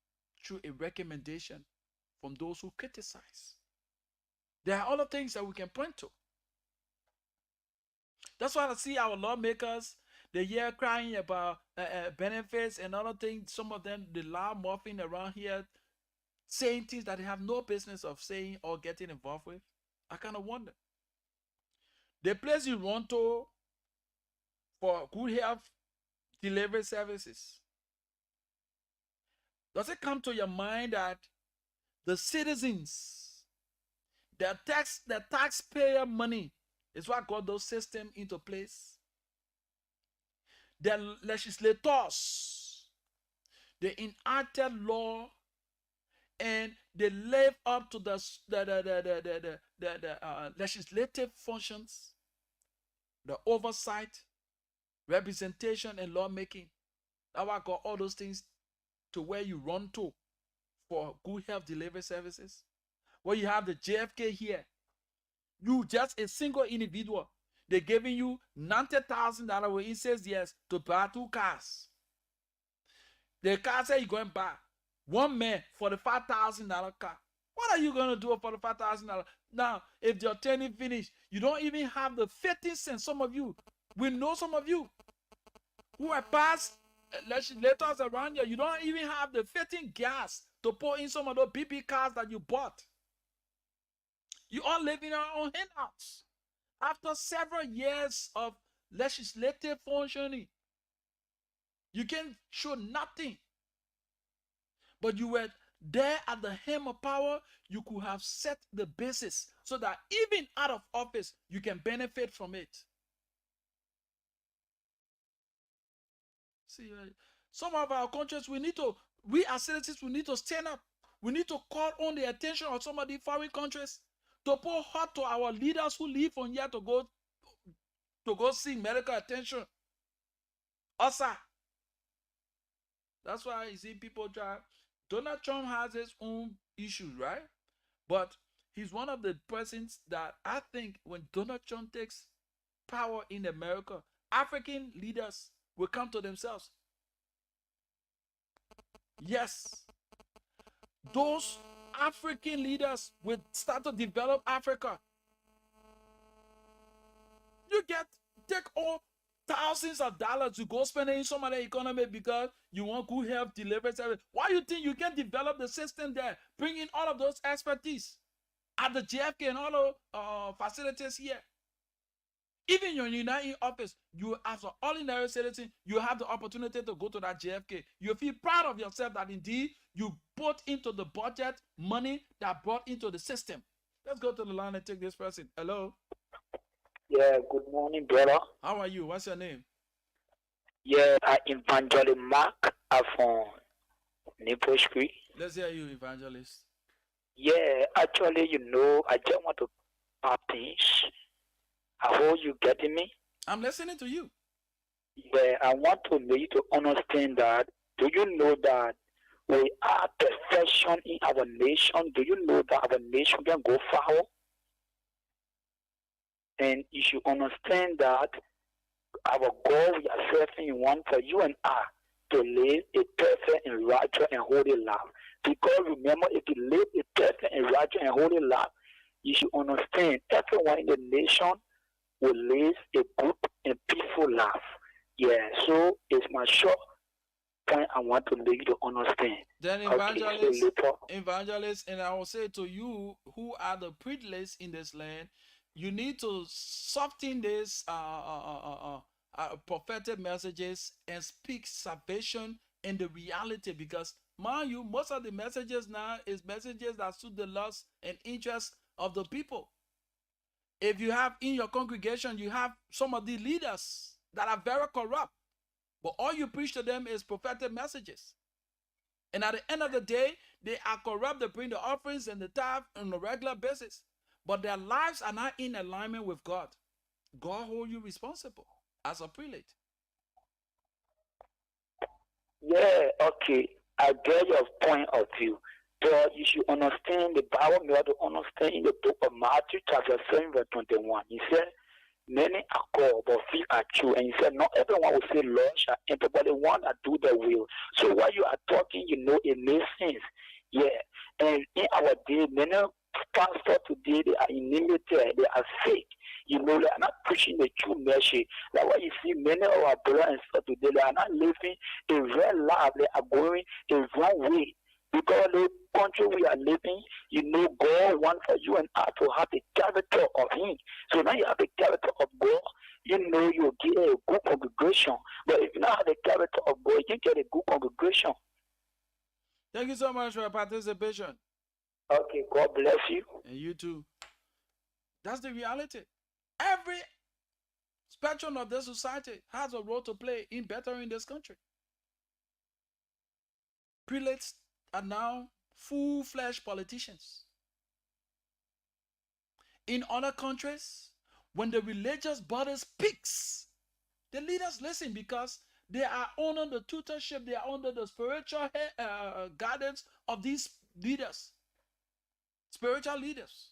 through a recommendation from those who criticize. There are other things that we can point to. That's why I see our lawmakers, they hear crying about benefits and other things. Some of them, they loud morphing around here, saying things that they have no business of saying or getting involved with. I kind of wonder. The place you run to for good health delivery services, does it come to your mind that the citizens, the taxpayer money is what got those systems into place? The legislators, they enacted law and they live up to the legislative functions, the oversight, representation, and lawmaking. That's why I got all those things to where you run to for good health delivery services. Where you have the JFK here, you just a single individual, they're giving you $90,000 when it says yes to buy 2 cars. The car say you're going to buy one man for the $5,000 car. What are you going to do for the $5,000? Now, if your training finished, you don't even have the 15 cents. Some of you, we know some of you who are past legislators around you, you don't even have the 15 gas to pour in some of those BP cars that you bought. You all live in your own handouts. After several years of legislative functioning, you can show nothing. But you were there at the helm of power. You could have set the basis so that even out of office, you can benefit from it. See, some of our countries, we as citizens, we need to stand up. We need to call on the attention of some of the foreign countries to pour heart to our leaders who live on here to go seek medical attention. Also, that's why you see people try. Donald Trump has his own issues, right? But he's one of the persons that I think when Donald Trump takes power in America, African leaders will come to themselves. Yes. Those African leaders will start to develop Africa. You take all thousands of dollars to go spend it in some other economy because you want good health delivery service. Why you think you can develop the system there? Bring in all of those expertise at the JFK and all the facilities here. Even when you're not in office, you as an ordinary citizen, you have the opportunity to go to that JFK. You feel proud of yourself that indeed you put into the budget money that brought into the system. Let's go to the line and take this person. Hello. Yeah, good morning, brother. How are you? What's your name? Yeah, I Evangelist Mark from Nipple Street. Let's hear you, Evangelist. Yeah, actually, I just want to things. I hope you getting me. I'm listening to you. Yeah, I want to make you to understand that. Do you know that we are perfection in our nation? Do you know that our nation can go far? And you should understand that our goal we are serving one for you and I to live a perfect and righteous and holy life. Because remember, if you live a perfect and righteous and holy life, you should understand everyone in the nation will live a good and peaceful life. Yeah, so it's my short point I want to make you to understand. Then evangelist, and I will say to you who are the privileged in this land, you need to soften this prophetic messages and speak salvation in the reality, because mind you, most of the messages now is messages that suit the lust and interest of the people. If you have in your congregation, you have some of the leaders that are very corrupt, but all you preach to them is prophetic messages. And at the end of the day, they are corrupt. They bring the offerings and the tithe on a regular basis, but their lives are not in alignment with God. God holds you responsible as a prelate. Yeah, okay. I get your point of view. But you should understand the Bible. You have to understand in the book of Matthew, chapter 7, verse 21. He said, many are called, but few are true. And he said, not everyone will say, Lord shall enter, but the one that do the will. So while you are talking, it makes sense. Yeah. And in our day, many pastors today, they are limited, they are fake. They are not preaching the true message. That's why you see many of our brothers and sisters today, they are not living a real life. They are going a wrong way. Because the country we are living, you know, God wants for you and I to have the character of Him. So now you have the character of God, you know you'll get a good congregation. But if you don't have the character of God, you get a good congregation. Thank you so much for your participation. Okay, God bless you. And you too. That's the reality. Every spectrum of the society has a role to play in bettering this country. Prelates are now full-fledged politicians. In other countries, when the religious body speaks, the leaders listen because they are under the tutorship, they are under the spiritual guidance of these leaders, spiritual leaders.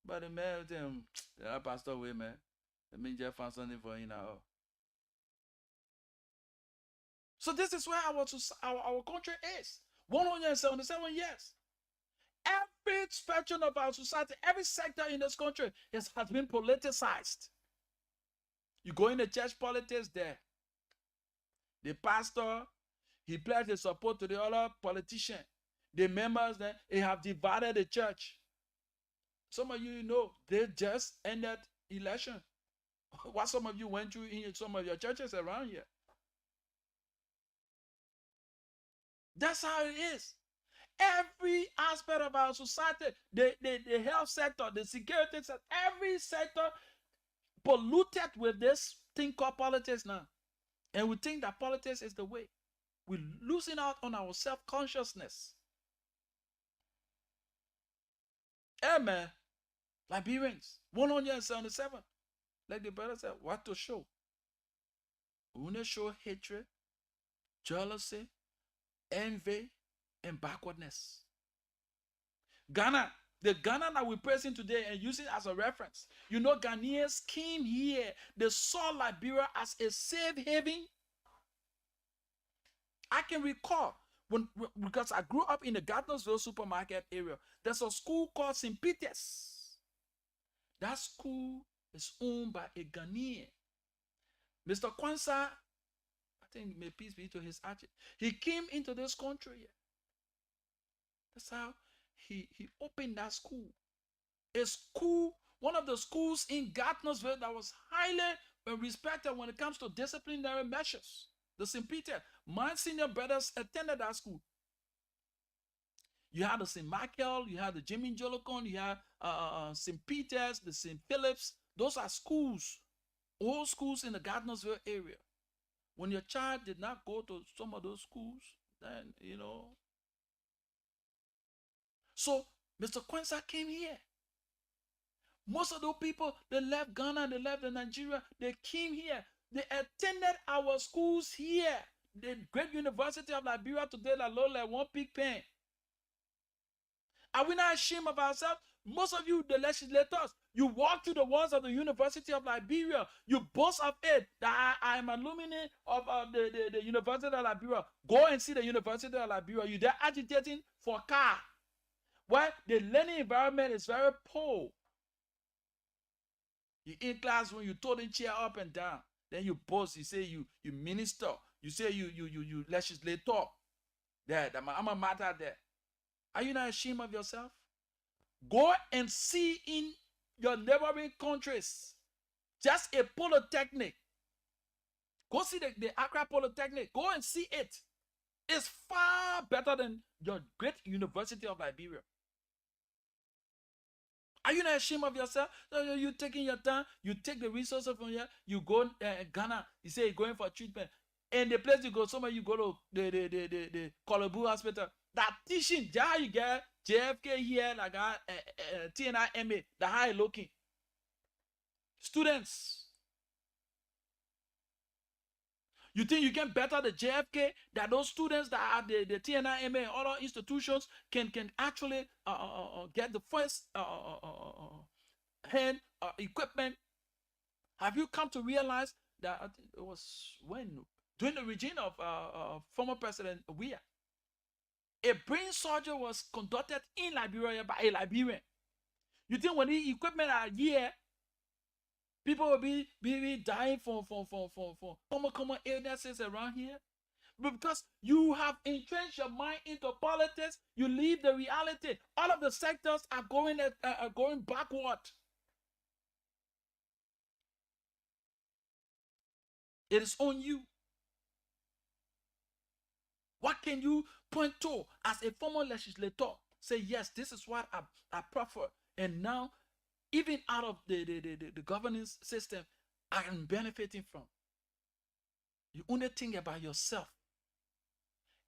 But the man, the pastor way, man. Let me just find something for you now. So this is where our country is. 177 years. Every spectrum of our society, every sector in this country has been politicized. You go in the church politics there. The pastor, he pledged his support to the other politician. The members, then, they have divided the church. Some of you know, they just ended election. What some of you went through in some of your churches around here. That's how it is. Every aspect of our society, the health sector, the security sector, every sector polluted with this thing called politics now. And we think that politics is the way. We're losing out on our self-consciousness. Amen. Liberians, 177. Like the brother said, what to show? We want to show hatred, jealousy, envy, and backwardness. Ghana, the Ghana that we're praising today and using as a reference. You know, Ghanaians came here. They saw Liberia as a safe haven. I can recall because I grew up in the Gardnersville supermarket area. There's a school called St. Peter's. That school is owned by a Ghanaian. Mr. Kwanzaa, I think may peace be to his arch. He came into this country. That's how he opened that school. A school, one of the schools in Gardnersville that was highly respected when it comes to disciplinary measures. The St. Peter. My senior brothers attended that school. You had the St. Michael, you had the Jimmy Jolocon, you had St. Peter's, the St. Philip's. Those are schools, old schools in the Gardnersville area. When your child did not go to some of those schools, then, you know. So, Mr. Kwanzaa came here. Most of those people, they left Ghana, they left Nigeria, they came here. They attended our schools here. The great University of Liberia today that look like one big pen. Are we not ashamed of ourselves? Most of you, the legislators, you walk through the walls of the University of Liberia. You boast of it that I am alumni of the University of Liberia. Go and see the University of Liberia. You're there agitating for a car. Why? The learning environment is very poor. You in class when you told the chair up and down. Then you boast, you say you minister, you say you legislator. There, I'm a matter there. Are you not ashamed of yourself? Go and see in your neighboring countries just a polytechnic. Go see the Accra Polytechnic. Go and see it. It's far better than your great University of Liberia. Are you not ashamed of yourself? So you taking your time, you take the resources from here, you go Ghana, you say you're going for treatment. And the place you go, some of you go to the Kolobu Hospital. That teaching, how you get JFK here, like TNIMA, the high looking. Students. You think you can better the JFK that those students that are the TNIMA and other institutions can actually get the first hand equipment? Have you come to realize that it was during the regime of former President Weah, a brain surgery was conducted in Liberia by a Liberian? You think when the equipment are here, people will be dying from common illnesses around here? Because you have entrenched your mind into politics, you leave the reality. All of the sectors are going backward. It is on you. What can you point to as a former legislator? Say, yes, this is what I prefer. And now, even out of the governance system, I am benefiting from. You only think about yourself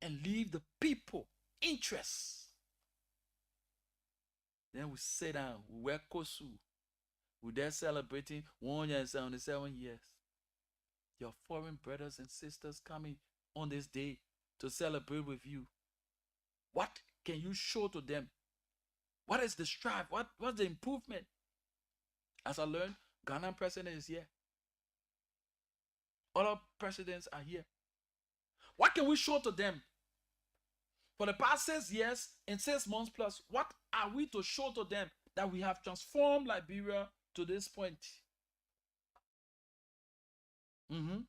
and leave the people interests. Then we sit down, we wear kosu. We're there celebrating 177 years. Your foreign brothers and sisters coming on this day to celebrate with you. What can you show to them? What is the strive? What's the improvement? As I learned, Ghanaian president is here. Other presidents are here. What can we show to them? For the past 6 years and 6 months plus, what are we to show to them that we have transformed Liberia to this point? You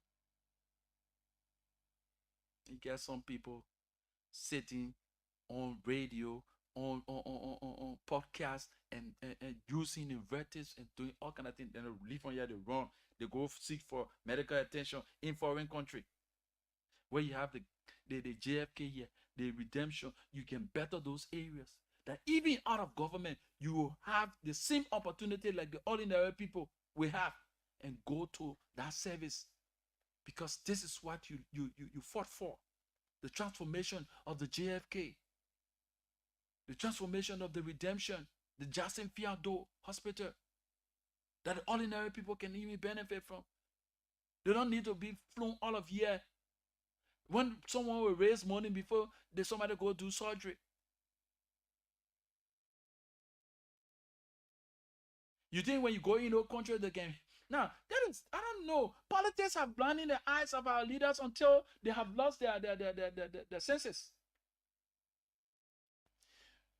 get some people sitting on radio, on podcasts, and using invectives and doing all kind of things. Then they leave from here, they run, they go seek for medical attention in foreign country, where you have the JFK here, the redemption. You can better those areas. That even out of government, you will have the same opportunity like the ordinary people we have, and go to that service, because this is what you fought for. The transformation of the JFK, the transformation of the redemption, the Jackson Fiado Hospital, that the ordinary people can even benefit from. They don't need to be flown all of year. When someone will raise money before somebody go do surgery. You think when you go in no country they can? Now, that is, I don't know. Politics have blinded the eyes of our leaders until they have lost their senses.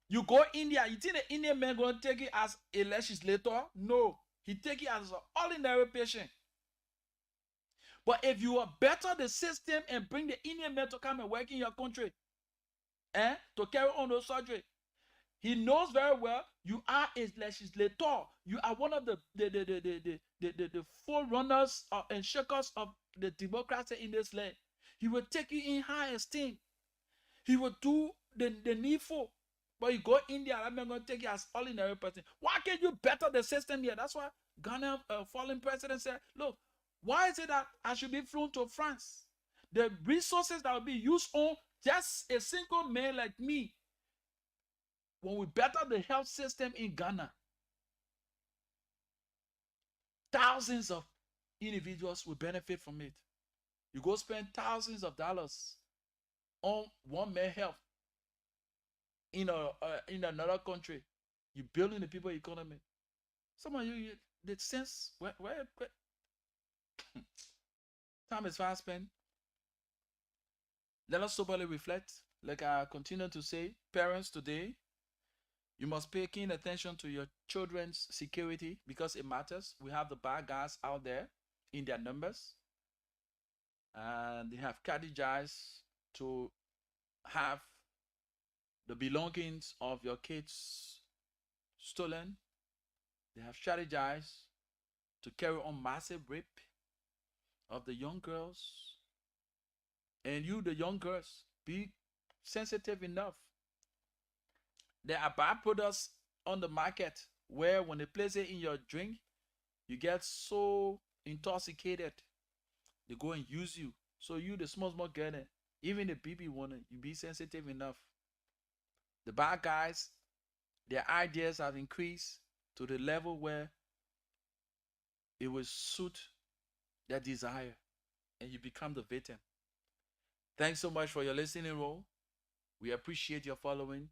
You go India, you think the Indian man going to take it as a legislator? No. He take it as an ordinary patient. But if you are better the system and bring the Indian man to come and work in your country, to carry on those surgery, he knows very well you are a legislator. You are one of the forerunners and shakers of the democracy in this land. He will take you in high esteem. He will do the needful. But you go India, I'm going to take you as ordinary person. Why can't you better the system here? That's why Ghana fallen president said, look, why is it that I should be flown to France? The resources that will be used on just a single man like me, when we better the health system in Ghana, thousands of individuals will benefit from it. You go spend thousands of dollars on one man health in another country. You're building the people economy. Some of you the sense where time is fast spent. Let us soberly reflect. Like I continue to say, parents today, you must pay keen attention to your children's security because it matters. We have the bad guys out there in their numbers, and they have strategized to have the belongings of your kids stolen. They have strategized to carry on massive rape of the young girls. And you, the young girls, be sensitive enough. There are byproducts on the market where when they place it in your drink, you get so intoxicated, they go and use you. So you, the small girl, even the baby one, you be sensitive enough. The bad guys, their ideas have increased to the level where it will suit their desire, and you become the victim. Thanks so much for your listening role. We appreciate your following.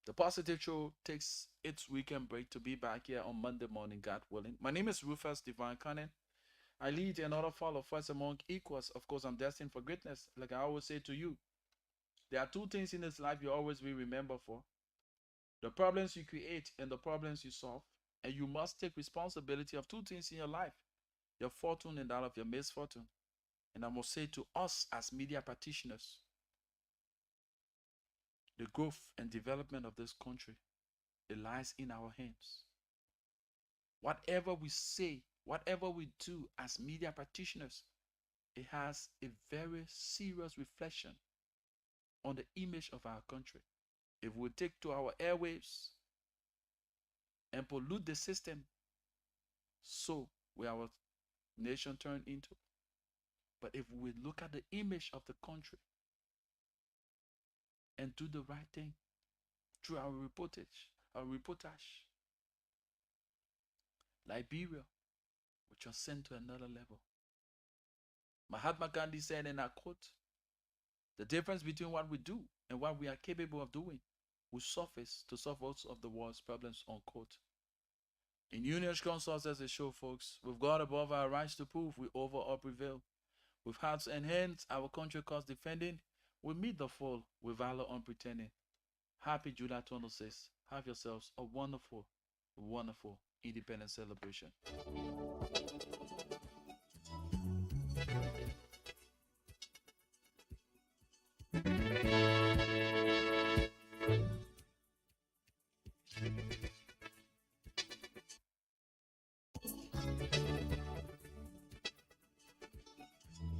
The Positive Show takes its weekend break to be back here on Monday morning, God willing. My name is Rufus Divine Cunning. I lead another fall of first among equals. Of course, I'm destined for greatness. Like I always say to you, there are two things in this life you always be remembered for: the problems you create and the problems you solve. And you must take responsibility of two things in your life: your fortune and that of your misfortune. And I must say to us as media practitioners, the growth and development of this country, it lies in our hands. Whatever we say, whatever we do as media practitioners, it has a very serious reflection on the image of our country. If we take to our airwaves and pollute the system, so will our nation turn into. But if we look at the image of the country and do the right thing through our reportage, Liberia will transcend to another level. Mahatma Gandhi said, and I quote, "The difference between what we do and what we are capable of doing will surface to solve most of the world's problems," unquote. In Union Strong Success, a show, folks, we've got above our rights to prove we over or prevail. With hearts and hands, our country cause defending, we meet the foe with valor unpretending. Happy July 26th. Have yourselves a wonderful, wonderful Independence celebration.